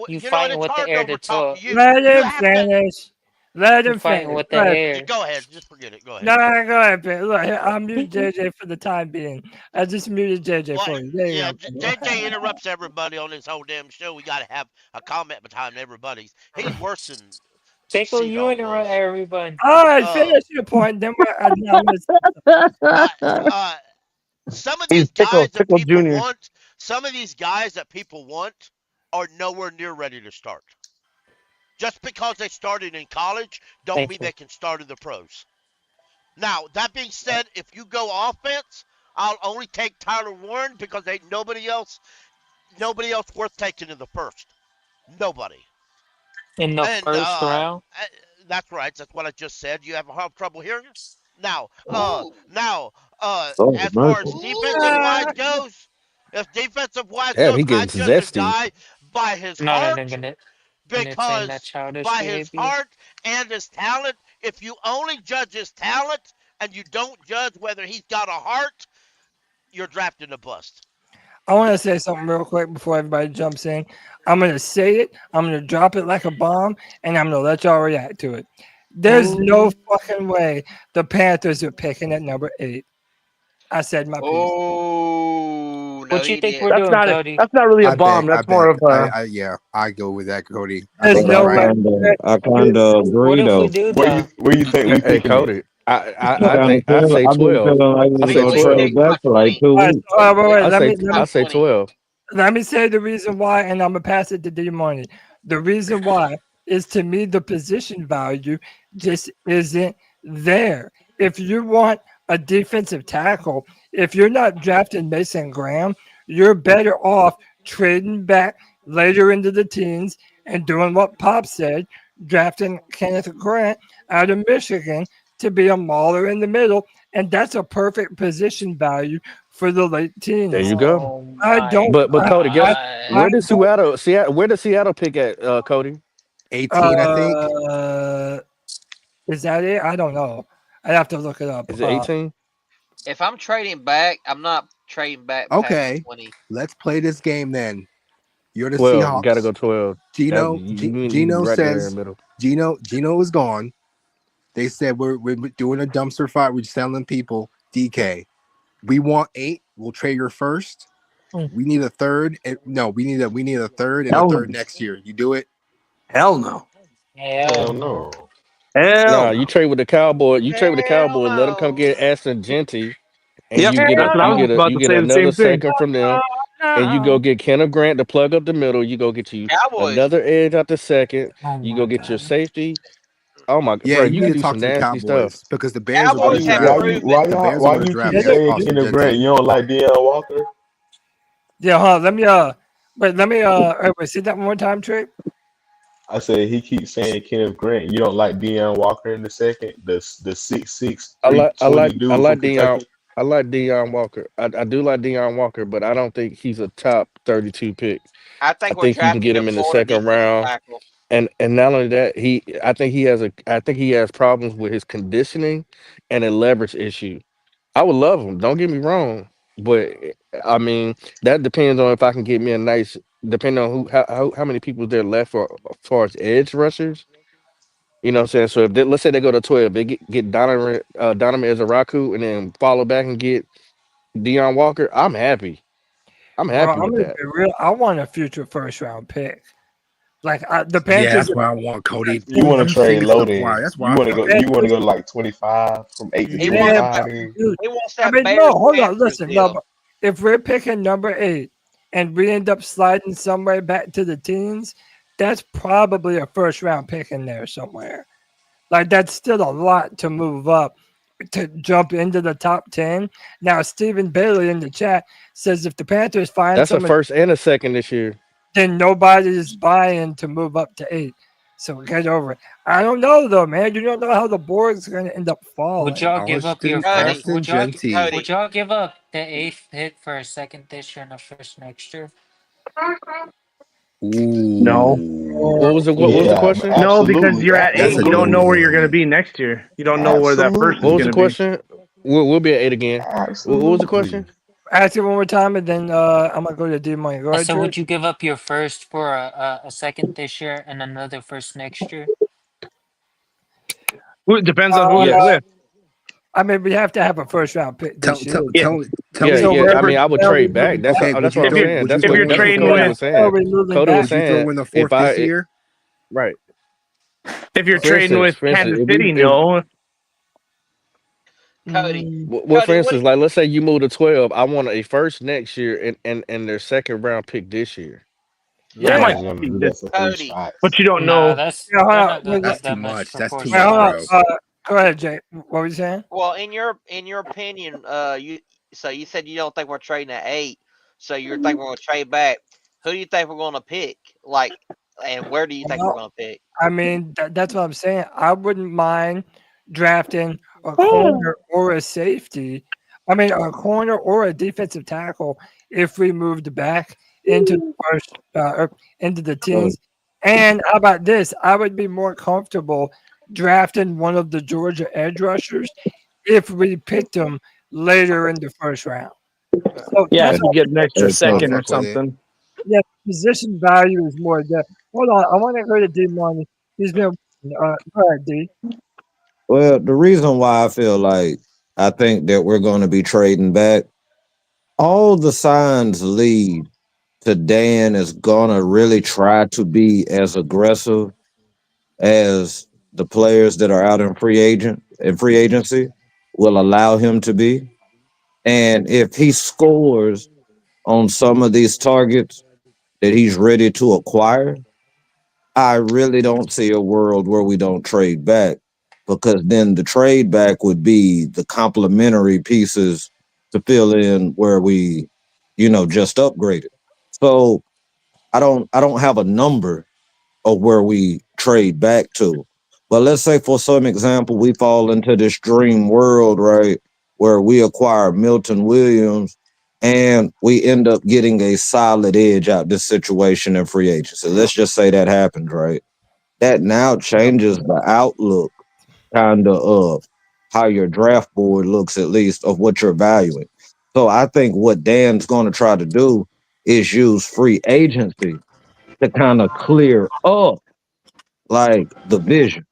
You fighting with the air to talk. Let him finish. Let him fighting finish. with the air. Go ahead. Just forget it. Go ahead. No, go ahead, Ben. Look, I'll mute JJ for the time being. I just muted JJ for you. There you go. JJ interrupts everybody on this whole damn show. We got to have a comment behind everybody's. He's worse than Pickle, you interrupt everybody. All right, finish your point. Then some of He's these guys that Pickle people Jr. want, some of these guys that people want are nowhere near ready to start. Just because they started in college don't mean they can start in the pros. Now, that being said, if you go offense, I'll only take Tyler Warren because ain't nobody else worth taking in the first. Nobody. In the first round? That's right. That's what I just said. You have trouble hearing it? Now, Oh, as far as mercy. defensive wise goes, if defensive wise Damn, goes, he I getting judge a zesty. guy by his No, heart saying that because childish by his behavior. heart and his talent, if you only judge his talent and you don't judge whether he's got a heart, you're drafting a bust. I want to say something real quick before everybody jumps in. I'm going to say it. I'm going to drop it like a bomb, and I'm going to let y'all react to it. There's no fucking way the Panthers are picking at number 8. I said my piece. Oh, no, What you think didn't. we're doing, Cody? That's not really a bomb. That's more of a. Yeah, I go with that, Cody. There's no way. I kind of agree, What if we though. do Where though? you think we Hey, picking it? Cody, I say I've been 12. feeling like I we're say going to 12. trade back for like 2 All right, weeks. wait. I say 12. Let me say the reason why, and I'm going to pass it to D Money. The reason why is, to me, the position value just isn't there. If you want a defensive tackle, if you're not drafting Mason Graham, you're better off trading back later into the teens and doing what Pop said, drafting Kenneth Grant out of Michigan to be a mauler in the middle, and that's a perfect position value for the late teens. There you go. I don't. But Cody, guess where does Seattle? Where does Seattle pick at, Cody? 18, I think. Is that it? I don't know. I'd have to look it up. Is it 18? If I'm trading back, I'm not trading back Okay, past 20. let's play this game then. You're the 12. Seahawks. You got to go 12. Gino right there in says the middle. Gino is gone. They said we're doing a dumpster fire. We're selling people. DK, we want 8. We'll trade your first. We need a third. No, we need a third and a third next year. You do it? Hell no. Hell no. Nah, you trade with the Cowboy. You trade with the Cowboy. Let them come get Aston Genty, and Yep, you get that's what I was about to say, the another same thing. second from them, and you go get Kenneth Grant to plug up the middle. You go get you Cowboys. another edge out the second. Oh You go get your safety. Oh my god, Yeah, bro, you you need can to do talk some to the nasty Cowboys stuff. because the Bears are going Cowboys to have draft. proven. Why you keep saying Kenneth Grant? You don't like Deion Walker? Yeah, hold on. Let me wait, see that one more time, Trey. I said he keeps saying Kenneth Grant. You don't like Deion Walker in the second, the 6'6", 320 dude from Kentucky. I like Deion Walker. I do like Deion Walker, but I don't think he's a top 32 pick. I I think we're think you can drafting get a him in the Florida second defensive round. tackle. And not only that, I think he has problems with his conditioning and a leverage issue. I would love him. Don't get me wrong, but I mean that depends on if I can get me a nice. Depending on how many people there left for as far as edge rushers. You know what I'm saying? So if let's say they go to 12, they get Donovan Ezaraku and then follow back and get Deion Walker. I'm happy. I'm Bro, happy I'm with gonna that. be real. I want a future first round pick. Like the Panthers. Yeah, that's what I want, Cody. You want to trade low then? That's You why want to go? You want to go to like 25 from 8 to He 25? Then? wants I that mean, Bears no, hold on. Panthers Listen, deal. no, but if we're picking number 8 and we end up sliding somewhere back to the teens, that's probably a first round pick in there somewhere. Like that's still a lot to move up to jump into the top 10. Now, Stephen Bailey in the chat says if the Panthers find That's a someone, first and a second this year. then nobody's buying to move up to 8. So get over it. I don't know though, man. You don't know how the board's going to end up falling. Would y'all give up your first? Austin Genty. Would y'all give up the 8th pick for a second this year and a first next year? No. What was the question? No, because you're at 8. That's a You don't know no. where you're going to be next year. You don't know where that person What is was going the to be. question? We'll be at 8 again. What was the question? Ask it one more time, and then I'm gonna go to D Money. Go ahead, So Trey. would you give up your first for a second this year and another first next year? Well, it depends on who it's with. I mean, we have to have a first round pick this year. Yeah. I mean, I would trade back. That's what I'm saying. That's what Cody was saying. Would you throw in the fourth this year? Right. If you're trading with Kansas City, no. Cody. Well, for instance, like let's say you move to 12, I want a first next year and their second round pick this year. Yeah, Yeah. like do that for 3 Cody. spots. but you don't Nah, know. that's Yeah, hold they're on. not gonna That's give too that much much. That's too Wait, much, hold on. bro. Go ahead, Jay. What were you saying? Well, in your opinion, you said you don't think we're trading at 8, so you think we're going to trade back. Who do you think we're going to pick? Like, and where do you think we're going to pick? I mean, that's what I'm saying. I wouldn't mind drafting a corner or a safety. I mean, a corner or a defensive tackle if we moved back into the first or into the teens. And how about this? I would be more comfortable drafting one of the Georgia edge rushers if we picked them later in the first round. So Yeah, that's if you get an extra second or fuck with it. something. yeah, position value is more depth. Hold on, I want to go to D Money. He's been go ahead, D. Well, the reason why I feel like I think that we're going to be trading back, all the signs lead to Dan is going to really try to be as aggressive as the players that are out in free agency will allow him to be. And if he scores on some of these targets that he's ready to acquire, I really don't see a world where we don't trade back, because then the trade back would be the complementary pieces to fill in where we, just upgraded. So I don't have a number of where we trade back to. But let's say for some example, we fall into this dream world, right? Where we acquire Milton Williams and we end up getting a solid edge out this situation in free agency. Let's just say that happens, right? That now changes the outlook kind of how your draft board looks, at least of what you're valuing. So I think what Dan's going to try to do is use free agency to kind of clear up like the vision.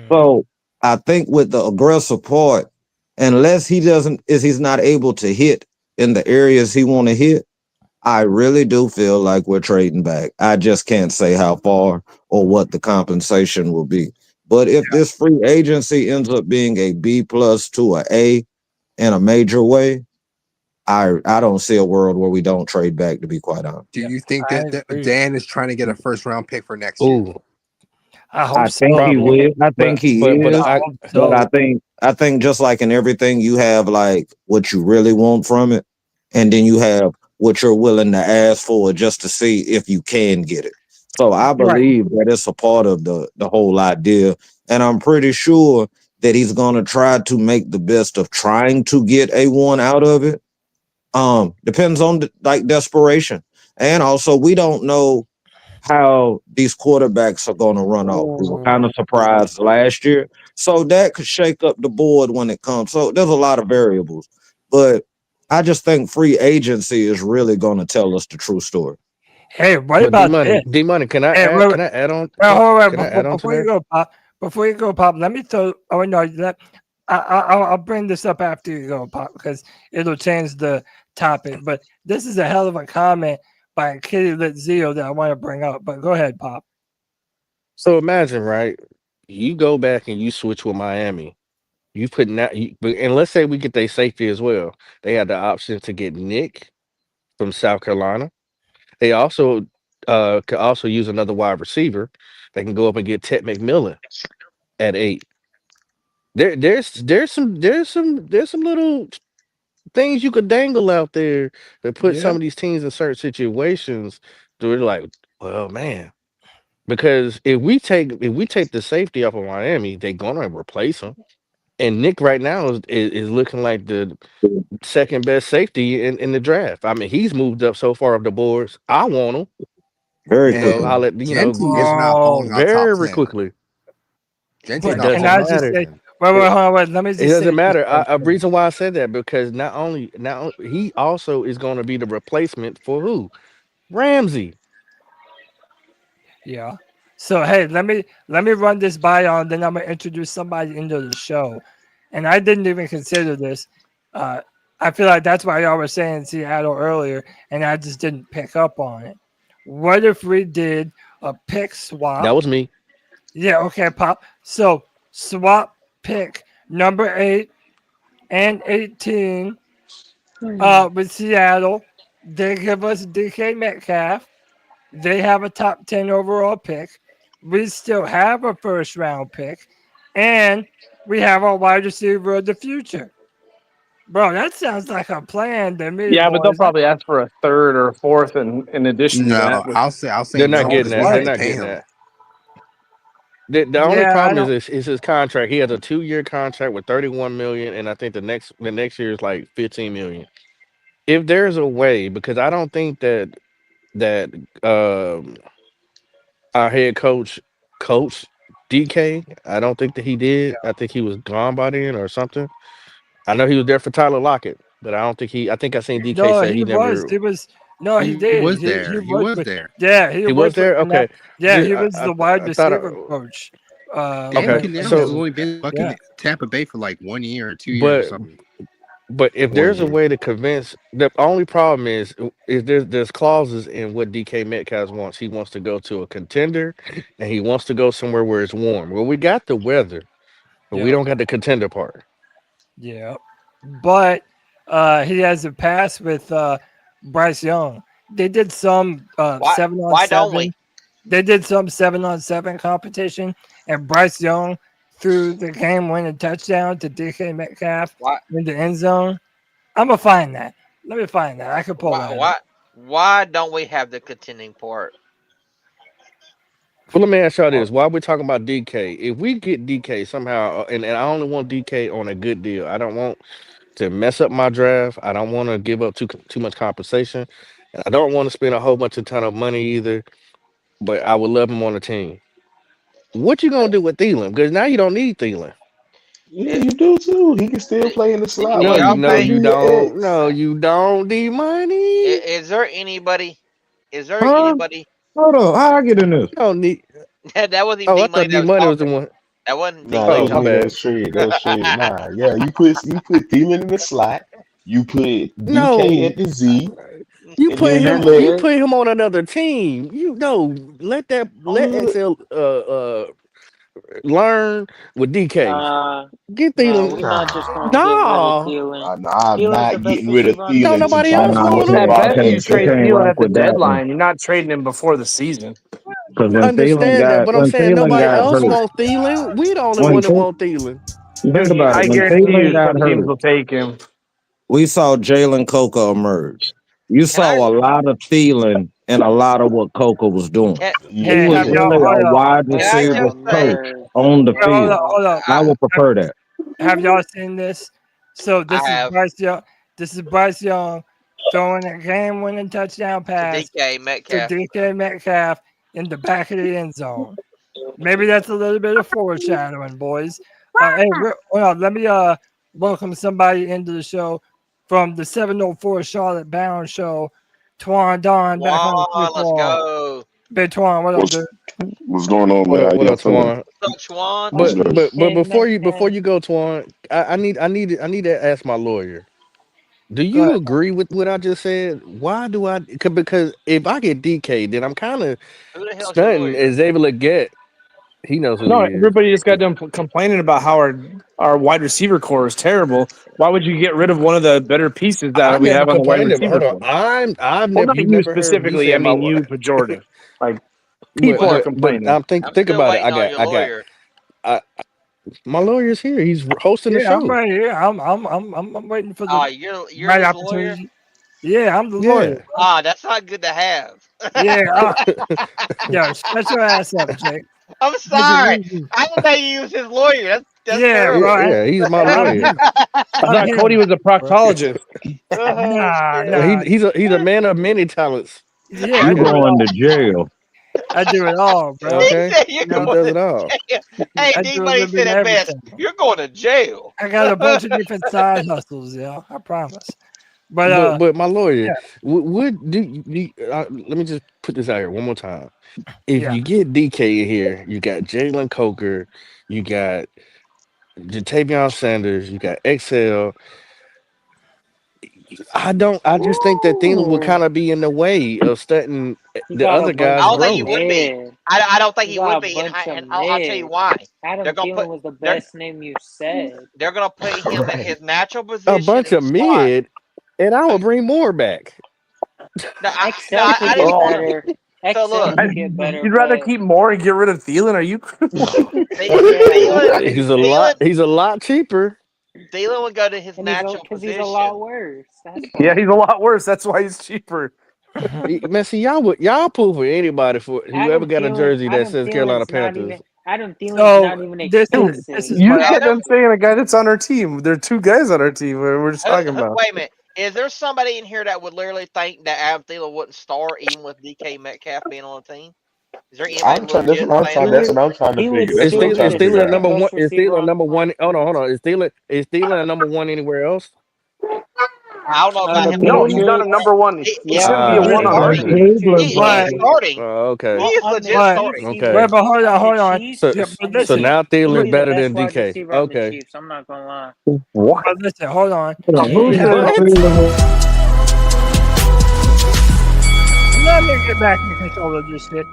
So I think with the aggressive part, unless he's not able to hit in the areas he want to hit, I really do feel like we're trading back. I just can't say how far or what the compensation will be. But if this free agency ends up being a B plus to a A in a major way, I don't see a world where we don't trade back, to be quite honest. Do you think that Dan is trying to get a first round pick for next year? Ooh, I hope I so. think he will. I think he but is. But I think just like in everything, you have like what you really want from it, and then you have what you're willing to ask for just to see if you can get it. So I believe that it's a part of the whole idea, and I'm pretty sure that he's gonna try to make the best of trying to get a one out of it. Depends on like desperation, and also we don't know how these quarterbacks are going to run off. We were kind of surprised last year. So that could shake up the board when it comes. So there's a lot of variables. But I just think free agency is really going to tell us the true story. Hey, what about this? D Money, can I Hey, add? Can I add on? Can I add on to before you that? go, Pop. Before you go, Pop. Let me throw. Oh no, I'll bring this up after you go, Pop, because it'll change the topic. But this is a hell of a comment by Kitty Litzio that I want to bring up. But go ahead, Pop. So imagine, right? You go back and you switch with Miami. You put now, and let's say we get their safety as well. They had the option to get Nick from South Carolina. They also could also use another wide receiver. They can go up and get Ted McMillan at 8. There's some little things you could dangle out there that put some of these teams in certain situations. They're like, well, man, because if we take the safety off of Miami, they're gonna replace him. And Nick right now is looking like the second best safety in the draft. I mean, he's moved up so far up the boards. I want him. Very quickly. I'll let Genty is now falling out top very 10. quickly. Genty's It not doesn't falling out matter. top 10. Wait. Let me just It doesn't say matter. this A reason why I said that, because now he also is going to be the replacement for who? Ramsey. Yeah. So hey, let me run this by y'all, and then I'm gonna introduce somebody into the show. And I didn't even consider this. I feel like that's why y'all were saying Seattle earlier, and I just didn't pick up on it. What if we did a pick swap? That was me. Yeah, okay, Pop. So swap pick number 8 and 18 with Seattle. They give us DK Metcalf. They have a top 10 overall pick. We still have a first round pick. And we have a wide receiver of the future. Bro, that sounds like a plan to me, Yeah, but they'll boys. probably ask for a third or a fourth in addition to that. No, I'll say They're not no getting because that. we They're had to not pay getting him. that. The only Yeah, I problem don't. is his contract. He has a 2-year contract with 31 million, and I think the next year is like 15 million. If there's a way, because I don't think that our head coach DK, I don't think that he did. I think he was gone by then or something. I know he was there for Tyler Lockett, but I don't think he. I think I seen DK No, say he he was. never. He was. No, he He did. was He there. He was was with. there. Yeah, he He was was with. there. Okay, Yeah, he was the wide I thought. receiver coach. Dan Okay, Campbell has so only been Yeah. fucking Tampa Bay for like 1 year or 2 years or but something. But if 1 there's a year. way to convince, the only problem is there's clauses in what DK Metcalf wants. He wants to go to a contender, and he wants to go somewhere where it's warm. Well, we got the weather, but we Yeah. don't got the contender part. Yeah. But he has a pass with Bryce Young. They did some Why 7-on-7. don't we? They did some 7-on-7 competition, and Bryce Young threw the game-winning touchdown to DK Metcalf Why in the end zone. I'm gonna find that. Let me find that. I could pull that up. why don't we have the contending part? Well, let me ask y'all this: while we're talking about DK, if we get DK somehow, and I only want DK on a good deal, I don't want to mess up my draft. I don't want to give up too much compensation, and I don't want to spend a whole ton of money either. But I would love him on the team. What you gonna do with Thielen? Because now you don't need Thielen. Yeah, you do too. He can still play in the slot No, while you you no, go do you your don't. X. No, you don't. D money. Is there anybody? Is there Huh? anybody? Hold on. How I get in this? You don't need. That wasn't even Oh, I D Money thought that D was money was the talking. one. That wasn't D Nah, that Money Oh, was my me. talking. That bad. was Shred. That was Shred. Nah, yeah, you put Thielen in the slot. You put DK No, at the Z, you and put then you him. let You put him on another team. You know, on let the XL learn with DK. Get We're Thielen. not just nah. gonna get rid of No, Thielen. I'm Thielen's the not best getting rid of receiver on the don't Thielen to team. nobody try to else Nah, get want some At him. I best, can't. you I trade compensation. can't Thielen rock at the with that one. deadline. You're not trading him before the season. Because I understand that, but I'm when saying Thielen nobody got else hurt, want Thielen. We the only when one that Thi- want Thielen. think about it, I when guarantee Thielen you, got some teams hurt, will take him. we saw Jalen Coker emerge. You Can saw I? a lot of Thielen and a lot of what Coker was doing. Can, He Hey, was have Yeah. y'all really hold a up? wide can I receiver just say? coach on the Hold field. up, hold up. I would prefer that. Have y'all seen this? So I this is have Bryce Young. This is Bryce Young throwing a game-winning touchdown to pass DK to Metcalf. DK Metcalf in the back of the end zone. Maybe that's a little bit of foreshadowing, boys. Hey, well, let me welcome somebody into the show from the 704 Charlotte Bound Show. Twan Don back on the free Let's fall. go. Big Twan, what up, dude? What's going on, man? How What y'all up, feeling? Twan? What's up, Schwan? What's But good? before you go, Twan, I need to ask my lawyer. Do Go you ahead. agree with what I just said? Why do I? Because if I get DK, then I'm kind of Who the hell's your stunting lawyer? as able to get. He knows who No, he is. everybody just got done complaining about how our wide receiver core is terrible. Why would you get rid of one of the better pieces I that we never have on the wide complained. receiver Hold on, core? I've Well, never. not You you never heard me specifically. say I my. mean, you pejorative. Like But people are Well, complaining. I'm I'm think still about it. waiting on your lawyer. I my lawyer's here. He's hosting the Yeah, I'm show. right here. I'm waiting for the You're right his lawyer. opportunity. Yeah, I'm the lawyer. Yeah. That's not good to have. Yeah, yeah, shut your ass up, Jake. I'm There's a sorry. reason. I didn't know you was his lawyer. That's Yeah, terrible. bro. Yeah, he's my I'm lawyer. him. I I'm thought Cody him. was a proctologist. Oh Nah, shit. nah. He's a man of many talents. Yeah, I You do it going all. to jail. I do it all, bro. He Okay, said you're You he know, going does to it all. jail. Hey, I D do a Money little bit said of it best. everything. You're going to jail. I got a bunch of different side hustles, yo. I promise. But But my lawyer yeah, would let me just put this out here one more time. If yeah. you get DK in here, you got Jalen Coker, you got Jatavion Sanders, you got XL. I don't. I just think that Thielen would kind of be in the way of studying the other I guys' don't think he growth. would be. I don't think You he would got a be, bunch of and I'll tell you why. Adam They're gonna Thielen put was the they're best name you said. they're gonna put him in his natural A position bunch in of the slot. mid, and I would bring more back. Excel could get didn't want better. to. So Excel look, could get better, You'd rather but keep Moore and get rid of Thielen? Are you? He's a lot cheaper. Thielen would go to his and natural because he's a position. lot worse. That's Yeah, why. he's a lot worse. That's why he's cheaper. Man, see, y'all pull for anybody for whoever got a jersey that Adam says Carolina Thielen's not Panthers. even. Adam Thielen's So not even this expensive. is You what get them saying a guy that's on our team. There are two guys on our team. We're just talking about. Wait a minute. Is there somebody in here that would literally think that Adam Thielen wouldn't start even with DK Metcalf being on the team? Is there anybody That's legit what I'm saying trying. that? That's what I'm trying to He would figure. That's Is what I'm still trying be to the figure Steeler out. number second one? best Is receiver Steeler on number one? Hold on. Is Steeler number one anywhere else? I don't know about him. No, he's not a number one. He shouldn't be a He's one on our starting. team. He's starting. Okay. He is On the legit But starting. Chiefs, he's Okay. wait, but hold on, on hold the on. Chiefs. So, Yeah, but On the so listen, Chiefs, now he'd Thielen's be the better best than wide DK. receiver on the Okay. Chiefs. I'm not gonna lie. What? but listen, hold on. Yeah. What? Let me get back in control of this shit.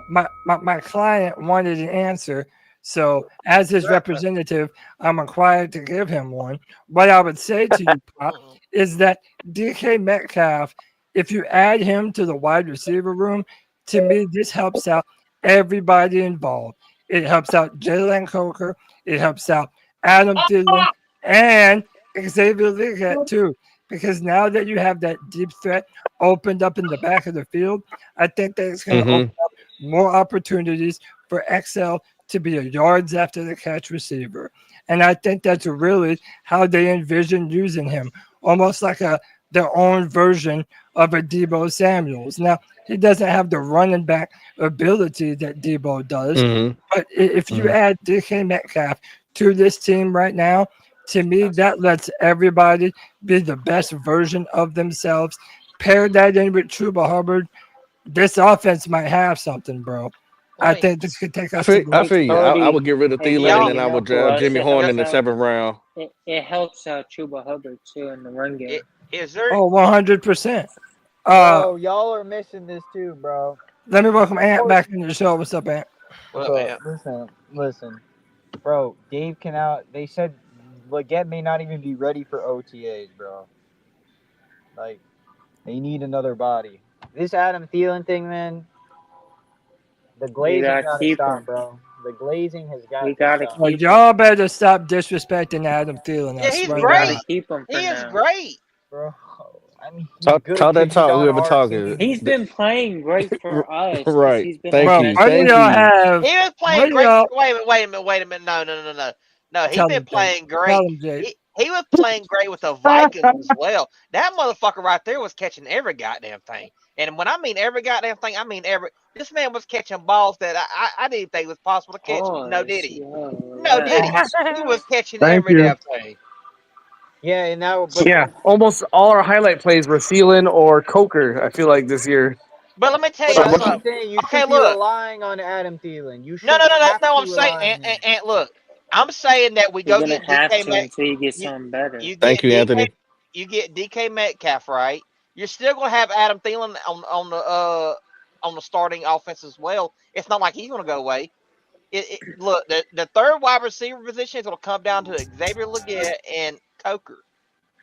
My client wanted an answer, so as his representative, I'm required to give him one. What I would say to you, Pop, is that DK Metcalf, if you add him to the wide receiver room, to me, this helps out everybody involved. It helps out Jalen Coker. It helps out Adam Thielen and Xavier Leggett too. Because now that you have that deep threat opened up in the back of the field, I think that it's going to open up more opportunities for XL to be a yards after the catch receiver. And I think that's really how they envision using him, almost like their own version of a Debo Samuels. Now, he doesn't have the running back ability that Debo does, but if you add DK Metcalf to this team right now, to me, that lets everybody be the best version of themselves. Pair that in with Chuba Hubbard. This offense might have something, bro. I think this could take us to I feel you. I would get rid of Hey, Thielen Cody, and I would for draft us, Jimmy it Horn helps in the out. 7th round. It helps out Chuba Hubbard too in the run game. Is there? Oh, 100%. Bro, y'all are missing this too, bro. Let me welcome Ant back into the show. What's up, Ant? Bro, listen, bro. Dave can out. They said Leggett may not even be ready for OTAs, bro. Like, they need another body. This Adam Thielen thing, man. The glazing gotta gotta keep stop, him. bro. The glazing has got We to gotta stop. Well, y'all better stop disrespecting Adam Thielen. I Yeah, he's swear to great. God. keep him for He is now. great. Bro, I mean, he's Talk good that because he's talk. on Whoever our talking. team. He's been playing great for us because Right. he's been Thank our you. best Why do Thank y'all you. have? He was Why playing do great. y'all Wait a minute. No, he's tell been him, Jake? playing Tell great. him, Jake. He was playing great with the Vikings as well. That motherfucker right there was catching every goddamn thing. And when I mean every goddamn thing, I mean every. This man was catching balls that I didn't think was possible to catch. No, did he? No, did he? He was catching Thank every you. damn thing. Yeah, and now, So, yeah, almost all our highlight plays were Thielen or Coker. I feel like this year. But let me tell But you that's what I'm something. saying. You Okay, should be look. relying on Adam Thielen. You No, shouldn't that's have not to what I'm saying. rely on him. And look, I'm saying that we You're go gonna get have DK to Metcalf. until you get something better. You Thank get you, Anthony. You get DK Metcalf, right? You're still gonna have Adam Thielen on the starting offense as well. It's not like he's gonna go away. Look, the third wide receiver position is gonna come down to Xavier Leggett and Coker.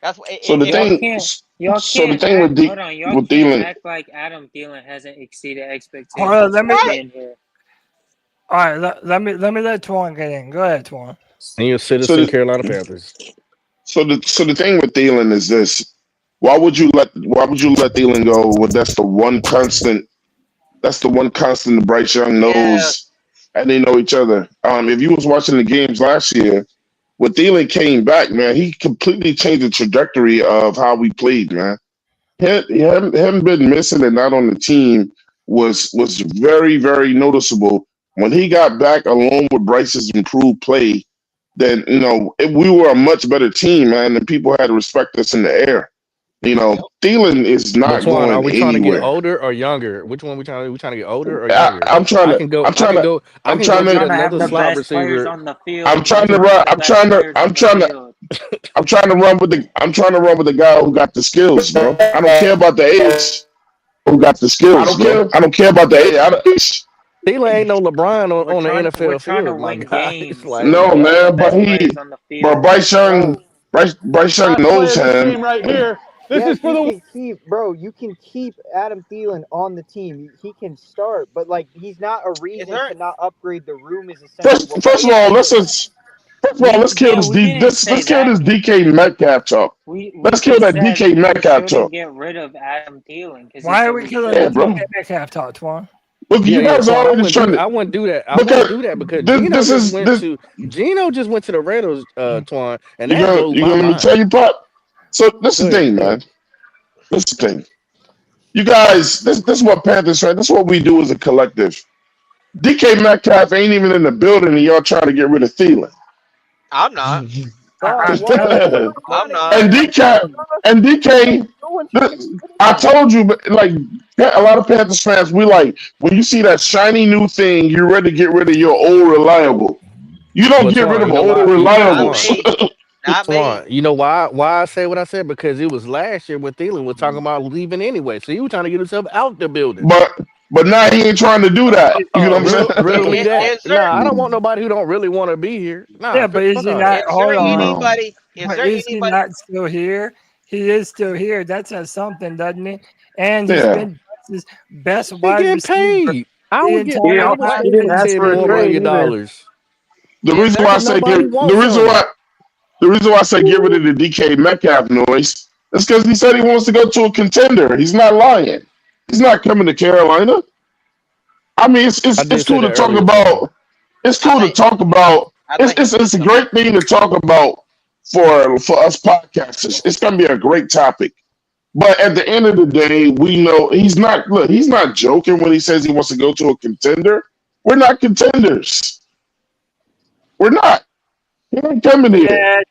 That's what. So the Y'all thing, can't with hold on. Y'all with can't Thielen, act like Adam Thielen hasn't exceeded Hold on, expectations let me. since being here. All right, let me let Twan get in. Go ahead, Twan. And you're a so citizen the, Carolina Panthers. so the thing with Thielen is this: why would you let Thielen go? Well, that's the one constant. That's the one constant. The Bryce Young knows, and they know each other. If you was watching the games last year, when Thielen came back, man, he completely changed the trajectory of how we played, man. Him been missing and not on the team was very, very noticeable. When he got back along with Bryce's improved play, then we were a much better team, man, and people had to respect us in the air. Thielen is But not Twan, are going we trying to get anywhere. older or younger? Which one we trying to? We trying to get older or younger? I'm trying I to. can go. I'm I trying can to. go. I I'm can trying go to. get Trying to have another the slot best players receiver. on the field. I'm trying to You're run. the I'm best trying to. players I'm on the trying to. field. I'm trying to run with the guy who got the skills, bro. I don't care about the age. Who got the skills, bro? I don't care about the age. Thielen ain't no LeBron on the we're NFL trying to field, my win guy. games. It's like, No, We have the man, but best players on the field. Bryce Young knows him. right here. This Yes, is for you the can keep, bro. You can keep Adam Thielen on the team. He can start, but like he's not a reason to not upgrade the room. Is essentially what First of we're all, saying. let's kill this let's kill this DK Metcalf talk. Let's kill that DK Metcalf talk. Get rid of Adam Thielen because why are we killing the DK Metcalf talk, Twan? Look, you guys so already trying to. I wouldn't do that. I wouldn't do that because Gino just went to the Raiders, Twan, and that blew You my gonna let me mind. tell you, Pop? So this is the thing, man. This is the thing. You guys, this is what Panthers fans. This is what we do as a collective. DK Metcalf ain't even in the building, and y'all trying to get rid of Thielen. I'm not. I'm not. And DK, I told you, but like a lot of Panthers fans, we like when you see that shiny new thing, you're ready to get rid of your old reliable. You don't get rid of old reliables. Twan, you know why I say what I said? Because it was last year when Thielen was talking about leaving anyway. So he was trying to get himself out the building. But now he ain't trying to do that. You know what I'm saying? Really that? Nah, I don't want nobody who don't really want to be here. Nah, Yeah, but is he not? Hold on. Is he anybody? not still here? He is still here. That says something, doesn't it? And he's Yeah. been his best He wide getting receiver. paid. I would get paid more million dollars. The reason why I say the reason why I say get rid of the DK Metcalf noise is because he said he wants to go to a contender. He's not lying. He's not coming to Carolina. I mean, it's cool to talk about. It's cool to talk about. It's a great thing to talk about for us podcasters. It's gonna be a great topic. But at the end of the day, we know he's not. Look, he's not joking when he says he wants to go to a contender. We're not contenders. We're not. He ain't coming here.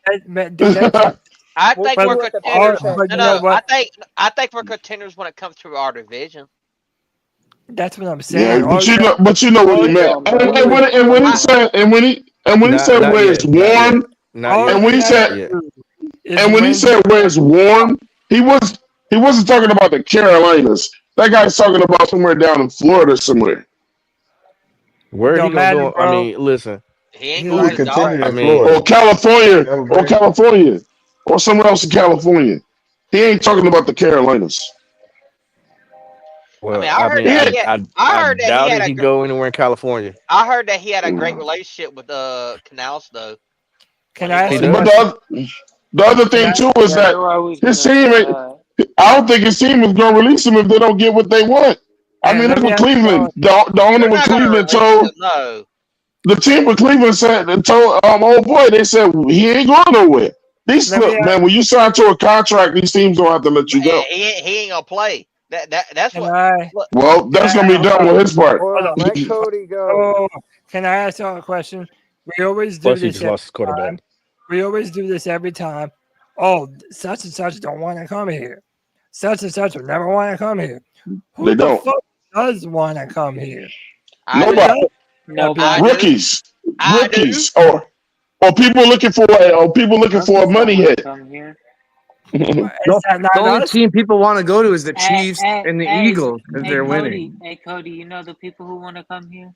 I think we're contenders. I think we're contenders when it comes to our division. That's what I'm saying. Yeah, but you know what he meant. And when he said where it's warm, and when he said where it's warm, he wasn't talking about the Carolinas. That guy's talking about somewhere down in Florida somewhere. Where he gonna go? I mean, listen. He ain't Who's a contender in Florida? Or California, or somewhere else in California. He ain't talking about the Carolinas. Well, I heard that he go anywhere in California. I heard that he had a great relationship with Canals, though. Can I ask But the other thing too is that his team. I don't think his team is going to release him if they don't get what they want. I mean, look what Cleveland. The owner with Cleveland told. The team with Cleveland said and told oh boy, they said he ain't going nowhere. Look, man, when you sign to a contract, these teams don't have to let you go. He ain't gonna play. That's what. Well, that's gonna be done with his part. Let Cody go. Can I ask you a question? We always do this. We always do this every time. Oh, such and such don't want to come here. Such and such will never want to come here. Who the fuck does want to come here? Nobody. Rookies, or people looking for a money hit. The only team people want to go to is the Chiefs and the Eagles because they're winning. Hey, Cody, you know the people who want to come here?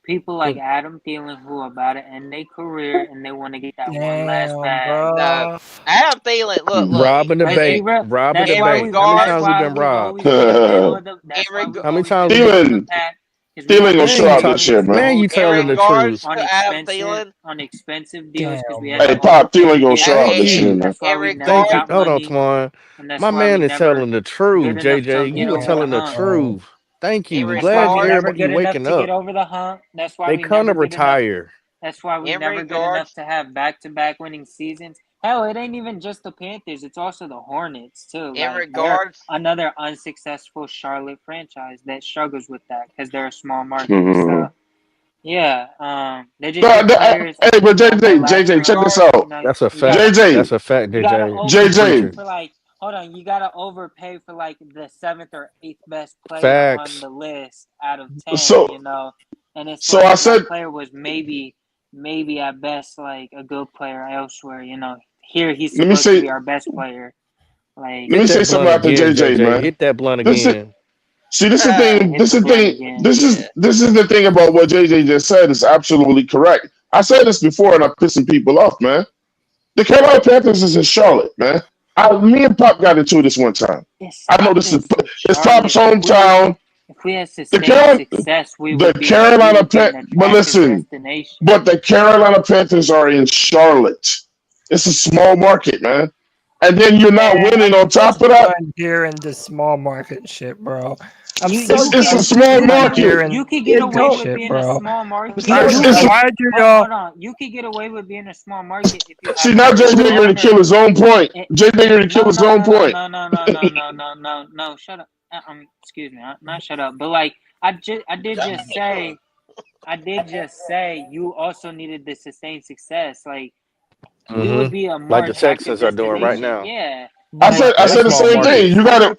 People like Adam Thielen who are about to end their career and they want to get that one last bag. No, Adam Thielen, look. Robbing the bank. Robbing the bank. How many times we been robbed? How many times Thielen gonna show out this year, man. Man, you telling the truth. On expensive deals because we Hey, Pop, Thielen gonna show out this year, man. Thank you. Hold on, Twan. My man is telling the truth, JJ. You are telling the truth. Thank you. We're glad everybody waking up. Get over the hump. That's why they kind of retire. That's why we never good enough to have back-to-back winning seasons. Hell, it ain't even just the Panthers; it's also the Hornets too. Another unsuccessful Charlotte franchise that struggles with that because they're a small market. So, yeah, they just hey, but JJ, check this out. That's a fact. JJ, that's a fact, JJ. Hold on, you gotta overpay for like the 7th or 8th best player on the list out of 10. You know, and it's that player was maybe at best like a good player elsewhere. You know, here he's Let me supposed to say. be our best player. Like, Let me say something after JJ, man. Hit that blunt This is, again. see, this is the thing. hit This the is the blunt thing. again. This is the thing about what JJ just said is absolutely correct. I said this before, and I'm pissing people off, man. The Carolina Panthers is in Charlotte, man. Me and Pop got into this one time. I know this is it's Pop's hometown. If we had The sustained success, we would be Carolina an Panthers, but listen, destination. but the Carolina Panthers are in Charlotte. It's a small market, man. And then you're not winning on top of that. Here in this small market shit, bro. It's a small market. You could get away with being a small market. Hold on. You could get away with being a small market if you see, now Jay Digger to kill his own point. Jay Digger to kill his own point. No. Shut up. Excuse me. Not shut up. But like, I did just say you also needed the sustained success. Like, we would be a more like the Texans are doing right now. Yeah. I said the same thing. You gotta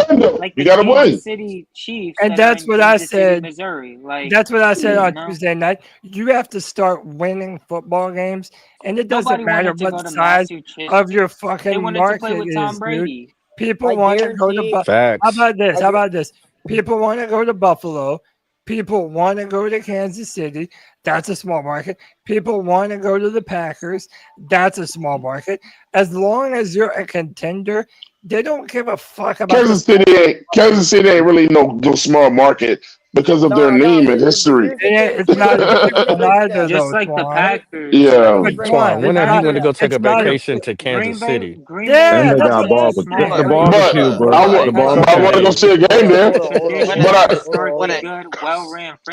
win though. Like you gotta win. City Chiefs, and that's what I said. Missouri. Like, that's what I said on Tuesday night. You have to start winning football games, and it doesn't matter what size of your fucking market is, dude. People want to go to Facts. How about this? People want to go to Buffalo. People want to go to Kansas City. That's a small market. People want to go to the Packers. That's a small market. As long as you're a contender, they don't give a fuck about Kansas City ain't really no small market because of their name and history. It's not neither, just like the Packers. Yeah. Twan, when have you going to go take a vacation to Kansas City? And they got barbecue. The barbecue, bro. I want to go see a game there. But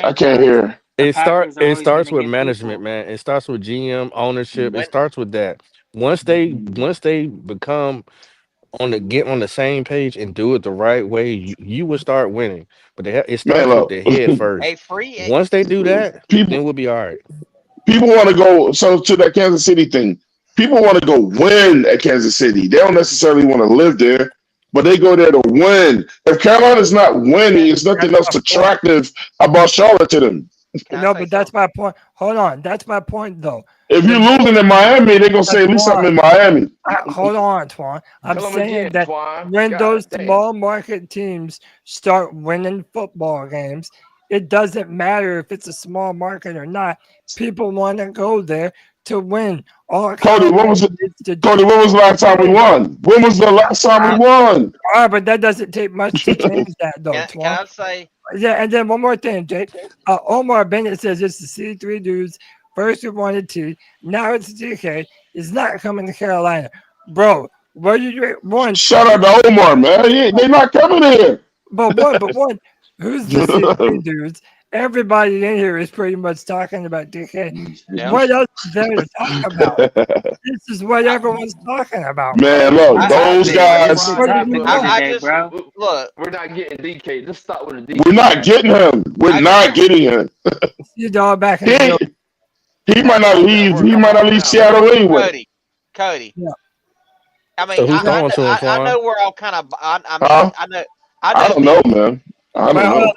I can't hear. It starts with management, man. It starts with GM ownership. It starts with that. Once they become get on the same page and do it the right way, you will start winning. But it starts with the head first. Once they do that, then we'll be all right. People want to go to that Kansas City thing. People want to go win at Kansas City. They don't necessarily want to live there, but they go there to win. If Carolina's not winning, there's nothing else attractive about Charlotte to them. No, but that's my point. Hold on. That's my point, though. If you're losing in Miami, they're going to say at least something in Miami. Hold on, Twan. I'm saying that when those small market teams start winning football games, it doesn't matter if it's a small market or not. People want to go there to win. Cody, when was the last time we won? When was the last time we won? All right, but that doesn't take much to change that, though, Twan. Can I say? Yeah, and then one more thing, Jake. Omar Bennett says it's the C3 dudes. First we wanted to. Now it's DK. It's not coming to Carolina. Bro, what did you want? Shout out to Omar, man. They're not coming here. But one, who's the C3 dudes? Everybody in here is pretty much talking about DK. Yeah. What else is there to talk about? This is what everyone's talking about. Man, look, those guys. Look, we're not getting DK. Let's start with a DK. We're not getting him. We're not getting him. You dog back in he might not leave. He might not leave Seattle anyway. Cody. Yeah. I mean, So who's going to him, I know we're all kind of. I don't know, man. I don't know.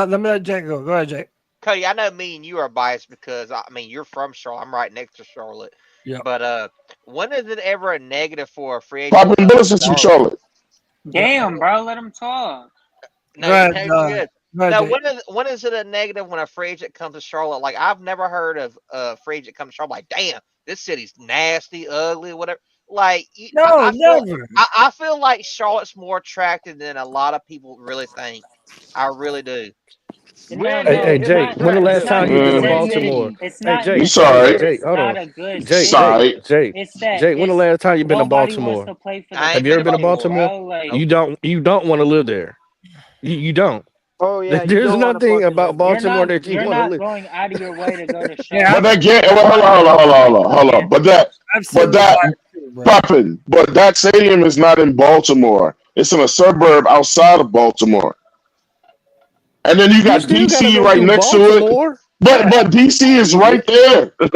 Let me let Jake go. Go ahead, Jake. Cody, I know me and you are biased because you're from Charlotte. I'm right next to Charlotte. Yeah. But when is it ever a negative for a free agent? Popping bullets from Charlotte. Damn, bro, let him talk. No, good. Now, when is it a negative when a free agent comes to Charlotte? Like, I've never heard of a free agent come to Charlotte. Like, damn, this city's nasty, ugly, whatever. Like, never. I feel like Charlotte's more attractive than a lot of people really think. I really do. Hey, Jake, when the last time you been in Baltimore? Hey, Jake, sorry. Jake, hold on. Jake, when the last time you been to Baltimore? Have you ever been to Baltimore? You don't want to live there. You don't. Oh yeah. There's nothing about Baltimore that you want to live. You're not going out of your way to go to But that game, hold on. But that stadium is not in Baltimore. It's in a suburb outside of Baltimore. And then you got DC right next to it. But DC is right there. It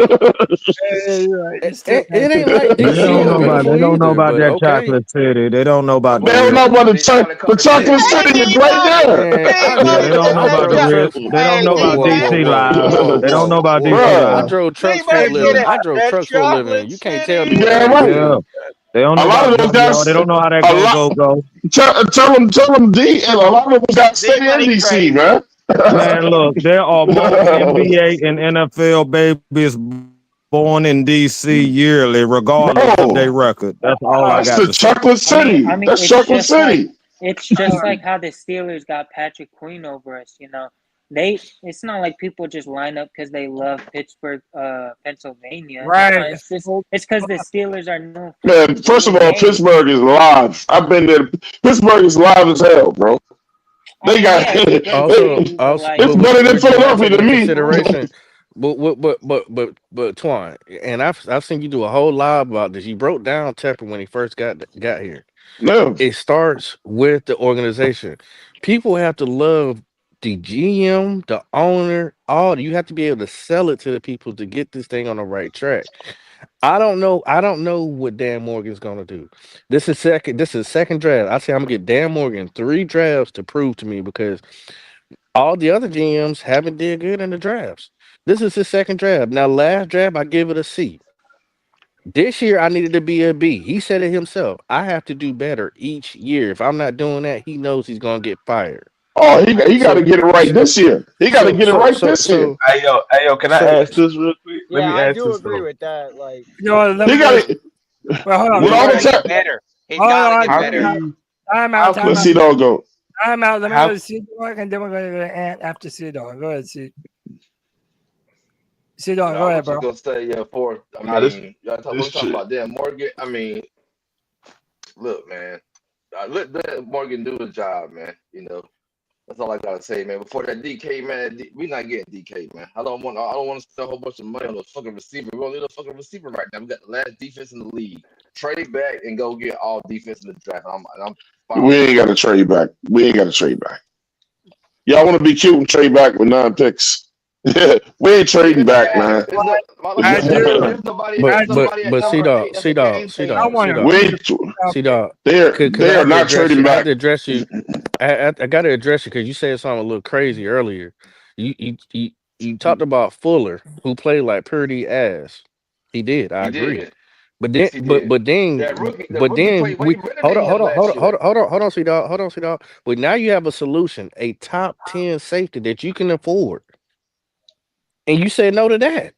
ain't like They DC don't is know about. beautiful They don't know either, about but that okay. chocolate city. They don't know about They the don't real. know about the chocolate city is right there. Yeah, they don't know about the real. They don't know about DC live. They don't know about DC Bruh. I live. drove trucks for a living. I drove trucks for a living. You can't tell me what I Yeah, ain't right. Yeah, seen. they don't A know lot about of those Yo. They guys, don't know how that a go lot. go go. Tell them, D. And a lot of them guys stay in DC, man. Man, look, there are more NBA and NFL babies born in DC yearly, regardless of their No, record. That's all I that's got the to say. chocolate I city. mean, That's chocolate city. it's just like how the Steelers got Patrick Queen over us. You know, it's not like people just line up because they love Pittsburgh, Pennsylvania. Right. It's because the Steelers are known for Man, first of winning all, games. Pittsburgh is live. I've been there. Pittsburgh is live as hell, bro. I They mean, got yeah, it's a great city, but like, it's better than Would you not Philadelphia take to into me. consideration? Twan, and I've seen you do a whole live about this. You broke down Tepper when he first got here. No. It starts with the organization. People have to love the GM, the owner, all. You have to be able to sell it to the people to get this thing on the right track. I don't know. I don't know what Dan Morgan's gonna do. This is second. This is second draft. I say I'm gonna get Dan Morgan 3 drafts to prove to me because all the other GMs haven't did good in the drafts. This is his second draft. Now, last draft I give it a C. This year I needed to be a B. He said it himself. I have to do better each year. If I'm not doing that, he knows he's gonna get fired. Oh, he got to So, get it right this year. He got to so, get it so, right so, this year. so, Hey yo, can I so, ask this real quick? Let Yeah, me I ask do this agree though. with that. Like, Let He me got go. it. Well, hold on. With all the He's gotta get better. He's Hold gotta on. get How better. can you? Time How out. Time Let's out. see dog go. Time out. Let me go How? to C Dog, and then we're going to go to Ant after C Dog. Go ahead, C. C Dog, No, go I ahead, was just bro. gonna say, yeah, Nah, this we're this talking shit. about Dan Morgan. I mean, look, man, let Dan Morgan do his job, man. You know, that's all I gotta say, man. Before that DK, man, we not getting DK, man. I don't want to spend a whole bunch of money on a fucking receiver. We don't need a fucking receiver right now. We got the last defense in the league. Trade back and go get all defense in the draft. I'm fine. We ain't got to trade back. We ain't got to trade back. Y'all want to be cute and trade back with 9 picks? We ain't trading back, man. I do. If nobody at but number 8, that's a game I changer. want to We move. ain't, dog. Because they I are have to not address trading you. I have back. to address you. I got to address you because you said something a little crazy earlier. You talked about Fuller, who played like pretty ass. He did. I He agree. did. But then, Yes, he did. The but rookie then played way better than him last year. hold on, see dog. But now you have a solution, a top 10 safety that you can afford, and you said no to that.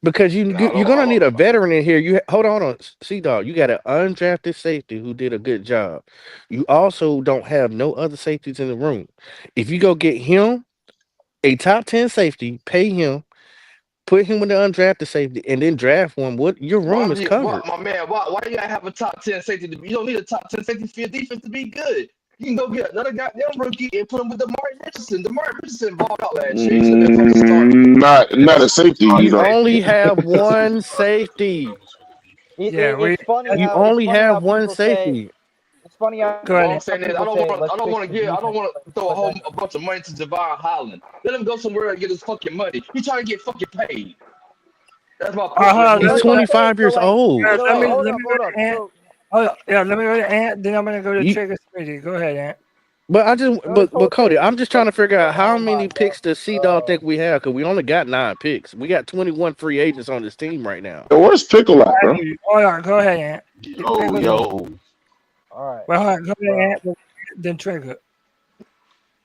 Because you're gonna need a veteran in here. Hold on, see dog. You got an undrafted safety who did a good job. You also don't have no other safeties in the room. If you go get him, a top 10 safety, pay him, put him with the undrafted safety, and then draft one. What your room is covered. Why you gotta have a top 10 safety? You don't need a top 10 safety for your defense to be good. You can go get another goddamn rookie and put him with DeMar Richardson. DeMar Richardson balled out last year. He should have been fucking starting. Not a safety. You only have one safety. It's funny You how only have one people say. safety. It's funny how All I'm saying is, people say, "Let's I don't fix want the to defense," throw but then a bunch of money to Javon Holland. Let him go somewhere and get his fucking money. He trying to get fucking paid. That's my personal He's opinion. 25 years old. Let me hold go up. to Ant. Let me go to Ant. Then I'm going to go to Trigger Smitty. Go ahead, Ant. But Cody, I'm just trying to figure out how oh my many picks does C Dog think we have? Because we only got 9 picks. We got 21 free agents on this team right now. Where's Pickle at, bro? Hold on. Go ahead, Ant. Yo. All right. Well, hold on. Go ahead, Ant. Then Trigger.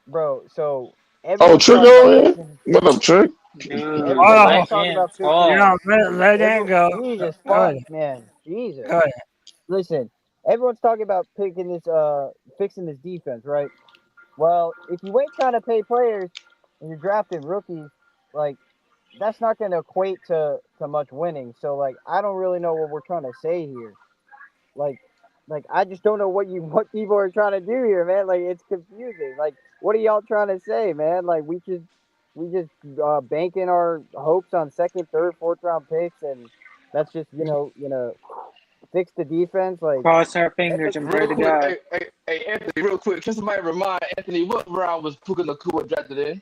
Bro, so Oh, everyone's Trick talking about over here? picking. What up, Trick? Everyone's talking about picking. Yeah, let Ant go. Jesus Go fuck, ahead. man. Jesus. Go ahead. Listen, everyone's talking about picking this, fixing this defense, right? Well, if you ain't trying to pay players and you're drafting rookies, like that's not going to equate to much winning. So, like, I don't really know what we're trying to say here. Like I just don't know what people are trying to do here, man. Like it's confusing. Like what are y'all trying to say, man? Like we just banking our hopes on second, third, fourth round picks, and that's just fix the defense. Like Cross our fingers and pray Real to quick, God. hey, Anthony, real quick. Can somebody remind Anthony what round was Puka Nakua drafted in?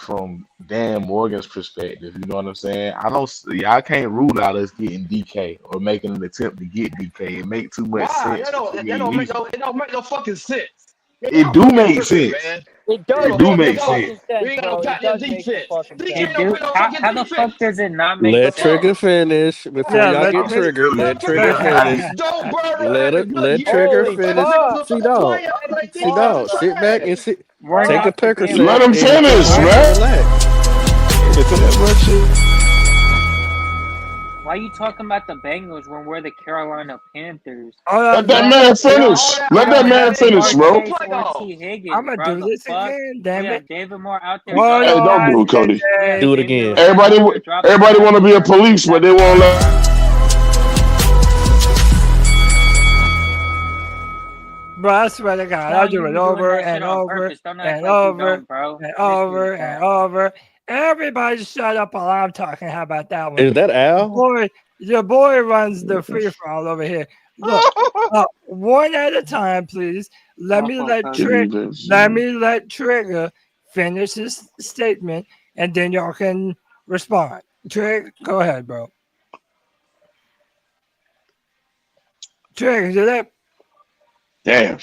from Dan Morgan's perspective. You know what I'm saying? Y'all can't rule out us getting DK or making an attempt to get DK. It make too much sense. It don't make no fucking sense. It do make sense. Man. It does. It do make sense. Sense, We ain't got no goddamn defense. DK don't play no How fucking the fuck defense. does it not make Let sense? Trigger finish before y'all get triggered. Let Trigger finish. Don't burn Let Trigger finish. See, dog. Sit back and see. We're Take a not the Percocet. damn Let him and finish, man. relax. Why are you talking about the Bengals when we're the Carolina Panthers? Let We that don't, man we don't, finish. we Let that don't man have finish, Jamar bro. Chase or T. Higgins, I'm gonna bro. do The this fuck? again, We damn it. have David Moore out there Hold Hey, dropping don't do on, it, Cody. we have Do it Xavier again. Legette out there dropping Everybody want to be a passes. police, but they won't let. bro. I swear to God, I'll Twan, do you it be doing over that shit and on over purpose. Don't act and like you over don't, bro. and Mystery over and cat. over. Everybody shut up while I'm talking. How about that one? Is that Al? Your boy runs the free for all over here. Look, one at a time, please. Let me let Trigger finish his statement, and then y'all can respond. Trig, go ahead, bro. Trig, you there? Damn.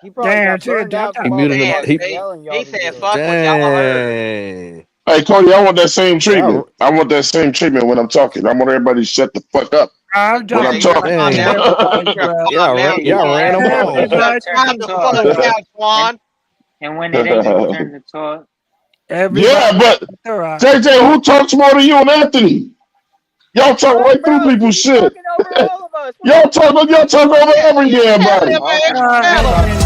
He probably Damn, got Trigger burned out jumped from out. all the muted him. fucking yelling y'all He be said, doing. "Fuck what y'all heard." Dang. Hey, Cody, I want that same treatment. Y'all, I want that same treatment when I'm talking. I want everybody to shut the fuck up I'm when I'm jumping You're a talking. calm dang. down. everybody, You're a bro. calm down, Y'all ran Twan. him off. Shut Everybody, calm the fuck down, Twan. And when it is your turn to talk, everybody, Yeah, but all right. JJ, who talks more than you and Anthony? Y'all talk Bro, right through bro, people's he's shit. talking over all of us. What the Y'all talk over every You damn tell body. him, man. And, Tell him.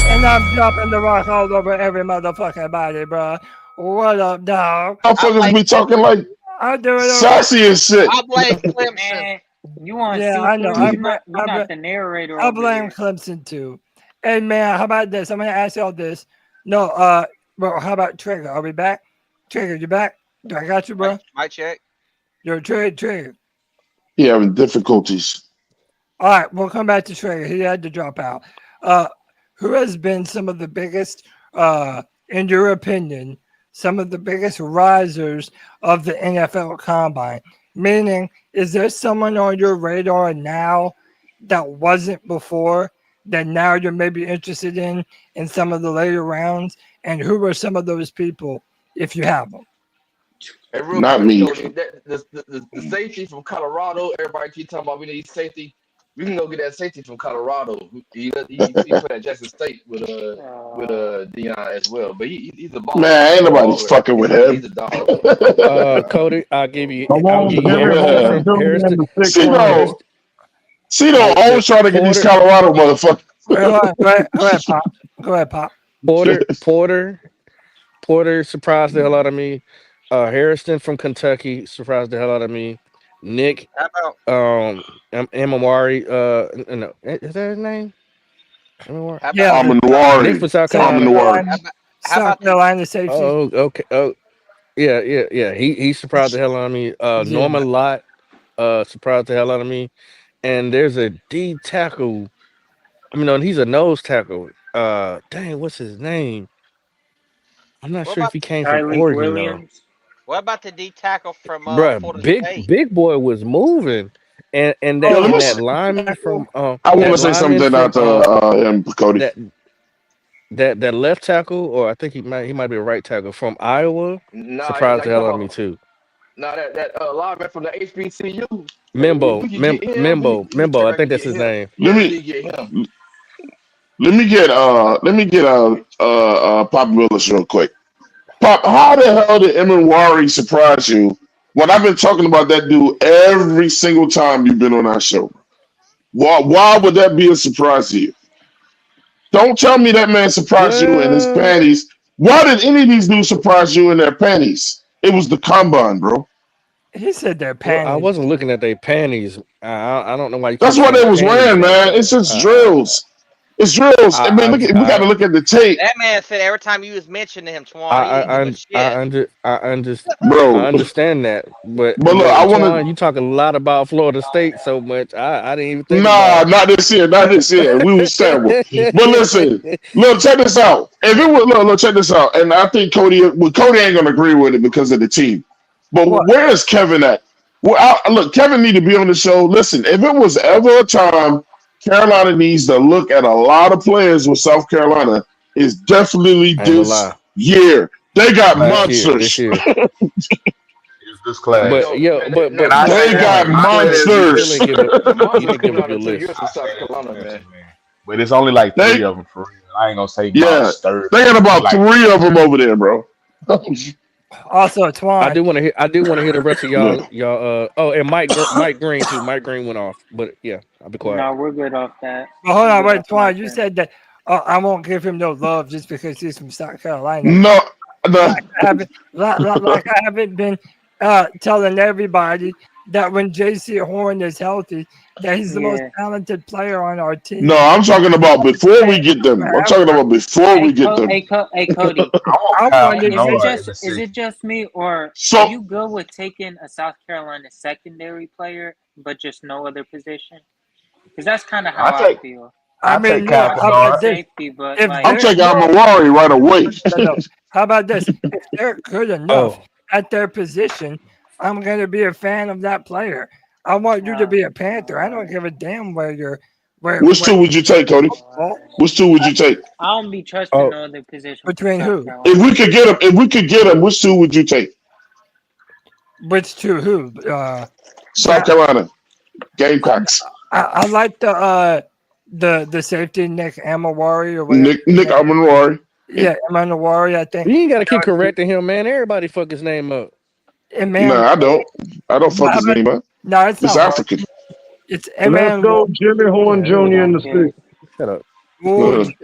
and I'm dropping the rock all over every motherfucking body, bro. What up, dog? Motherfuckers be talking like I do it over. sassy and shit. I blame Clemson. man, you on Yeah, I know. C3? You're not the narrator I over blame here. Clemson too. Hey man, how about this? I'm gonna ask y'all this. No, bro, how about Trigger? Are we back? Trigger, you back? Do I got you, bro? My check. You're Trigger. He having difficulties. All right, we'll come back to Trigger. He had to drop out. Who has been some of the biggest, in your opinion, some of the biggest risers of the NFL Combine? Meaning, is there someone on your radar now that wasn't before that now you're maybe interested in some of the later rounds? And who are some of those people, if you have them? Hey, real Not quick, me. Cody, the safety from Colorado, everybody keep talking about we need safety. We can go get that safety from Colorado. He played at Jackson State with Dion as well. But he's a baller. Man, ain't nobody Baller. fucking with He's him. a dog. Cody, I'll give you Come on, give me Harrison. Julian the six one. Cito always trying to get these Colorado motherfuckers. Go ahead, Pop. Go ahead, Pop. Porter surprised the hell out of me. Harrison from Kentucky surprised the hell out of me. Nick, How about Amawari, no, is that his name? Amawari? Yeah, Nick from South Carolina. South Carolina safety. Oh, okay. Oh, yeah. He surprised the hell out of me. Norman Lott, surprised the hell out of me. And there's a D tackle. I mean, no, he's a nose tackle. Dang, what's his name? I'm not sure if he came from Oregon though. What about the D tackle from Florida Bruh, State? big boy was moving, and that lineman from I want to say something out to him, Cody. that left tackle, or I think he might be a right tackle from Iowa. Surprised the hell out of me too. Nah, that lineman from the HBCU. Mimbo. I think that's his name. Let me get Pop Willis real quick. Pop, how the hell did Emin surprise you when I've been talking about that dude every single time you've been on our show? Why would that be a surprise to you? Don't tell me that man surprised you in his panties. Why did any of these dudes surprise you in their panties? It was the combine, bro. He said their panties. Well, I wasn't looking at their panties. I don't know why you. That's what they was wearing, man. It's just drills. It's drills. I mean, we got to look at the tape. That man said every time you was mentioning him, Twan, I understand that, but look, I want Twan, you talk a lot about Florida State so much. I didn't even think. Not this year. Not this year. We was terrible. But listen, look, check this out. If it was look, check this out. And I think Cody ain't gonna agree with it because of the team. But where is Kevin at? Well, look, Kevin need to be on the show. Listen, if it was ever a time Carolina needs to look at a lot of players with South Carolina, is definitely this year. They got monsters. This class. But they got monsters. You didn't give a good list. South Carolina, man. but it's only like They 3 of them for real. I ain't gonna say yeah, Moss third. they got about Like 3 of them over there, bro. Also, I Twan. do want to hear. I do want to hear the rest of Yeah. y'all. Oh, and Mike Green too. Mike Green went off, but yeah, I'll be quiet. No, we're good off that. Well, hold We're on, good wait, off my Twan. You turn. said that I won't give him no love just because he's from South Carolina. No, no. Like I haven't been telling everybody that when JC Horn is healthy, that he's the most Yeah. talented player on our team. No, I'm talking about before we get them. I'm talking about before we get them. Hey, Cody. I I want Kyle wonder, Kennard in the Is six. it just me, or So are you good with taking a South Carolina secondary player, but just no other position? Because that's kind of how I feel. I mean, take no, Kyle how Kennard. about this? Safety, but If like, I'm taking Amawari right away. no. How about this? If they're good enough at their position, I'm going to be a fan of that player. I want you to be a Panther. I don't give a damn where you're. Which 2 would you take, Cody? Which 2 would you take? I don't be trusting no other position. Between South who? Carolina. If we could get him, which 2 would you take? Which 2? Who? South Carolina Gamecocks. I like the safety Nick Amawari or whatever. Nick Amawari. Yeah, Amawari. I think You ain't got to keep correcting him, man. Everybody fuck his name up. And man, No, I don't. I don't fuck his name up. No, it's It's not African. It's Let's go Jimmy Horn Jr. in the six. Shut up. I would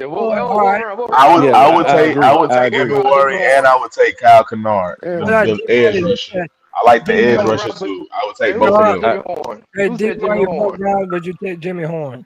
take Amawari and I would take Kyle Kennard. The edge rusher. I like the edge rusher too. I would take both of them. Hey, deep on your background, would you take Jimmy Horn?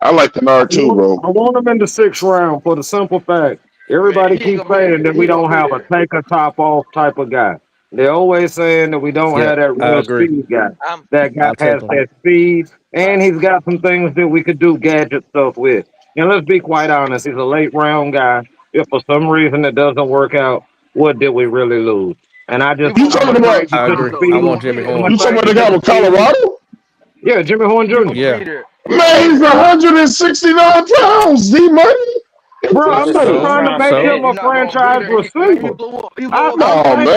I like Kennard too, bro. I want him in the 6th round for the simple fact everybody keeps saying that we don't have a take a top off type of guy. They're always saying that we don't have that real speed guy. That guy has that speed, and he's got some things that we could do gadget stuff with. And let's be quite honest, he's a late round guy. If for some reason it doesn't work out, what did we really lose? And I just You talking about? I agree. I want Jimmy Horn. You talking about the guy with Colorado? Yeah, Jimmy Horn Jr. Yeah. Man, he's 169 pounds. D money. Bro, I'm not trying to make him a franchise receiver. Oh man,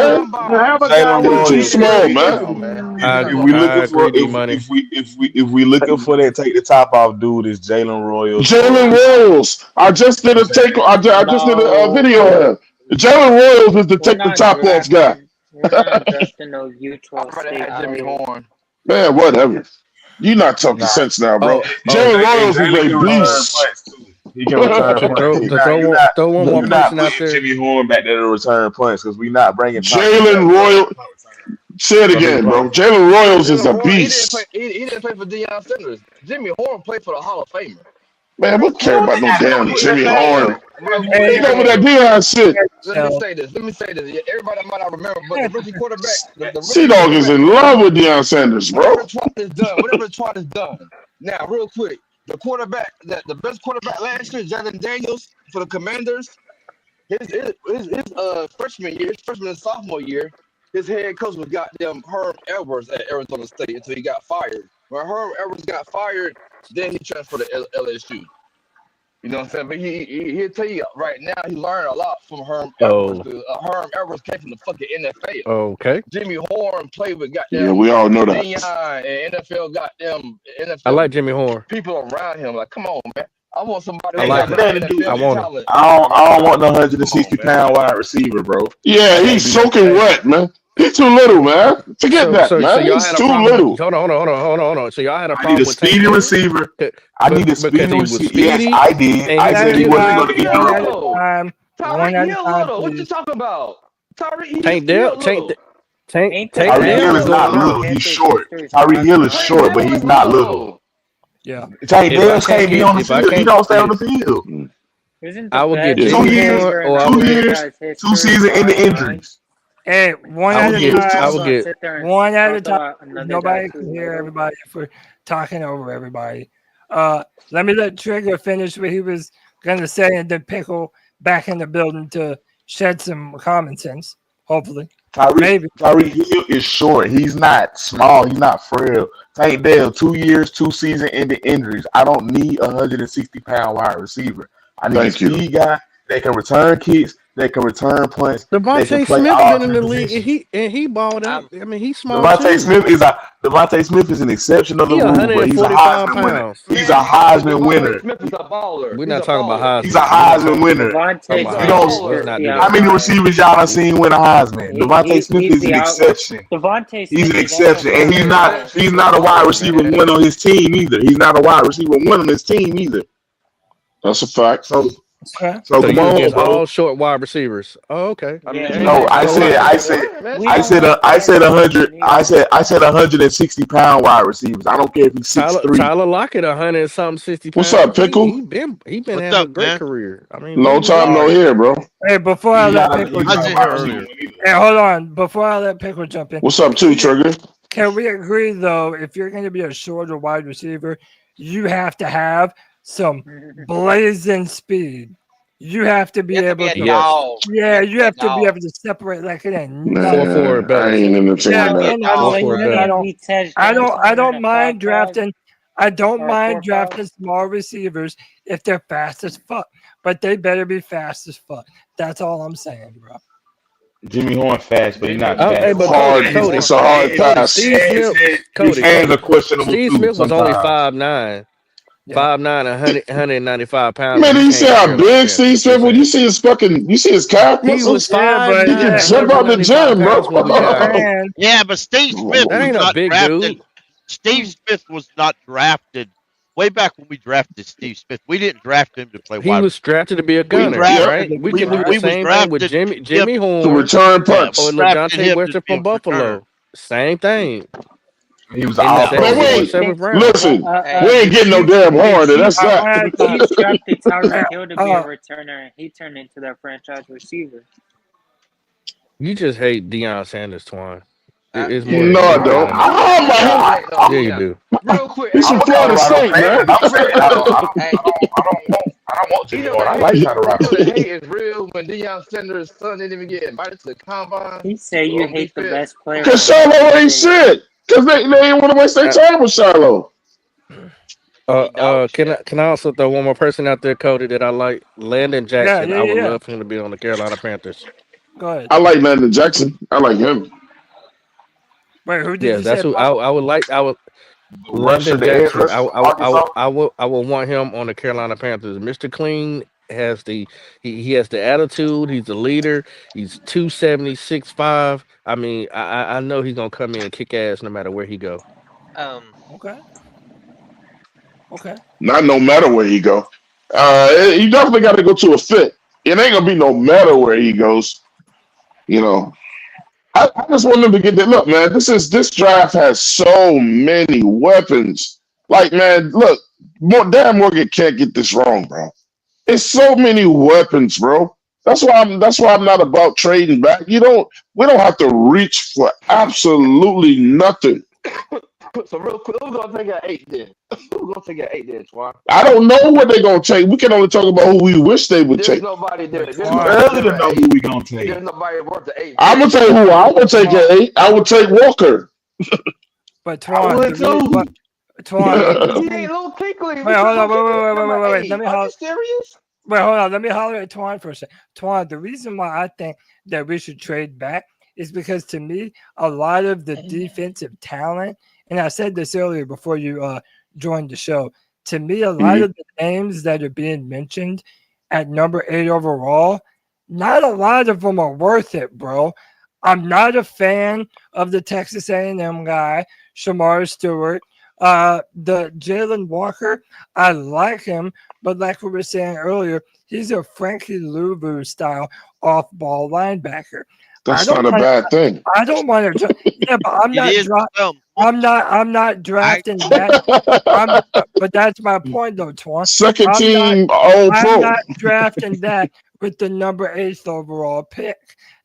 Jalen too small, man. If we looking for that take the top off dude, is Jalen Royals. Jalen Royals. I just did a take. I just did a video of him. Jalen Royals is the take the top off guy. We're not drafting no Utah State Jimmy Horn. Man, whatever. You're not talking sense now, bro. Jalen Royals is a beast. He can return punts. Throw one more person out there. Jimmy Horn back there to return punts because we not bringing Jalen Royals. Say it again, bro. Jalen Royals is a beast. He didn't play for Deion Sanders. Jimmy Horn played for the Hall of Famer. Man, we don't care about no damn Jimmy Horn. He over that Deion shit. Let me say this. Yeah, everybody might not remember, but the rookie quarterback, C-Dog is in love with Deion Sanders, bro. Whatever Trot is done. Now, real quick, the quarterback, the best quarterback last year, Jalen Daniels for the Commanders. His freshman and sophomore year, his head coach was goddamn Herm Edwards at Arizona State until he got fired. When Herm Edwards got fired, then he transferred to LSU. You know what I'm saying? But he'll tell you right now, he learned a lot from Herm Edwards. Herm Edwards came from the fucking NFL. Okay. Jimmy Horn played with goddamn. Yeah, we all know that. And NFL goddamn NFL. I like Jimmy Horn. People around him, like, come on, man. I want somebody. I like that. I want him. I don't want no 160-pound wide receiver, bro. Yeah, he's soaking wet, man. He's too little, man. Forget that, man. He's too little. Hold on. So y'all had a I problem need a with speedy receiver. I need a speedy receiver. Yes, I did. I said he wasn't going to be good. Tyreek Hill little. What you talking about? Tank Hill Tyreek Hill is not little. He's short. Tyreek Hill is short, but he's not little. Yeah. Tank Hill can't be on the field. He don't stay on the field. I will get 2 years, 2 seasons into injuries. Hey, one at a time. One at a time. Another Nobody guy can too, hear bro. everybody if we're talking over everybody. Let me let Trigger finish what he was going to say and then Pickle back in the building to shed some common sense, hopefully. Tyreek Hill is short. He's not small. He's not frail. Tank Dell, 2 years, 2 seasons into injuries. I don't need a 160-pound wide receiver. I need a speed guy that can return kicks, They can return punts. They can Devontae play Smith all been in the three league positions. and he balled out. I mean, he's small Devontae too. Smith is an exception of the He rule, but he's a 145 Heisman winner. pounds. He's a Heisman winner. Smith is a baller. We're He's not a talking about baller. He's a Heisman. Heisman winner. Talking Devontae about You Smith don't. is Heisman. Let's just not the do How that. many outlier. receivers y'all done seen win a Heisman? Devontae Smith He's is an the outlier. exception. Devontae He's Smith an is almost exception, and he's every not a wide receiver one on his team either. He's not a wide receiver one on his team either. That's a fact. So Okay. so So come you on, against bro. all short wide receivers? Oh, okay. No, I said We don't like 100. I said 160-pound wide receivers. I don't care if he's 6'3". Tyler Lockett, 100 and something, 60 What's pounds. up, Pickle? He been What's having a up, great man? career. I mean, Long leading the time no league. here, bro. Hey, before I He's let not Pickle a jump wide in. receiver one either. Hey, hold on. Before I let Pickle jump in. What's up, too, Trigger? Can we agree though, if you're going to be a shorter wide receiver, you have to have some blazing speed. You have to be able to. Yeah, you have to be able to separate like it ain't nothing. 4-4 I better. ain't entertaining Yeah, that. 4-4 better. I don't mind drafting. I don't or mind 4-5. drafting small receivers if they're fast as fuck, but they better be fast as fuck. That's all I'm saying, bro. Jimmy Horn fast, but he's not Oh, fast. hey, but Cody, It's a hard pass. Steve Smith, His hands are questionable Steve too Smith was only sometimes. 5'9", 195 pounds. Man, when you he see came to how Carolina big Steve Panthers. Smith? When you see his calf He was muscles, Yeah, but he can 5'9", jump out the 195 gym, pounds when we I'm got him. saying, Yeah, but Steve Smith That was ain't a not big drafted. dude. Steve Smith was not drafted way back when we drafted Steve Smith. We didn't draft him to play He wide was drafted to be a receiver. gunner, right? We can do the We was same thing with drafted Jimmy him to Horn return yeah, punts. or we drafted LaJohntay him to Western be a from Buffalo. returner. Same thing. He was In the all sixth Man, or we seventh round. listen. We ain't getting no The damn horn, and that's that. Chiefs drafted Tyreek Hill to be a returner, and he turned into their franchise receiver. You just hate Deion Sanders, Twan. It's more No, than I just don't. behind Oh my! Yeah, you do. Real quick, He's I'm from a Florida Colorado State, fan. man. I'm saying I don't want Jimmy Horn. I like Tyler the Roberts. hate is real when Deion Sanders' son didn't even get invited to the combine He said you on hate the defense. best player. Because Shiloh ain't shit. Because they ain't want to waste their time with Shiloh. Can I also throw one more person out there, Cody, that I like? Landon Jackson. I would Yeah. love for him to be on the Carolina Panthers. Go ahead. I like Landon Jackson. I like him. Wait, who did Yeah, you that's say? who I would like. Landon the edge Jackson. rusher from Arkansas. I will want him on the Carolina Panthers. Mr. Clean has he has the attitude. He's the leader. He's 270, 6'5". I mean, I know he's gonna come in and kick ass no matter where he go. Okay. Not no matter where he go. You definitely got to go to a fit. It ain't gonna be no matter where he goes. You know. I just want them to get that. Look, man, this draft has so many weapons. Like, man, look, Dan Morgan can't get this wrong, bro. It's so many weapons, bro. That's why I'm not about trading back. We don't have to reach for absolutely nothing. So real quick, we're gonna take an 8 then. We're gonna take an 8 then, Twan. I don't know what they're gonna take. We can only talk about who we wish they would There's take. nobody there. Too early to know who we gonna take. There's nobody worth the 8. I'm gonna tell you who I would take at 8. I would take Walker. But Twan, would too. He ain't little tickly. Wait, hold on, wait. Let me Are you serious? Wait, hold on. Let me holler at Twan for a second. Twan, the reason why I think that we should trade back is because to me, a lot of the defensive talent, and I said this earlier before you joined the show, to me, a lot of the names that are being mentioned at number 8 overall, not a lot of them are worth it, bro. I'm not a fan of the Texas A&M guy, Shamar Stewart. The Jalen Walker, I like him, but like we were saying earlier, he's a Frankie Louvu style off-ball linebacker. That's not a bad thing. I don't want to. Yeah, but I'm not drafting that. But that's my point, though, Twan. Second team I'm All-Pro. not drafting that with the number 8th overall pick.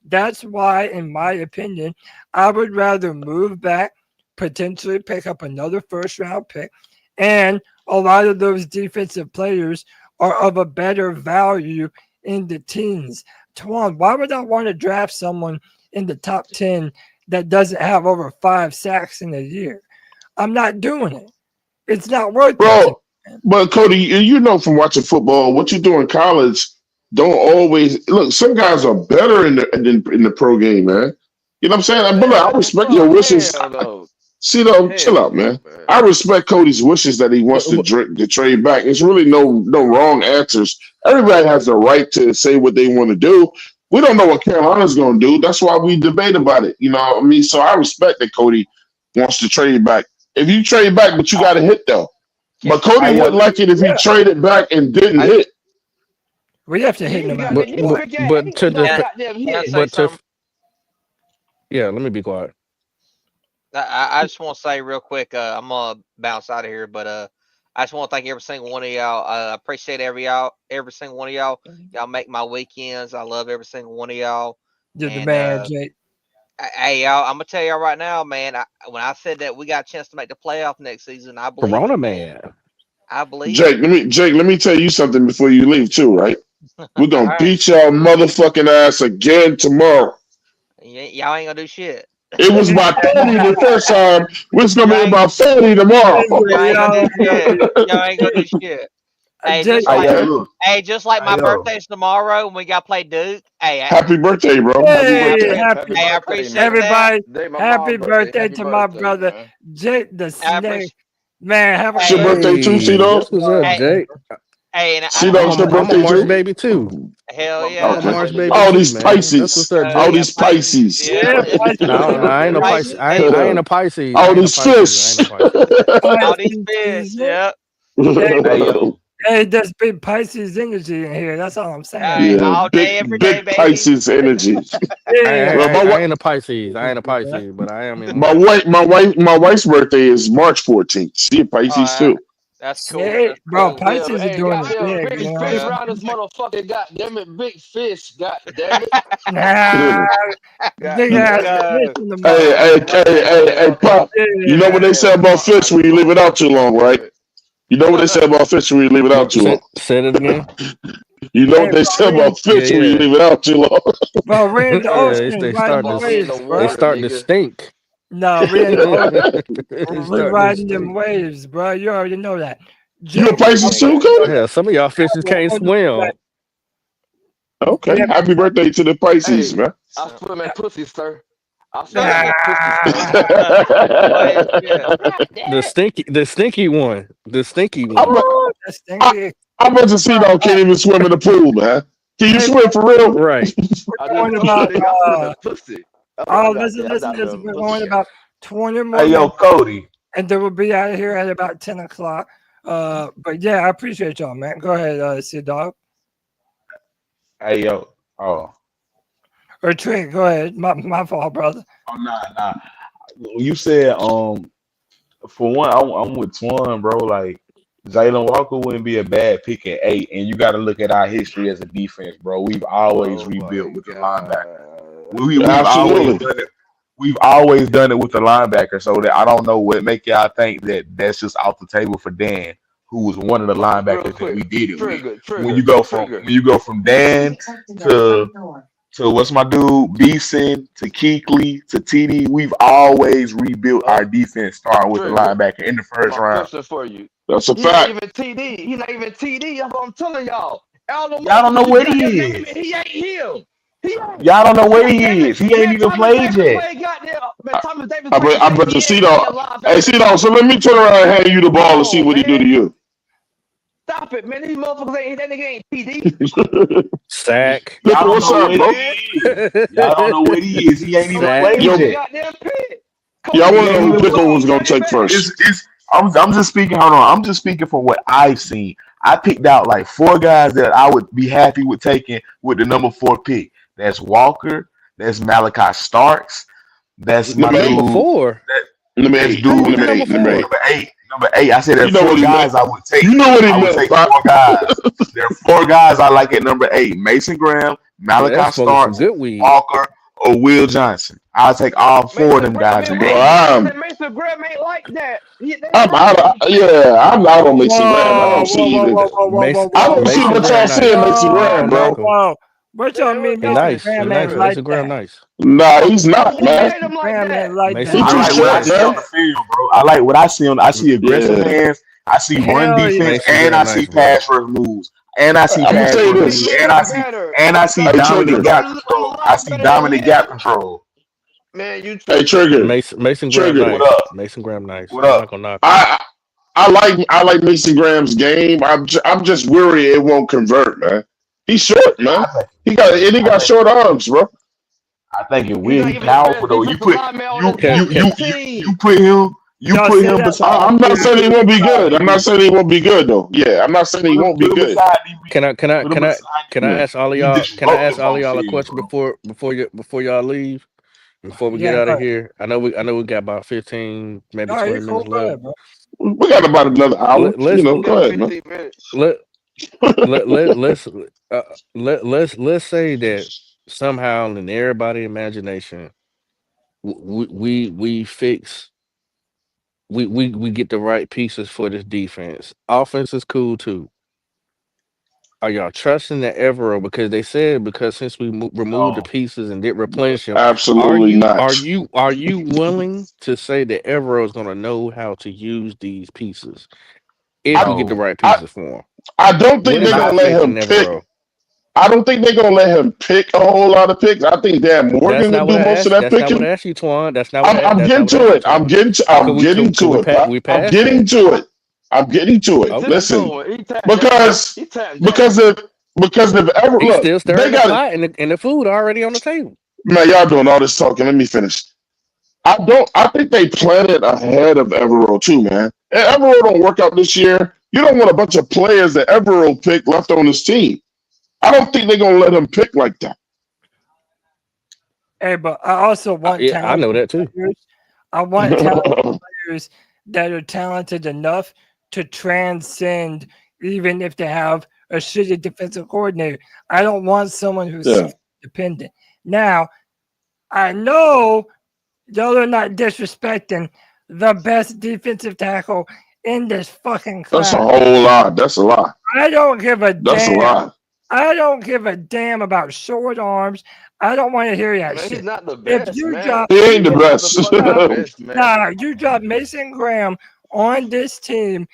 That's why, in my opinion, I would rather move back, potentially pick up another first-round pick, and a lot of those defensive players are of a better value in the teens. Twan, why would I want to draft someone in the top 10 that doesn't have over 5 sacks in a year? I'm not doing it. It's not worth it. Bro, but Cody, you know from watching football, what you do in college don't always look. Some guys are better in the pro game, man. You know what I'm saying? But I respect your wishes. See, though, chill out, man. I respect Cody's wishes that he wants to trade back. It's really no wrong answers. Everybody has the right to say what they want to do. We don't know what Carolina's going to do. That's why we debate about it. You know what I mean? So I respect that Cody wants to trade back. If you trade back, but you got to hit, though. But Cody wouldn't like it if he traded back and didn't hit. We have to hit no matter. Yeah, let me be quiet. I just want to say real quick, I'm going to bounce out of here, but I just want to thank every single one of y'all. I appreciate every single one of y'all. Y'all make my weekends. I love every single one of y'all. You're the man, Jake. Hey, y'all, I'm going to tell y'all right now, man, when I said that we got a chance to make the playoff next season, I believe Corona man. I believe Jake, let me tell you something before you leave too, right? We're gonna beat y'all motherfucking ass again tomorrow. Y'all ain't gonna do shit. It was about 30 the first time. It's gonna be about 30 tomorrow. Y'all ain't gonna do shit. Hey, just like my birthday's tomorrow when we got to play Duke. Hey, happy birthday, bro. Hey, I appreciate everybody. that. Happy birthday to my brother, Jake the Snake. Man, have a your birthday too, C-Dog. What's up, Jake? Hey, C-Dog's your birthday I'm a Mars too? baby too. Hell yeah. I'm a Mars baby all too, these man. Pisces. All these Pisces. Yeah, No, I ain't a Pisces. I ain't a Pisces. All these fish. All these fish, yeah. Hey, there's big Pisces energy in here. That's all I'm saying. Hey, all day, every day, baby. Pisces energy. I ain't a Pisces. I ain't a Pisces, but I am in my wife's birthday is March 14th. She a Pisces too. That's cool. Hey, bro, Pisces are doing it big. Big fish around this motherfucker. Goddamn it, big fish. Goddamn it. Big ass fish in the Hey, Pop. You know what they say about fish when you leave it out too long, right? You know what they say about fish when you leave it out too long. Say it again. You know what they say about fish when you leave it out too long. Bro, we're in the ocean. They start to stink. No, we're in the ocean. We're riding them waves, bro. You already know that. You a Pisces too, Cody? Yeah, some of y'all fishes can't swim. Okay, happy birthday to the Pisces, man. I swim in pussy, sir. The stinky one. I'm about to see though. Can't even swim in the pool, man. Can you swim for real? Right. Listen. We're going about 20 more. Hey, yo, Cody. And then we'll be out of here at about 10 o'clock. But yeah, I appreciate y'all, man. Go ahead, C-Dog. Hey, yo. Oh. Or Trey, go ahead. My fault, brother. Oh, nah. You said, for one, I'm with Twan, bro. Like, Jalen Walker wouldn't be a bad pick at 8, and you got to look at our history as a defense, bro. We've always rebuilt with the linebacker. We've always done it with the linebacker, so that I don't know what make y'all think that that's just off the table for Dan, who was one of the linebackers that we did it with. When you go from Dan to what's my dude, Beeson, to Keekly, to TD, we've always rebuilt our defense starting with the linebacker in the first round. Question for you. That's a fact. He's not even TD. That's what I'm telling y'all. Y'all don't know where he is. He ain't him. Y'all don't know where he is. He ain't even played yet. I bet you C-Dog. Hey, C-Dog, so let me turn around and hand you the ball and see what he do to you. Stop it, man. These motherfuckers ain't that nigga ain't TD. Sack. Y'all don't know where he is. He ain't even played yet. Y'all want to know who Pickle was going to take first? I'm just speaking. Hold on. I'm just speaking for what I've seen. I picked out like 4 guys that I would be happy with taking with the number 4 pick. That's Walker. That's Malachi Starks. That's my number 4. Number 8. Number 8. I said there's 4 guys I would take. You know what he meant. Take 4 guys. There are 4 guys I like at number 8. Mason Graham, Malachi Starks, Walker, or Will Johnson. I'll take all 4 of them guys. Mason Graham ain't like that. I'm out on Mason Graham. I don't see either. I don't see what y'all saying, Mason Graham, bro. What y'all mean? Nice. Mason Graham, nice. Nah, he's not, man. He's too short, man. I like what I see on. I see aggressive hands. I see run defense, and I see pass rush moves. And I see I'm gonna pass say review. this. And I see Hey, dominant Trigger. gap control. I see dominant gap control. Man, you Hey, Trigger. Mason Graham Trigger. What nice. up? Mason Graham nice. What I'm up? not gonna knock him. I like Mason Graham's game. I'm just worried it won't convert, man. He's short, man. He got short arms, bro. I think it You're will. not He even the powerful best though. defensive lineman on this fucking team. You put him beside. I'm not saying he won't be good. I'm not DB. saying he won't be good though. Yeah, I'm not saying he won't be Put him good. beside DB. Can I Yeah. ask all of You y'all? Can I disrupting ask all of folks y'all a here, question bro. before y'all leave? Before we get out of here, I know we got about 15, maybe 20 minutes left. We got about another hour. Let's Go ahead, man. let let's let's say that somehow in everybody's imagination we fix we get the right pieces for this defense. Offense is cool too. Are y'all trusting the Evero? Because they said since we removed the pieces and did replenish them, Absolutely not. are you willing to say that Evero is going to know how to use these pieces if we get the right pieces for him? I don't think What is they're y'all gonna let faith in him pick. Evero? I don't think they're gonna let him pick a whole lot of picks. I think Dan That's Morgan not will what do I most of asked. that That's not what I picking. asked you, Twan. That's not what I'm that's getting not what I to asked you, it. I'm Twan. getting to it, Pop. We I'm passed getting that. to it. I'm getting to it. He Okay. tipped Listen, over. He tapped Jack. because He tapped Jack. because if ever He's look, still they stirring the got it. pot and the food already on the table. Man, y'all doing all this talking. Let me finish. I think they planned it ahead of Evero too, man. And Evero don't work out this year. You don't want a bunch of players that Evero picked left on his team. I don't think they're gonna let him pick like that. Hey, but I also want Yeah, I know talented that too. players. I want talented players that are talented enough to transcend, even if they have a shitty defensive coordinator. I don't want someone who's Yeah. dependent. Now, I know y'all are not disrespecting the best defensive tackle in this fucking That's a class. whole lot. That's a lot. I don't give a That's a damn. lot. I don't give a damn about short arms. I don't want to hear that Man, shit. he's not the If best, you man. drop, He ain't the He's not the best. fucking best, man. nah, you drop Mason Graham on this team,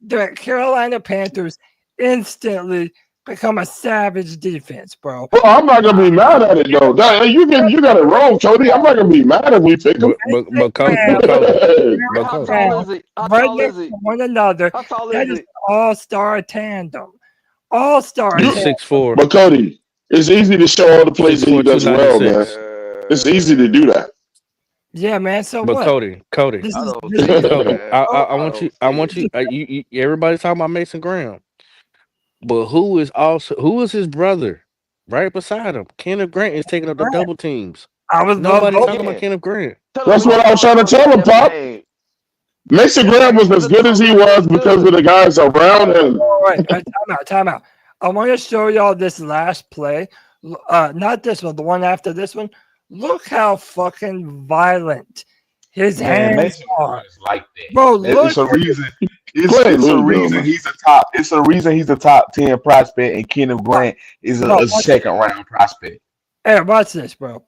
the Carolina Panthers instantly become a savage defense, bro. Well, I'm not gonna be mad at it though. You got it wrong, Cody. I'm not gonna be mad if we pick him. But Cody. How tall is he? How Right tall next is he? to one another. How tall That is is he? an all-star tandem. All-star He's tandem. 6'4". But Cody, it's easy to show all the plays that he 6'4", does well, man. 296. It's easy to do that. Yeah, man. So But what? Cody, This I is don't this see is it, Cody, man. I want you. Everybody's talking about Mason Graham, but who is his brother? Right beside him, Kenneth Grant is taking up the double teams. I was Nobody talking about Kenneth Grant. That's what I was trying to tell him, Pop. Mason Graham was as good as he was because of the guys around him. All right, time out. I want to show y'all this last play. Not this one, the one after this one. Look how fucking violent his Man, hands Mason are. is like that. Bro, look It's a at reason. Play It's a Louisville, reason man. he's a top. It's a reason he's a top 10 prospect, and Kenneth Grant is Bro, a second round prospect. Hey, watch this, bro.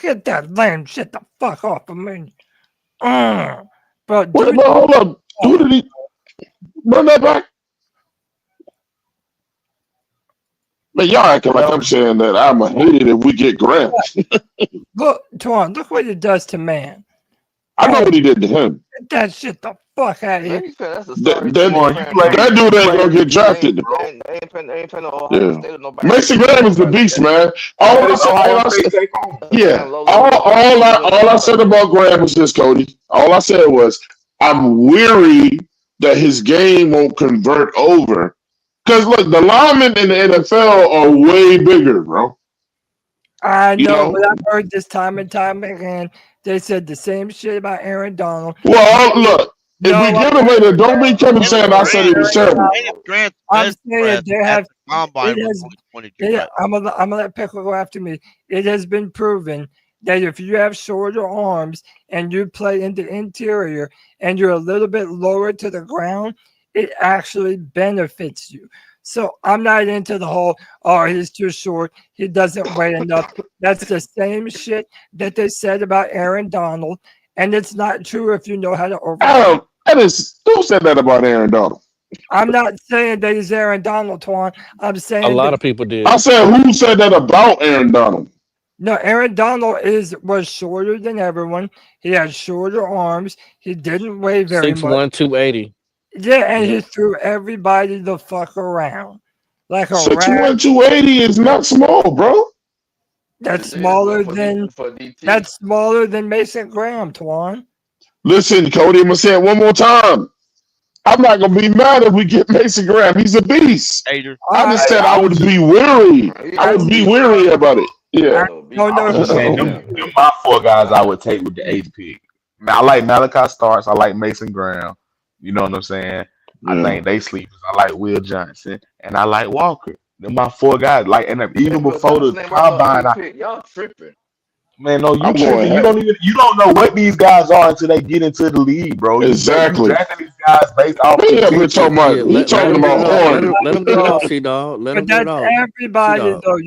Get that lame shit the fuck off of me. Bro, Wait, dude, but hold up. Who did he run that back? Man, y'all acting like I'm saying that I'm a hater if we get Grant. look, Twan, look what it does to man. I know what he did to him. Get that shit the fuck out of here. That's a That sorry dude ain't gonna get drafted. Ain't playing Ohio Yeah. State with nobody. Mason Graham is the beast, man. All I said about Graham was this, Cody. All I said was I'm weary that his game won't convert over. Because look, the linemen in the NFL are way bigger, bro. I You know, know? but I've heard this time and time again. They said the same shit about Aaron Donald. Well, look, if we get away, then don't be coming saying I said he was terrible. I'm saying there have. Combine It was has, 2022, right? I'm gonna let Pickle go after me. It has been proven that if you have shorter arms and you play in the interior and you're a little bit lower to the ground, it actually benefits you. So I'm not into the whole, oh, he's too short, he doesn't weigh enough. That's the same shit that they said about Aaron Donald, and it's not true if you know how to overcome. Who said that about Aaron Donald? I'm not saying that he's Aaron Donald, Twan. I'm A saying lot that of people did. I said, who said that about Aaron Donald? no, Aaron Donald was shorter than everyone. He had shorter arms. He didn't weigh very much. 6'1", 280. Yeah, and he threw everybody the fuck around like a 6'1", rat. 280 is not small, bro. That's smaller than Mason Graham, Twan. Listen, Cody, I'm gonna say it one more time. I'm not gonna be mad if we get Mason Graham. He's a beast. I just said I would be weary. I would be weary about it. Yeah. I'm just saying, them my 4 guys I would take with the 8th pick. Now, I like Malachi Starks. I like Mason Graham. You know what I'm saying? I think they sleepers. I like Will Johnson and I like Walker. They're my 4 guys. Like, and even before the combine, y'all tripping. Man, no, you tripping. You don't know what these guys are until they get into the league, bro. Exactly. You drafting these guys based off. We're talking about. Let them get it off, C-Dog. Let them But get it that's off. everybody C-Dog. though.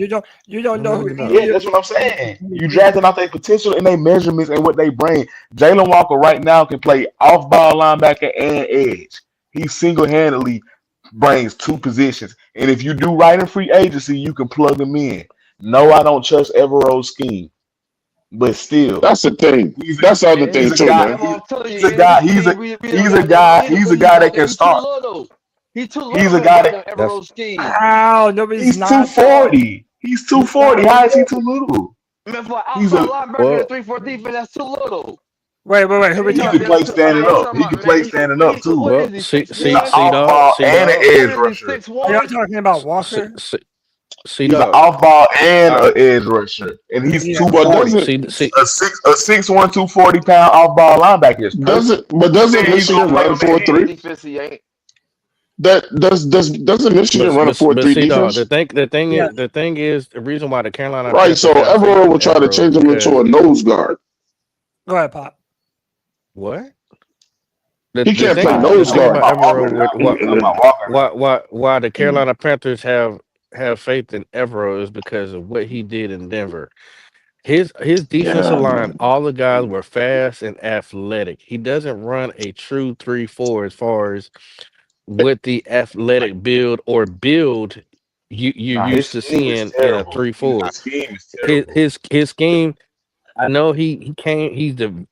You don't know who. Yeah, that's what I'm saying. You drafting off their potential and their measurements and what they bring. Jalen Walker right now can play off-ball linebacker and edge. He single-handedly brings 2 positions. And if you do right in free agency, you can plug them in. No, I don't trust Evero's scheme. But still, that's the thing. That's the other thing too, man. He's a guy. He's a guy that can start. He's too little. He's a guy that. How nobody's He's not 240. He's 240. How is he too little? Man, for outside linebacker, 3-4 defense, that's too little. Wait. Who we He talking can play standing up. He can play standing up too. Well, C-Dog and an edge rusher. Are y'all talking about Walker? He's an off ball and an edge rusher, and he's 240. A 6'1", 240-pound off ball linebacker is doesn't Michigan run a 4-3? Doesn't Michigan run a 4-3 defense? The thing is the reason why the Carolina right. So everyone will try to change him into a nose guard. Go ahead, Pop. What? He can't play nose guard. Why the Carolina Panthers have faith in Evero is because of what he did in Denver. His defensive line, all the guys were fast and athletic. He doesn't run a true 3-4 as far as what the athletic build you're used to seeing in a 3-4. His scheme. I know he's the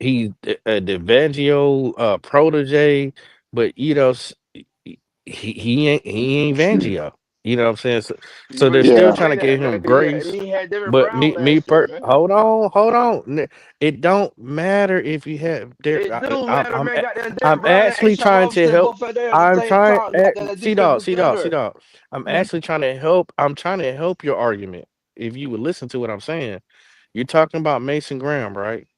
Vangio protege, but you know he ain't Vangio. You know what I'm saying? So they're still trying to give him grace. But hold on. It don't matter if you have. I'm actually trying to help. I'm trying. C-Dog. I'm actually trying to help. I'm trying to help your argument. If you would listen to what I'm saying, you're talking about Mason Graham, right?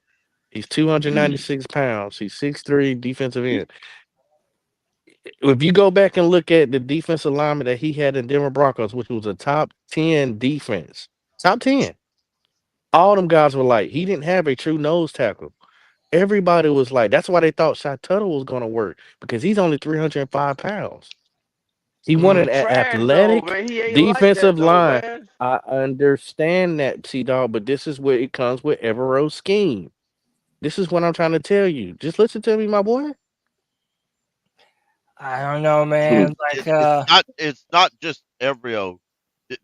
He's 296 pounds. He's 6'3", defensive end. If you go back and look at the defensive lineman that he had in Denver Broncos, which was a top 10 defense, top 10, all them guys were like, he didn't have a true nose tackle. Everybody was like, that's why they thought Shy Tuttle was going to work, because he's only 305 pounds. He wanted an athletic defensive line. Man. I understand that, C-Dog, but this is where it comes with Evero's scheme. This is what I'm trying to tell you. Just listen to me, my boy. I don't know, man. It's not just Evero.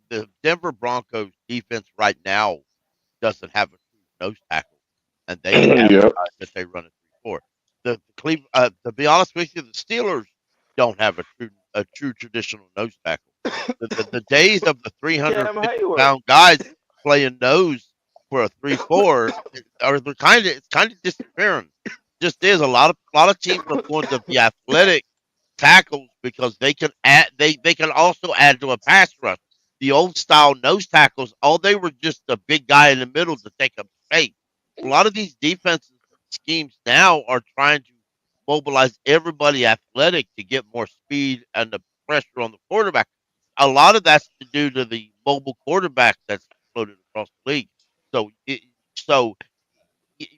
The Denver Broncos defense right now doesn't have a true nose tackle, and they advertise that they run a 3-4. The Cleveland, to be honest with you, the Steelers don't have a true traditional nose tackle. The days of the 350-pound guys playing nose for a 3-4 it's kind of disappearing. Just is a lot of teams are going to be athletic tackles because they can also add to a pass rush. The old style nose tackles, they were just a big guy in the middle to take up space. A lot of these defensive schemes now are trying to mobilize everybody athletic to get more speed and the pressure on the quarterback. A lot of that's to do to the mobile quarterback that's floated across the league. So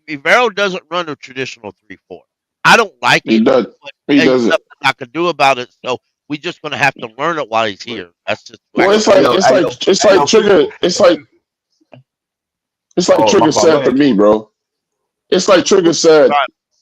Evero doesn't run a traditional 3-4. I don't like it. He doesn't. Nothing I can do about it. So we're just gonna have to learn it while he's here. That's just. Well, it's like Trigger. It's like Trigger said to me, bro. It's like Trigger said.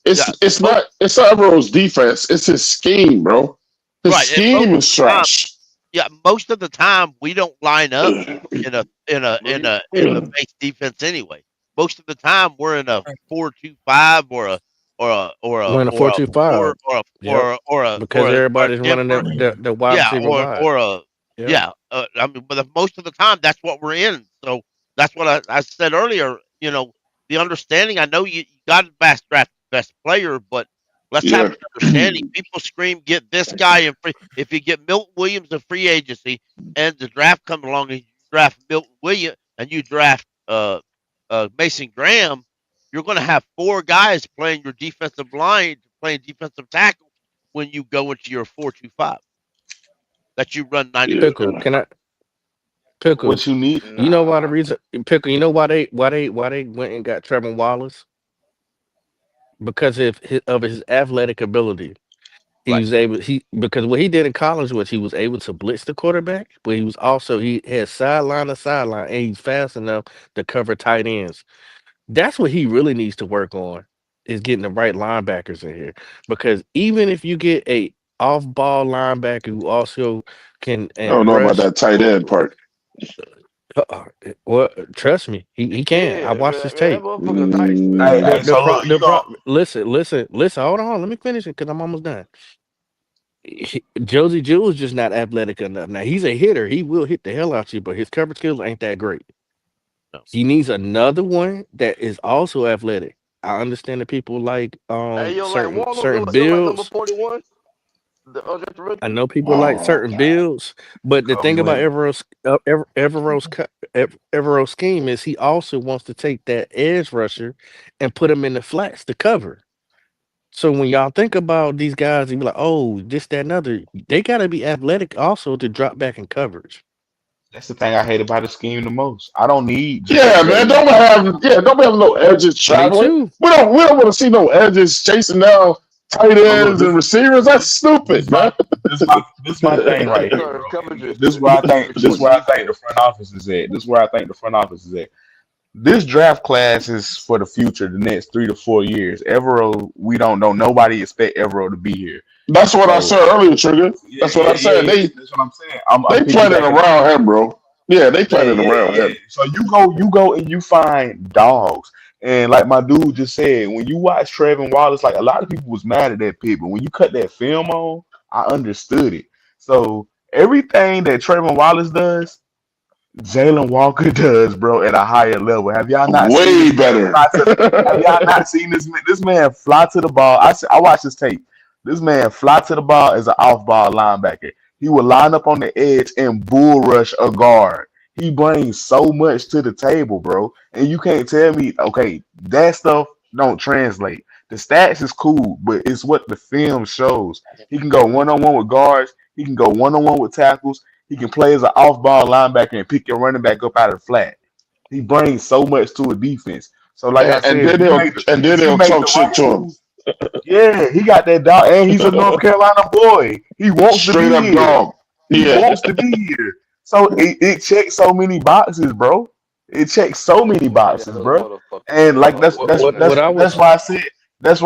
It's not Evero's defense. It's his scheme, bro. His Right. scheme is trash. Yeah, most of the time we don't line up in a base defense anyway. Most of the time we're in a 4-2-5 or a We're in a 4-2-5. Yep. Because or a everybody's running different the wide receiver wide. Yep. I mean, but most of the time that's what we're in. So that's what I said earlier. You know, the understanding. I know you got to draft best player, but let's have an understanding. People scream, get this guy in free. If you get Milton Williams in free agency and the draft comes along and you draft Milton Williams and you draft Mason Graham, you're going to have 4 guys playing your defensive line, playing defensive tackle when you go into your 4-2-5 that you run 90. Pickle, can I? Pickle, what you need? you know why the reason? Pickle, you know why they went and got Trevor Wallace? Because of his athletic ability. He was able because what he did in college was he was able to blitz the quarterback, but he had sideline to sideline, and he's fast enough to cover tight ends. That's what he really needs to work on, is getting the right linebackers in here. Because even if you get a off-ball linebacker who also can I don't know about that tight end part. Well, trust me, he can. Yeah, I watched his tape. Listen. Hold on, let me finish it because I'm almost done. Josie Jewell's just not athletic enough. Now he's a hitter; he will hit the hell out you, but his coverage skills ain't that great. No. He needs another one that is also athletic. I understand that people like certain builds. Number 41. I know people like certain builds, but the thing about Evero's scheme is he also wants to take that edge rusher and put him in the flats to cover. So when y'all think about these guys, you be like, oh, this, that, and other. They got to be athletic also to drop back in coverage. That's the thing I hate about the scheme the most. I don't need. Yeah, man. Don't have no edges traveling. We don't want to see no edges chasing down tight ends and receivers. That's stupid, man. This is my thing right here, bro. This is where I think the front office is at. This draft class is for the future, the next 3 to 4 years. Evero, we don't know. Nobody expect Evero to be here. That's what I said earlier, Trigger. That's what I said. That's what I'm saying. They planning around him, bro. Yeah, they planning around him. So you go and you find dogs. And like my dude just said, when you watch Trevor Wallace, like a lot of people was mad at that pick, but when you cut that film on, I understood it. So everything that Trevor Wallace does, Jalen Walker does, bro, at a higher level. Have y'all not way better? Have y'all not seen this man? This man fly to the ball. I watched this tape. This man fly to the ball as an off-ball linebacker. He will line up on the edge and bull rush a guard. He brings so much to the table, bro. And you can't tell me, okay, that stuff don't translate. The stats is cool, but it's what the film shows. He can go one-on-one with guards. He can go one-on-one with tackles. He can play as an off-ball linebacker and pick your running back up out of the flat. He brings so much to a defense. So, like I said, and then they'll talk shit to him. Yeah, he got that dog, and he's a North Carolina boy. He wants to be here. Dog. He wants to be here. So it checks so many boxes, bro. It checks so many boxes, bro. And like that's why I said if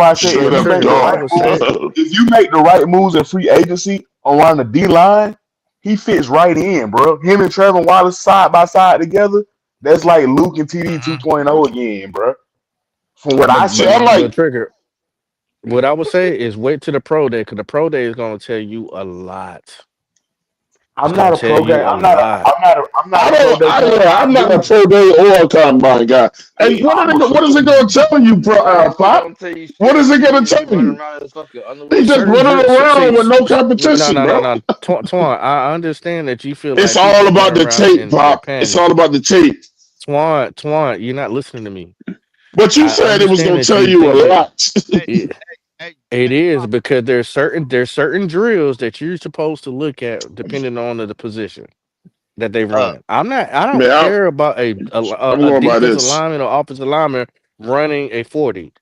you make the right moves in free agency around the D line, he fits right in, bro. Him and Trevor Wallace side by side together, that's like Luke and TD 2.0 again, bro. From what I see, Trigger. What I would say is wait till the pro day, because the pro day is going to tell you a lot. I'm not a pro guy. I'm not a pro day or a combine guy. And what is it going to tell you, Pop? What is it going to tell you? They just running around with no competition, bro. No. Twan, I understand that you feel it's like all about the tape, Pop. It's all about the tape. Twan, you're not listening to me. But you said it was going to tell you a lot. It is, because there's certain drills that you're supposed to look at depending on the position that they run. I don't care about a defensive lineman or offensive lineman running a 40.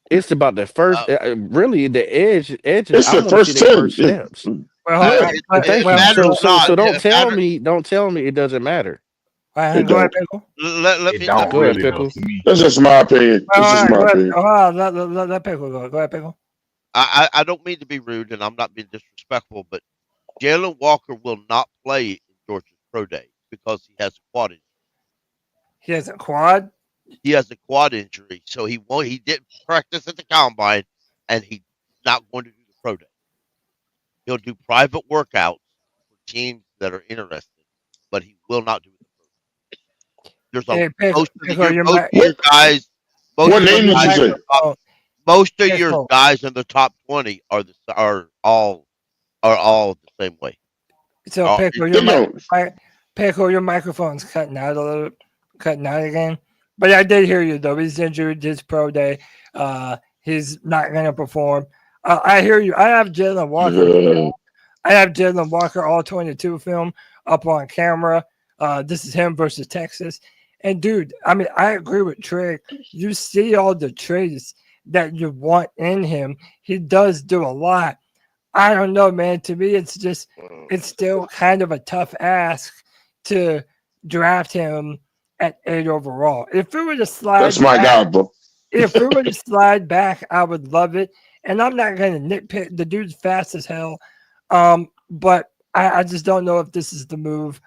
It's about the first, really the edge. It's the first 10 steps. So don't tell me it doesn't matter. Go ahead, Pickle. Let me go ahead, Pickle. That's just my opinion. Let Pickle go. Go ahead, Pickle. I don't mean to be rude, and I'm not being disrespectful, but Jalen Walker will not play in Georgia's pro day because he has a quad injury. He has a quad? He has a quad injury, so he didn't practice at the combine, and he's not going to do the pro day. He'll do private workouts for teams that are interested, but he will not do the pro day. There's most of your guys. What name did you say? Most of your guys in the top 20 are all the same way. So Pickle, your microphone's cutting out again. But I did hear you though. He's injured this pro day. He's not going to perform. I hear you. I have Jalen Walker. I have Jalen Walker all 22 film up on camera. This is him versus Texas. And dude, I mean, I agree with Trey. You see all the traits that you want in him. He does do a lot. I don't know, man. To me, it's still kind of a tough ask to draft him at 8 overall. If it were to slide, that's my guy, bro. If it were to slide back, I would love it. And I'm not going to nitpick. The dude's fast as hell. But I just don't know if this is the move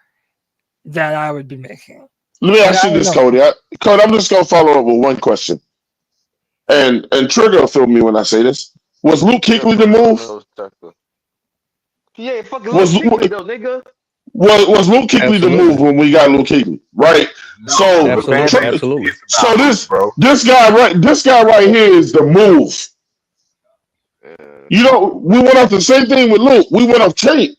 that I would be making. Let me ask you this, Cody. Cody, I'm just going to follow up with one question. And Trigger will feel me when I say this. Was Luke Kuechly the move? He ain't fucking Luke Kuechly though, nigga. Was Luke Kuechly the move when we got Luke Kuechly? Right. So absolutely. So this guy right here is the move. You know, we went off the same thing with Luke. We went off tape.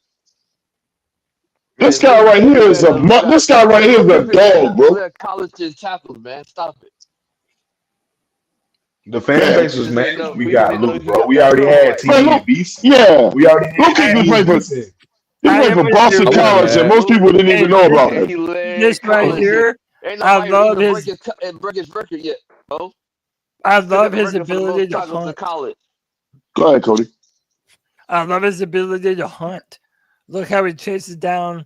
This guy right here is a dog, bro. College tackles, man. Stop it. The fan base was mad. We got Luke, bro. We already had TD Beast. Yeah. We already had Luke Kuechly played for Boston College, and most people didn't even know about him. This right here, I love his break his record yet, bro. I love his ability to hunt. Go ahead, Cody. I love his ability to hunt. Look how he chases down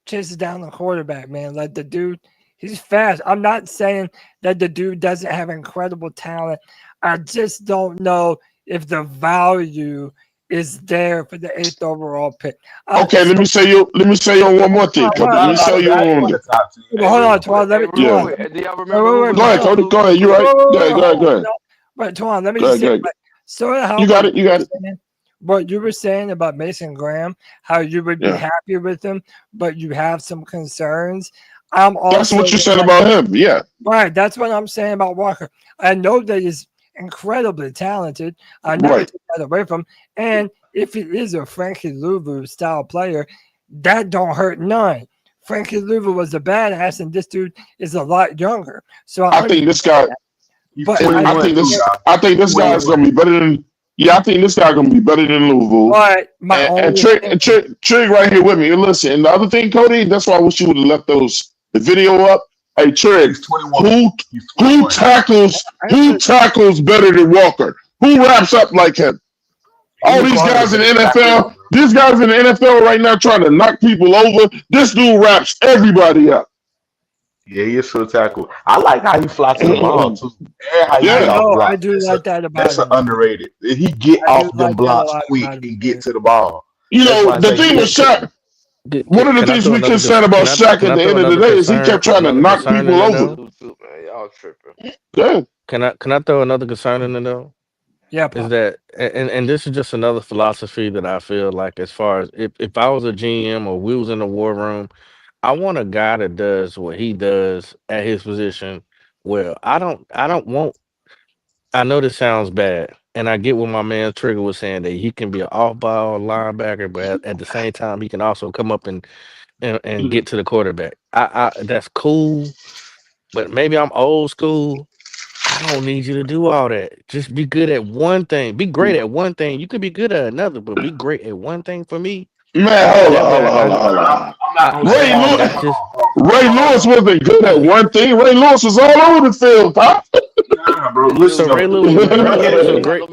the quarterback, man. Like the dude, he's fast. I'm not saying that the dude doesn't have incredible talent. I just don't know if the value is there for the 8th overall pick. Okay, let me say you on one more thing. Let me say you on. Hold on, Twan. Let me. Go ahead, Cody. Go ahead. You're right. Go ahead. But Twan, let me just say, sort of how you got it. What you were saying about Mason Graham, how you would be happy with him, but you have some concerns. That's what you said about him. Yeah. Right. That's what I'm saying about Walker. I know that he's incredibly talented. I never take that away from him. And if he is a Frankie Louvu style player, that don't hurt none. Frankie Louvu was a badass, and this dude is a lot younger. So I think this guy. But I think this guy is going to be better than. Yeah, I think this guy gonna be better than Louisville. And Trig right here with me. And listen, and the other thing, Cody, that's why I wish you would have left the video up. Hey, Trig, who tackles better than Walker? Who wraps up like him? All these guys in the NFL, these guys in the NFL right now trying to knock people over. This dude wraps everybody up. Yeah, he is so tackle. I like how he flies to the ball too. I do like that about him. That's underrated. He get off the blocks quick and get to the ball. You know, the thing with Shaq, one of the things we can say about Shaq at the end of the day is he kept trying to knock people over. Y'all tripping. Yeah. Can I throw another concern in there though? Yeah. Is that and this is just another philosophy that I feel like, as far as if I was a GM or we was in the war room, I want a guy that does what he does at his position well. I know this sounds bad, and I get what my man Trigger was saying, that he can be an off-ball linebacker, but at the same time, he can also come up and get to the quarterback. I that's cool, but maybe I'm old school. I don't need you to do all that. Just be good at one thing. Be great at one thing. You could be good at another, but be great at one thing for me. Man, hold on. Ray Lewis wasn't good at one thing. Ray Lewis was all over the field, Pop. Nah, bro. Listen, Ray Lewis was great.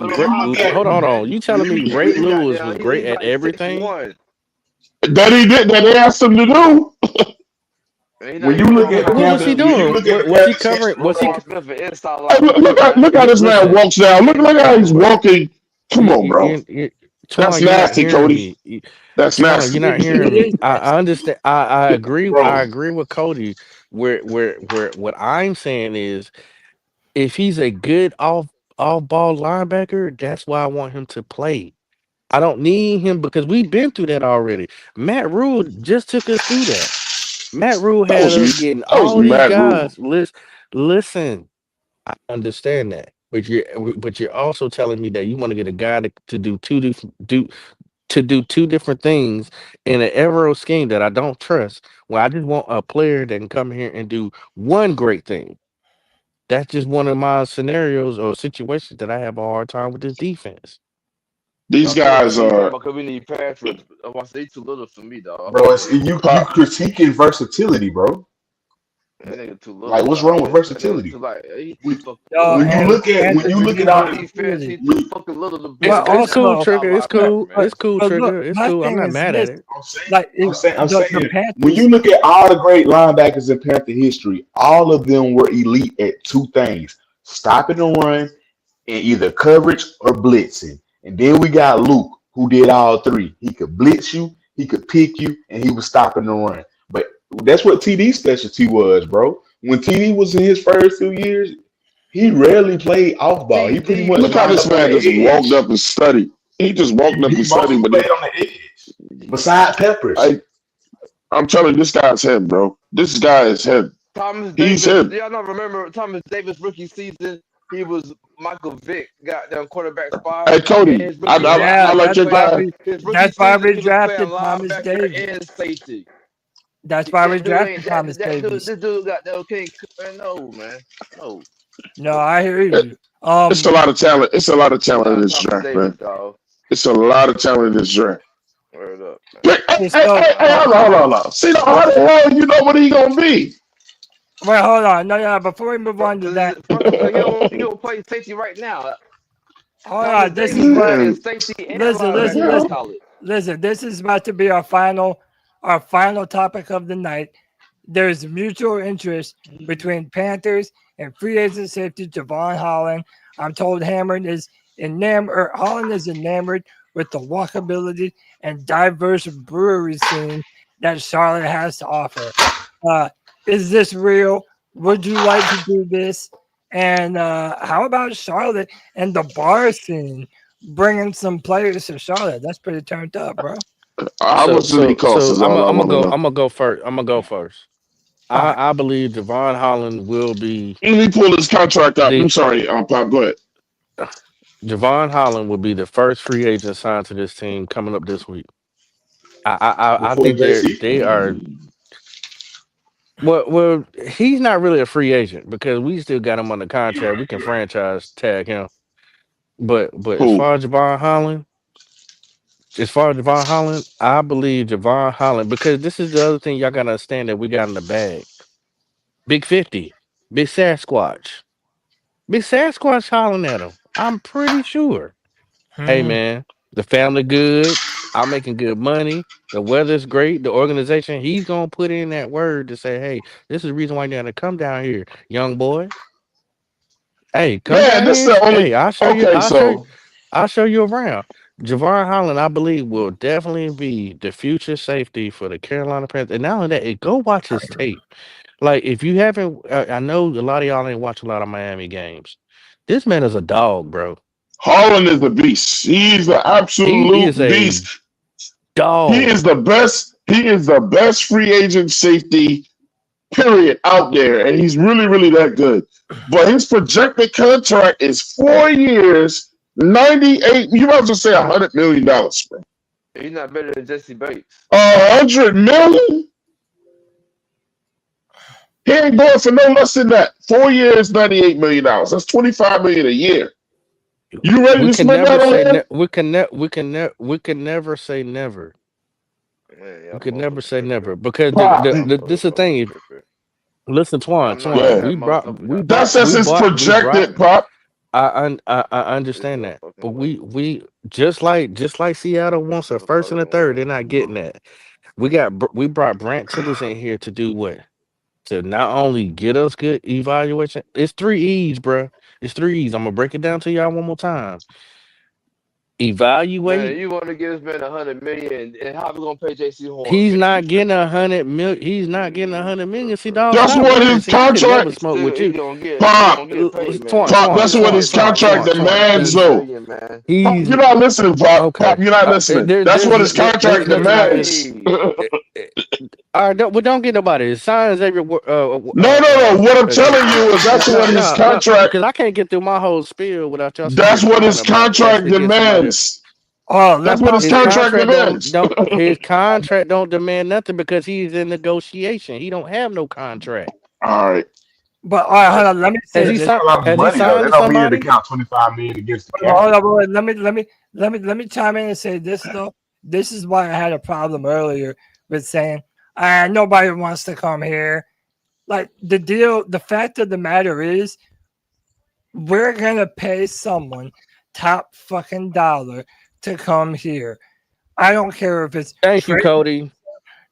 Hold on. You telling me Ray Lewis was great at everything? That he did. That they asked him to do. When you look at what was he doing? Was he covering? Was he? Look how this man walks down. Look how he's walking. Come on, bro. That's Twan, you're not nasty, hearing Cody. me. That's Twan, you're nasty. not hearing me. I understand. I agree. Bro. I agree with Cody. Where what I'm saying is, if he's a good off ball linebacker, that's why I want him to play. I don't need him because we've been through that already. Matt Rule just took us through that. Matt Rule That had us was getting that was all these mad rude. guys. Listen, I understand that, but you're also telling me that you want to get a guy to do two different things in an aero scheme that I don't trust. Well, I just want a player that can come here and do one great thing. That's just one of my scenarios or situations that I have a hard time with this defense. These guys are. Because we need pass rush. They too little for me, dog. Bro, you critiquing versatility, bro. That nigga too little. Like, what's wrong with versatility? When you look at all defense, he too fucking little to be. It's cool, Trigger. It's cool. It's cool, but Trigger. look, It's my cool. I'm thing not is mad this: at it. I'm saying the Panthers. when you look at all the great linebackers in Panther history, all of them were elite at two things: stopping the run and either coverage or blitzing. And then we got Luke, who did all three. He could blitz you, he could pick you, and he was stopping the run. But that's what TD's specialty was, bro. When TD was in his first 2 years, he rarely played off ball. He pretty much Look how this man just walked up and studied. He just walked up and studied, but played on the edge. Beside Peppers. I'm telling you, this guy's him, bro. This guy is him. He's him. Do y'all not remember Thomas Davis rookie season? He was Michael Vick, goddamn quarterback spot. Hey, Cody, I like your guy. That's why we drafted Thomas Davis. And safety. That's why we drafted Thomas Davis. This dude got that okay. No, man. No. No, I hear you. It's a lot of talent. It's a lot of talent in this draft, man. It's a lot of talent in this draft. Word up. Hey, hold on. See, how the hell you know what he gonna be? Wait, hold on. No. Before we move on to that, you don't play safety right now. Hold on. This is what. Listen. This is about to be our final topic of the night. There's mutual interest between Panthers and free agent safety Javon Holland. I'm told Holland is enamored with the walkability and diverse brewery scene that Charlotte has to offer. Is this real? Would you like to do this? And how about Charlotte and the bar scene bringing some players to Charlotte? That's pretty turned up, bro. I'm gonna go first. I believe Javon Holland will be. Let me pull his contract out. I'm sorry, Pop. Go ahead. Javon Holland will be the first free agent signed to this team coming up this week. I think they are. Well, he's not really a free agent because we still got him under contract. We can franchise tag him. But as far as Javon Holland, I believe Javon Holland, because this is the other thing y'all gotta understand that we got in the bag. Big 50, Big Sasquatch hollering at him. I'm pretty sure. Hey man, the family good. I'm making good money. The weather's great. The organization, he's gonna put in that word to say, hey, this is the reason why you gotta come down here, young boy. Hey, come down this here. is the only. Hey, I'll show you around. Javon Holland, I believe, will definitely be the future safety for the Carolina Panthers. And not only that, go watch his tape. Like, if you haven't, I know a lot of y'all ain't watch a lot of Miami games. This man is a dog, bro. Holland is a beast. He's an absolute beast. Dog. He is the best. He is the best free agent safety, period, out there, and he's really, really that good. But his projected contract is 4 years, 98. You might as well say $100 million, bro. He's not better than Jesse Bates. $100 million. He ain't going for no less than that. 4 years, $98 million. That's $25 million a year. You ready to spend that on him? We can never say never. We could never say never because this is the thing. Listen, Twan, That says his projected, Pop. I understand that, but we just like Seattle wants a first and a third. They're not getting that. We brought Brant Tillers in here to do what? To not only get us good evaluation. It's 3 E's, bro. It's 3 E's. I'm gonna break it down to y'all one more time. evaluate. Man, you want to give this man $100 million, and how we gonna pay JC Horn? He's not getting $100 million. He's not getting $100 million. See, dog, That's stop what worrying. his See, I could never contract. smoke with He you. gonna get Pop, paid, man. Twan, that's what his contract demands, though. Man. Pop, He's you're not listening, Pop. okay. Pop, you're not listening. That's what his contract There's nothing I can. demands. All right, don't get nobody. Sign Xavier. No. What I'm telling you is that's what his contract. Because I can't get through my whole spiel without y'all. That's what his contract demands. Oh, that's what his contract demands. His contract don't demand nothing because he's in negotiation. He don't have no contract. All right. But all right, hold on. Let me say has he this. signed That don't somebody? mean to count 25 million against the cap. Hold on, let me chime in and say this though. This is why I had a problem earlier with saying nobody wants to come here. Like the fact of the matter is, we're gonna pay someone top fucking dollar to come here. I don't care if it's Thank you, Cody.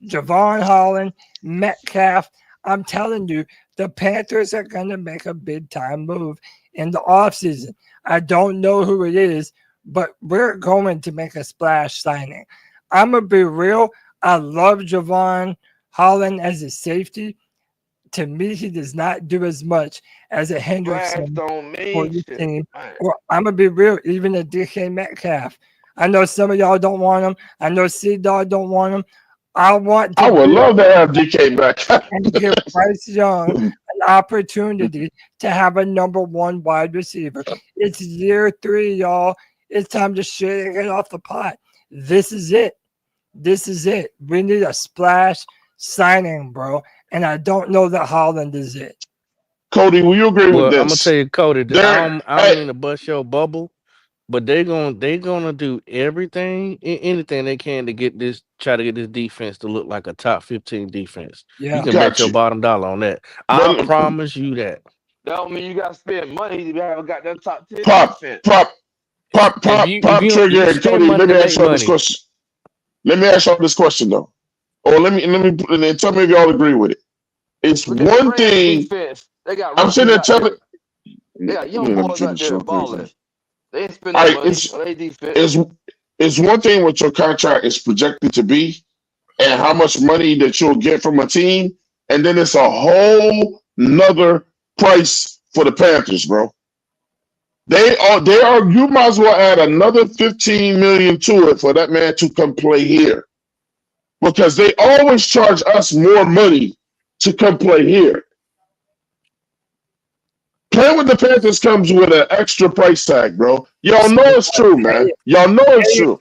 Javon Holland, Metcalf. I'm telling you, the Panthers are going to make a big time move in the offseason. I don't know who it is, but we're going to make a splash signing. I'm going to be real. I love Javon Holland as a safety. To me, he does not do as much as a Hendrickson for this team. Or I'm going to be real, even a DK Metcalf. I know some of y'all don't want him. I know C-Dog don't want him. I would love to have DK back and give Bryce Young an opportunity to have a number one wide receiver. It's year 3, y'all. It's time to shake it off the pot. This is it. We need a splash signing, bro. And I don't know that Holland is it. Cody, will you agree with this? I'm gonna tell you, Cody. I don't mean to bust your bubble. But they're gonna do anything they can to try to get this defense to look like a top 15 defense. Yeah. You can bet your bottom dollar on that. I promise you that. That don't mean you gotta spend money to have a goddamn top 10 Pop, defense. Trigger and Cody. Let me ask y'all this question. Let me ask y'all this question though. Or let me and tell me if y'all agree with it. It's one thing. I'm sitting there telling. They got young boys out there balling. They ain't spending money on their defense. It's one thing what your contract is projected to be and how much money that you'll get from a team, and then it's a whole nother price for the Panthers, bro. They are you might as well add another 15 million to it for that man to come play here. Because they always charge us more money to come play here. Playing with the Panthers comes with an extra price tag, bro. Y'all know it's true, man. Y'all know it's true.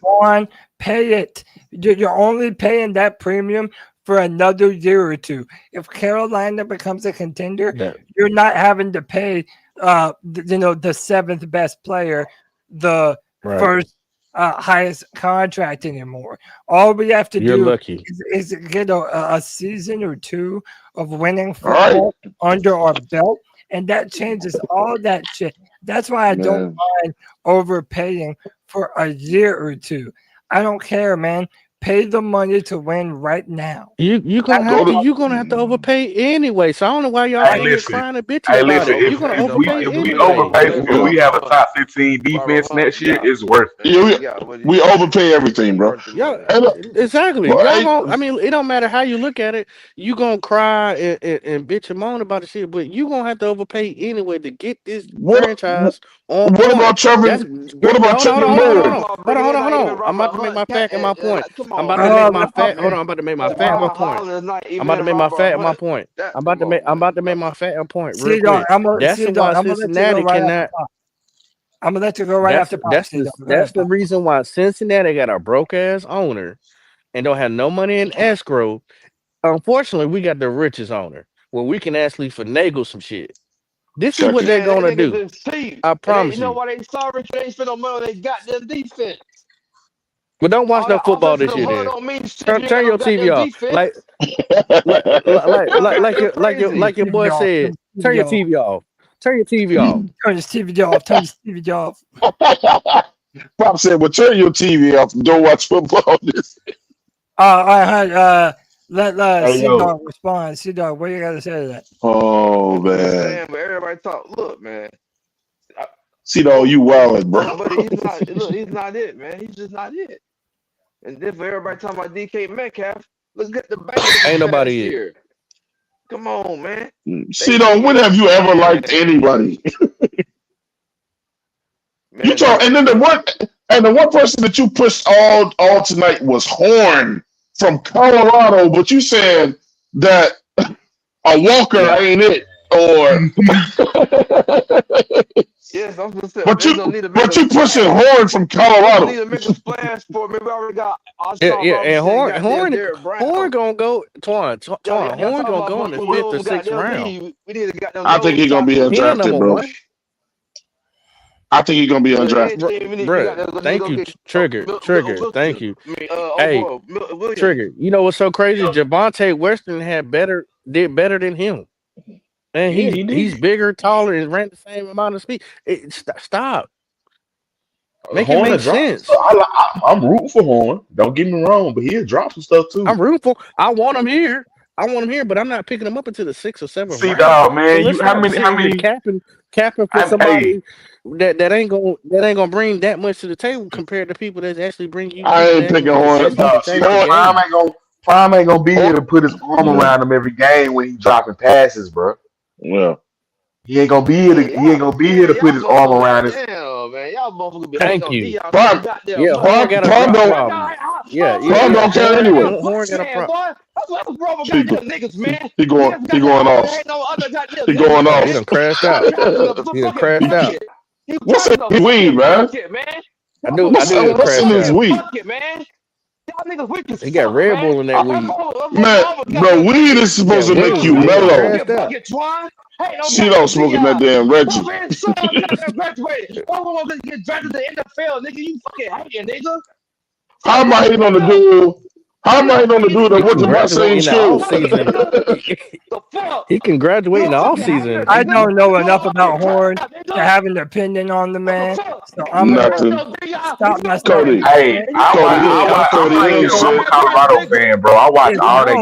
Pay it. You're only paying that premium for another year or two. If Carolina becomes a contender, you're not having to pay, the seventh best player, the first highest contract anymore. All we have to do is get a season or two of winning football under our belt. And that changes all that shit. That's why I don't mind overpaying for a year or two. I don't care, man. Pay the money to win right now. You're gonna have to overpay anyway. So I don't know why y'all crying and bitching about it. You're gonna overpay if anyway. we overpay when we have a top 15 defense next year, it's worth it. We overpay everything, bro. Yeah, exactly. It don't matter how you look at it. You gonna cry and bitch and moan about the shit, but you gonna have to overpay anyway to get this franchise on. What about Trevor? What about Trevor? Hold on. I'm about to make my fact and my point. I'm about to make my fact. Hold on. I'm about to make my fact my point. I'm about to make my fact my point. I'm about to make my fact point. Real quick. That's why Cincinnati cannot. I'm gonna let you go right after. That's the reason why Cincinnati got a broke ass owner and don't have no money in escrow. Unfortunately, we got the richest owner where we can actually finagle some shit. This is what they're gonna do. I promise you. You know why they sorry? They ain't spend no money on their goddamn defense. But don't watch no football this year. Then turn your TV off. Like your boy said. Turn your TV off. Turn your TV off. Turn your TV off. Turn your TV off. Pop said, "Well, turn your TV off. Don't watch football." This. All right. Let C-Dog respond. C-Dog, what you got to say to that? Oh man. But everybody talk. Look, man. though, you wild, bro. But he's not. Look, he's not it, man. He's just not it. And then for everybody talking about DK Metcalf, look at the Bengals Ain't last nobody year. Come on, man. Though, when have you ever liked anybody? You talk, and then the one person that you pushed all tonight was Horn from Colorado, but you said that a Walker ain't it, or yes, I'm gonna say. but you pushing Horn from Colorado. Need to make a splash for me. We already got. And Horn gonna go. Twan, Horn gonna go in the 5th or 6th round. We need to get them. I think he's gonna be undrafted, bro. I think he's gonna be undrafted. Bro, thank you, Trigger. Thank you. Hey, Trigger. You know what's so crazy? Javonte Weston did better than him, and he's bigger, taller, and ran the same amount of speed. Stop. Make it make sense. I'm rooting for Horn. Don't get me wrong, but he'll drop some stuff too. I'm rooting for. I want him here, but I'm not picking him up until the 6th or 7th. See, dog, man, So how many capping for somebody that ain't gonna bring that much to the table compared to people that actually bring you. I ain't picking Horn. Prime ain't gonna be here to put his arm around him every game when he's dropping passes, bro. Yeah. He ain't gonna be here to put his arm around his. Damn, man, y'all motherfuckers be Thank you. Horn got a problem. Horn don't care anyway. Horn got a problem. Niggas, man. He going off. He going off. He done crashed out. What's in his weed, man? I knew What's in his weed? He got Red Bull in that weed. Man, bro, weed is supposed to make you mellow. She don't smoking that damn Reggie. How am I hating on the dude? How am I hating on the dude that went to my same school? He can graduate in the off season. I don't know enough about Horn to have an opinion on the man, so I'm gonna stop myself. Cody, hey, I'm a Colorado fan, bro. I watch all that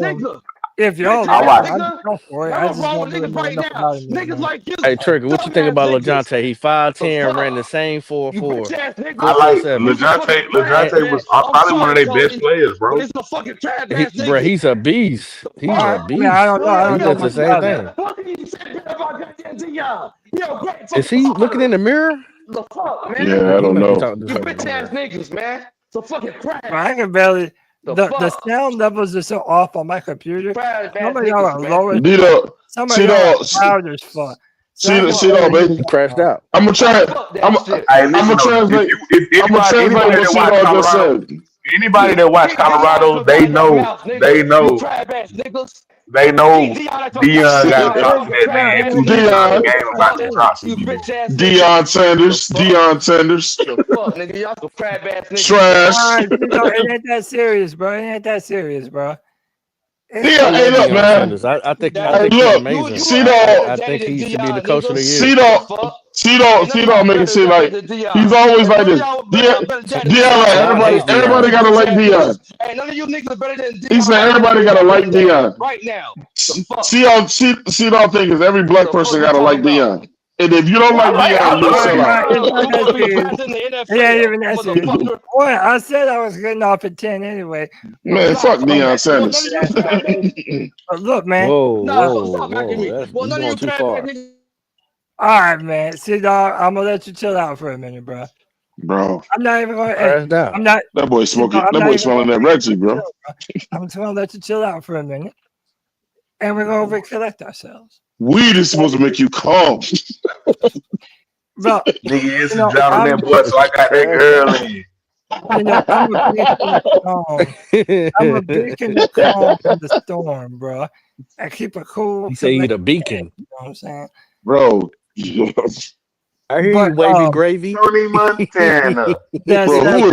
games. If y'all, I go for it. I just don't know enough about him. Hey, Trigger, what you think about LeJohn? He 5'10", ran the same 4'4". I like LeJohn. LeJohn was probably one of their best players, bro. Bro, he's a beast. He's a beast. I don't know. He does the same thing. Is he looking in the mirror? Yeah, I don't know. You bitch ass niggas, man. So fucking crap. I can barely. The sound levels are so off on my computer. Some of y'all are lower. Some of y'all are loud as fuck. See though, baby. He crashed out. I'm gonna try. I'm gonna translate. I'm gonna translate what Cedar just said. Anybody that watch Colorado, they know. They know Deion got dropped in that game about to drop. Deion Sanders. Trash. It ain't that serious, bro. It ain't that serious, bro. Deion, hey, look, man. I think he's amazing. I think he should be the coach of the year. Cedar make it seem like he's always like this. Deion, like everybody gotta like Deion. Hey, none of you niggas are better than Deion. He said everybody gotta like Deion. Right now. Cedar thing is every black person gotta like Deion. And if you don't like Deion, you'll sell out. It ain't even that serious. Boy, I said I was getting off at 10 anyway. Man, fuck Deion Sanders. But look, man. Whoa. That's going too far. All right, man. See, dog, I'm gonna let you chill out for a minute, bro. I'm not even gonna. I'm not. That boy smoking. That boy smelling that Reggie, bro. I'm just gonna let you chill out for a minute, and we're gonna recollect ourselves. Weed is supposed to make you calm. Bro, nigga is drowning that blood, so I got that early. I'm a beacon in the storm, bro. I keep a cool. You say you're the beacon. You know what I'm saying, bro? I hear you, wavy gravy. Tony Montana. Bro, who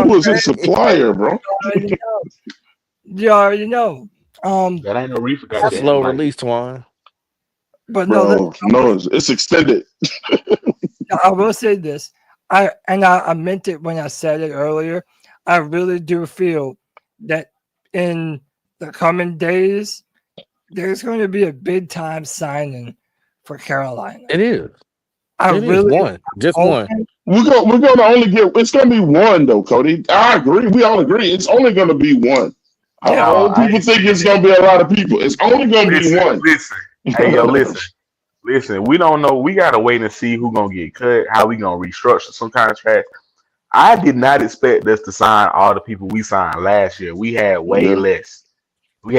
was his supplier, bro? You already know. That ain't no reefer. Slow release, Twan. But bro, no, it's extended. I will say this. I meant it when I said it earlier. I really do feel that in the coming days, there's going to be a big time signing for Carolina. It is. It is one, just one. We're gonna only get. It's gonna be one though, Cody. I agree. We all agree. It's only gonna be one. People think it's gonna be a lot of people. It's only gonna be one. Listen, hey yo, listen. We don't know. We gotta wait and see who's gonna get cut. How we gonna restructure some contracts. I did not expect us to sign all the people we signed last year. We had way less. So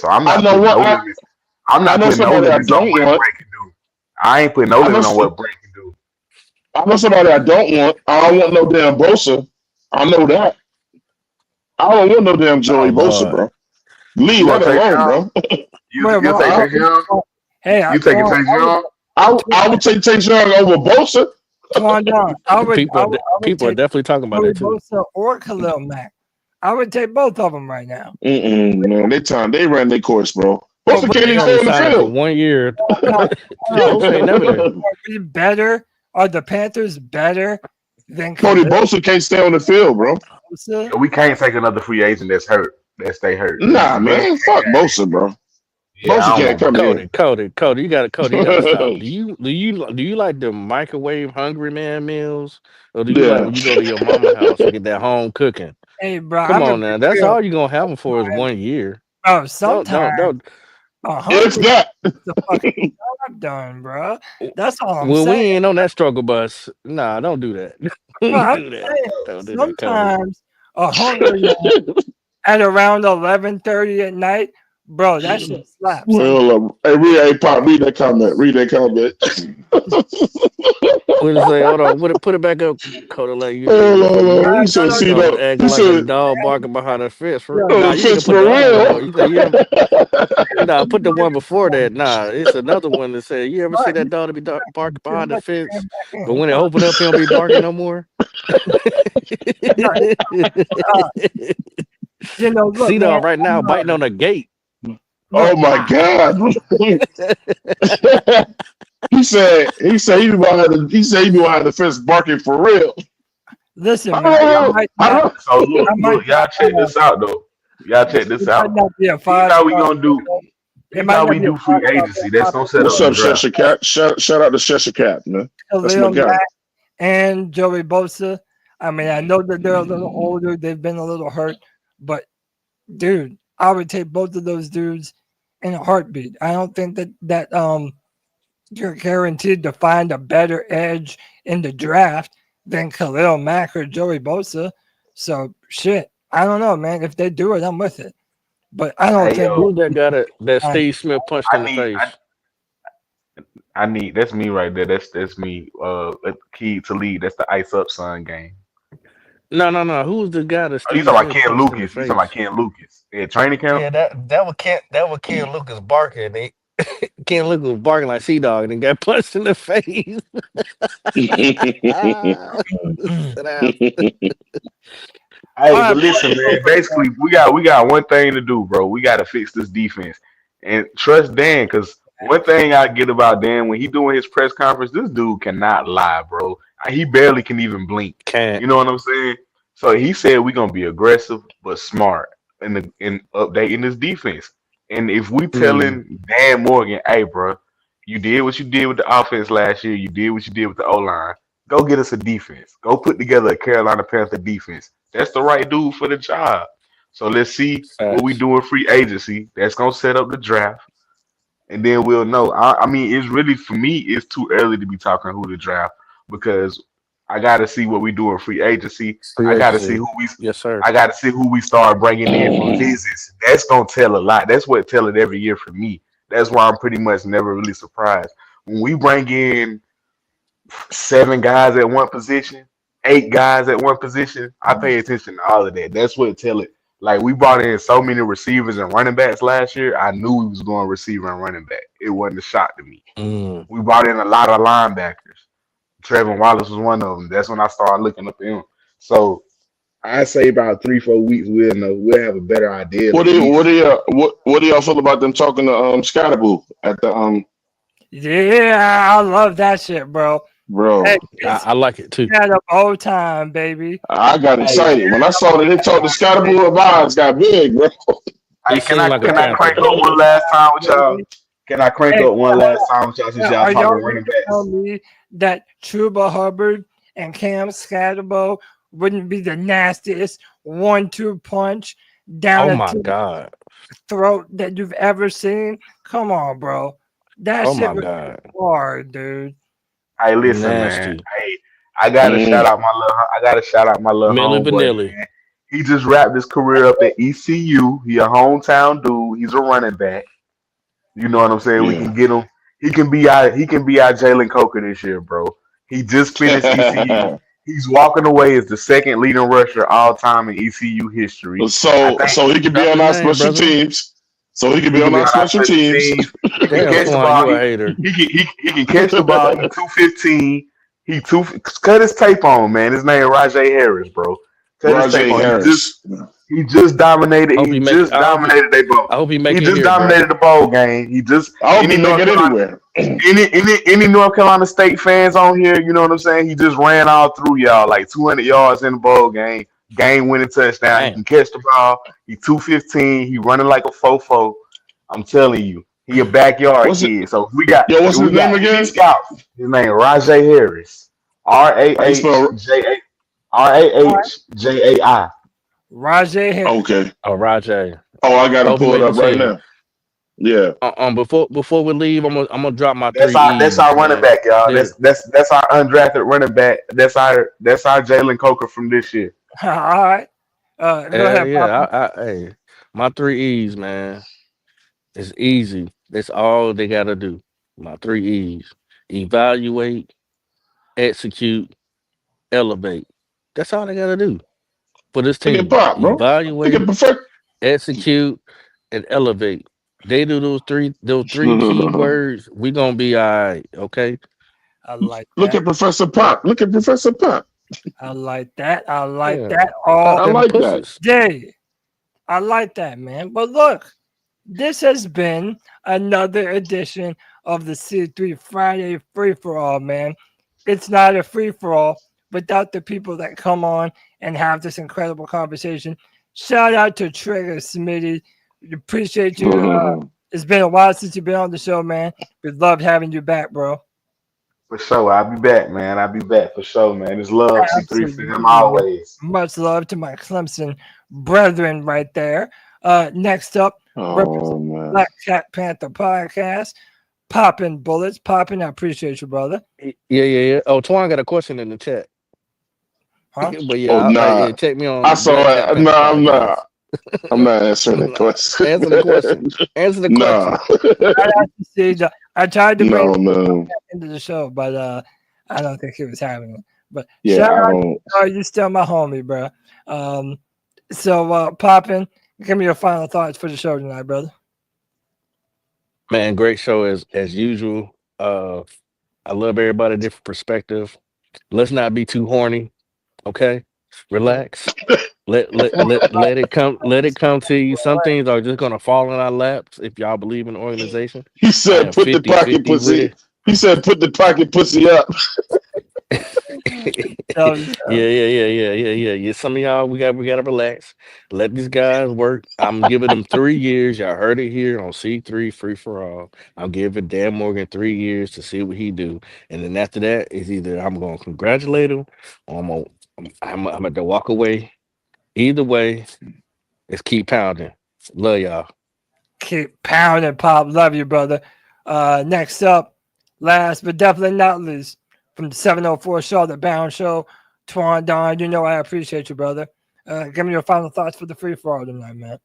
I'm not putting no limits. I'm not putting no limits on what Brent can do. I ain't putting no limits on what Brent can do. I know somebody I don't want. I don't want no damn Bosa. I know that. I don't want no damn Joey Bosa, bro. Leave that alone, bro. You take Chase Young? Hey, you taking Chase Young? I would take Chase Young over Bosa. Come on down. People are definitely talking about that too. Bosa or Khalil Mack. I would take both of them right now. Man, they ran their course, bro. Bosa can't even stay in the field. 1 year. Better? Are the Panthers better than Cody Bosa can't stay on the field, bro? We can't take another free agent that's hurt. That stay hurt. Nah, man. Fuck Bosa, bro. Yeah, Bosa can't come in. Cody, you gotta stop. Do you like the microwave hungry man meals? Or do you like when you go to your mama's house and get that home cooking? Hey, bro. Come on now. That's all you're gonna have them for is 1 year. Oh, sometimes. Don't. It's that. The fucking job done, bro. That's all I'm When saying. we ain't on that struggle bus, nah, don't do that. Don't do sometimes a hungry man at around 11:30 at night, bro, that shit slaps. Well, hey, Pop, read that comment. What did say? Hold on, put it back up, Cody. Like you. He said, "See that? Acting like a dog barking behind a fence." For real. Nah, you for real. Nah, put the one before that. Nah, it's another one that said, "You ever see that dog to be barking behind the fence, but when it open up, he don't be barking no more." See dog right now biting on a gate. Oh my God! He said he be behind the fence barking for real. Listen, man. So look, y'all check this out though. Here's how we gonna do. Here's how we do free agency. That's gonna set What's up, Cheshire Cat? Shout out to Cheshire Cat, man. That's my guy. And Joey Bosa. I mean, I know that they're a little older. They've been a little hurt, but dude, I would take both of those dudes in a heartbeat. I don't think that you're guaranteed to find a better edge in the draft than Khalil Mack or Joey Bosa. So shit, I don't know, man. If they do it, I'm with it. But I don't think who that Steve Smith punched in the face. That's me right there. That's me. Key to lead. That's the Ice Up Son game. No. Who's the guy that? He's talking about Ken Lucas. He's talking about Ken Lucas. Yeah, training camp. Yeah, that was Ken Lucas barking. Ken Lucas was barking like Sea Dog and got punched in the face. Hey, but listen, man. Basically, we got one thing to do, bro. We got to fix this defense and trust Dan. Because one thing I get about Dan when he doing his press conference, this dude cannot lie, bro. He barely can even blink. You know what I'm saying? So he said we're gonna be aggressive but smart in updating this defense. And if we telling Dan Morgan, hey, bro, you did what you did with the offense last year. You did what you did with the O-line. Go get us a defense. Go put together a Carolina Panther defense. That's the right dude for the job. So let's see what we do in free agency. That's going to set up the draft. And then we'll know. I mean, it's really, for me, it's too early to be talking who to draft because I got to see what we do in free agency. I got to see who we I got to see who we start bringing in for visits. That's going to tell a lot. That's what tell it every year for me. That's why I'm pretty much never really surprised. When we bring in 7 guys at one position, 8 guys at one position, I pay attention to all of that. That's what tell it. Like, we brought in so many receivers and running backs last year, I knew we was going receiver and running back. It wasn't a shock to me. We brought in a lot of linebackers. Trevin Wallace was one of them. That's when I started looking up at him. So I say about 3-4 weeks we'll know. We'll have a better idea. What do y'all feel about them talking to Scottaboo at the Yeah, I love that shit, bro. Hey, I like it too. Had a old time, baby. I got excited when I saw that they talked to Scottaboo. My eyes got big, bro. Hey, can I crank on one last time with y'all? Can I crank up one last time, since y'all Are talking y'all running going to tell backs? me that Chuba Hubbard and Cam Scatterbo wouldn't be the nastiest 1-2 punch down Oh a my team's God. throat that you've ever seen? Come on, bro. That Oh shit my was God. hard, dude. Hey, listen, man. Nasty. Hey, I gotta shout out my little Milli homeboy, Vanilli. man. He just wrapped his career up at ECU. He a hometown dude. He's a running back. You know what I'm saying? We Yeah. can get him. He can be our Jalen Coker this year, bro. He just finished ECU. He's walking away as the second leading rusher all time in ECU history. I So think he could be Drop on his our name, special brother. teams. So he could he be can on be our on our special special teams. teams. He can Damn, catch the Twan, ball. you a hater. He can catch the ball. He 215. Cut his tape on, man. His name Rajay Harris, bro. Cut his tape Rajay on. Harris. He just dominated. Hope He he make. just dominated their bowl. I hope he make He it just here, bro. dominated the bowl game. He just I hope any he make North it Carolina anywhere. any North Carolina State fans on here, you know what I'm saying? He just ran all through y'all like 200 yards in the bowl game winning touchdown. He Damn. can catch the ball. He 215. He running like a fofo. I'm telling you, he a backyard What's it? kid. So we got Yo, what's we his name got any again? scouts. His name Rajay Harris. How you spell? RAHJAI. Rajay Harris. Okay. Oh, Rajay. Oh, I gotta Hope he pull it make up this right here. now. Yeah. Before we leave, I'm gonna drop my That's three E's, our running man. back, y'all. There- That's our undrafted running back. That's our Jalen Coker from this year. All right. Go ahead, yeah. Papa. Hey, my three E's, man. It's easy. That's all they gotta do. My three E's: evaluate, execute, elevate. That's all they gotta do for this Look at team. Pop, bro. Look at Evaluate, perfect. execute, and elevate. They do those three key words. We gonna be all right. Okay. I like Look that. at Professor Pop. Look at Professor Pop. I like that. I like Yeah. that all I like that. day. I like that, man. But look, this has been another edition of the C3 Friday Free for All, man. It's not a free for all without the people that come on and have this incredible conversation. Shout out to Trigger Smitty. We appreciate you. It's been a while since you've been on the show, man. We loved having you back, bro. For sure. I'll be back, man. I'll be back for sure, man. It's love, C3 for them always. Much love to my Clemson brethren right there. Next up, man. Black Cat Panther Podcast. Popping bullets. Popping, I appreciate you, brother. Yeah. Oh, Twan got a question in the chat. Huh? But yeah, Oh, nah. check me on I saw Black it. Cat Panther No, I'm Podcast. not. I'm not answering the question. Answer the question. Answer the Nah. question. I tried to No, bring man. back into the show, but I don't think he was having it. But Yeah, shout I out, don't. you still my homie, bro. So Poppin, give me your final thoughts for the show tonight, brother. Man, great show as usual. I love everybody different perspective. Let's not be too horny. Okay, relax. Let it come to you. Some things are just gonna fall in our laps if y'all believe in the organization. He said, "Put the pocket pussy." He said, "Put the pocket pussy up." Yeah. Some of y'all, we gotta relax. Let these guys work. I'm giving them 3 years. Y'all heard it here on C3 Free for All. I'm giving Dan Morgan 3 years to see what he do, and then after that is either I'm gonna congratulate him or I'm gonna to walk away. Either way, let's keep pounding. Love y'all. Keep pounding, Pop. Love you, brother. Next up, last but definitely not least, from the 704 Charlotte Bound Show, Twan Don. You know I appreciate you, brother. Give me your final thoughts for the free for all tonight, man.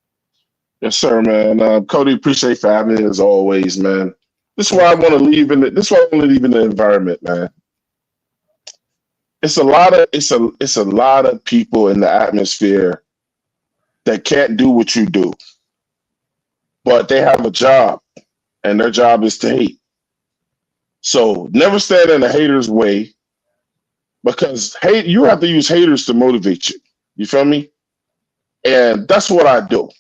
Yes, sir, man. Cody, appreciate for having me as always, man. This is why I want to leave in the environment, man. It's a lot of people in the atmosphere that can't do what you do, but they have a job, and their job is to hate. So never stand in a hater's way, because you have to use haters to motivate you. You feel me? And that's what I do.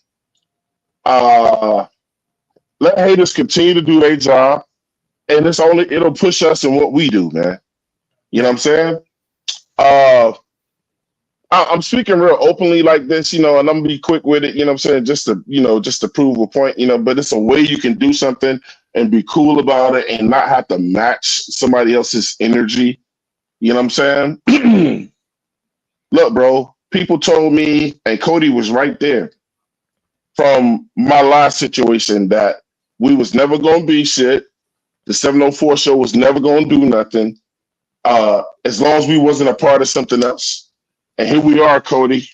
Let haters continue to do their job, and it'll push us in what we do, man. You know what I'm saying? I'm speaking real openly like this, and I'm gonna be quick with it, you know what I'm saying, just to prove a point, but it's a way you can do something and be cool about it and not have to match somebody else's energy. You know what I'm saying? Look, bro, people told me, and Cody was right there from my last situation, that we was never going to be shit. The 704 show was never going to do nothing as long as we wasn't a part of something else. And here we are, Cody,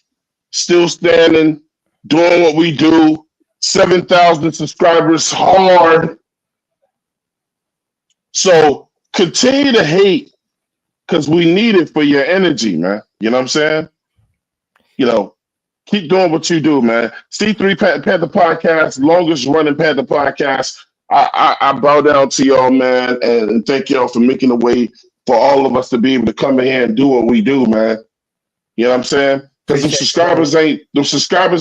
still standing, doing what we do, 7,000 subscribers hard. So continue to hate because we need it for your energy, man. You know what I'm saying? You know, keep doing what you do, man. C3 Panther Podcast, longest running Panther Podcast. I bow down to y'all, man, and thank y'all for making a way for all of us to be able to come in here and do what we do, man. You know what I'm saying? Because them subscribers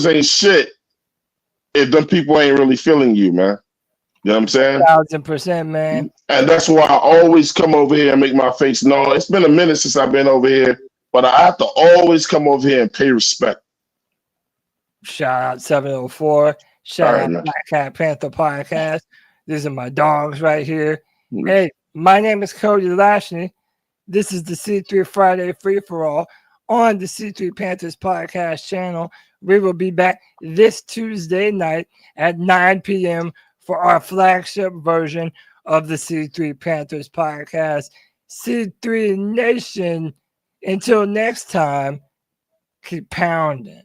ain't shit if them people ain't really feeling you, man. You know what I'm saying? 1,000%, man. And that's why I always come over here and make my face known. It's been a minute since I've been over here, but I have to always come over here and pay respect. Shout out 704. Shout out Black Cat Panther Podcast. These are my dogs right here. Hey, my name is Cody Lashley. This is the C3 Friday Free For All on the C3 Panthers Podcast channel. We will be back this Tuesday night at 9 p.m. for our flagship version of the C3 Panthers Podcast. C3 Nation, until next time, keep pounding.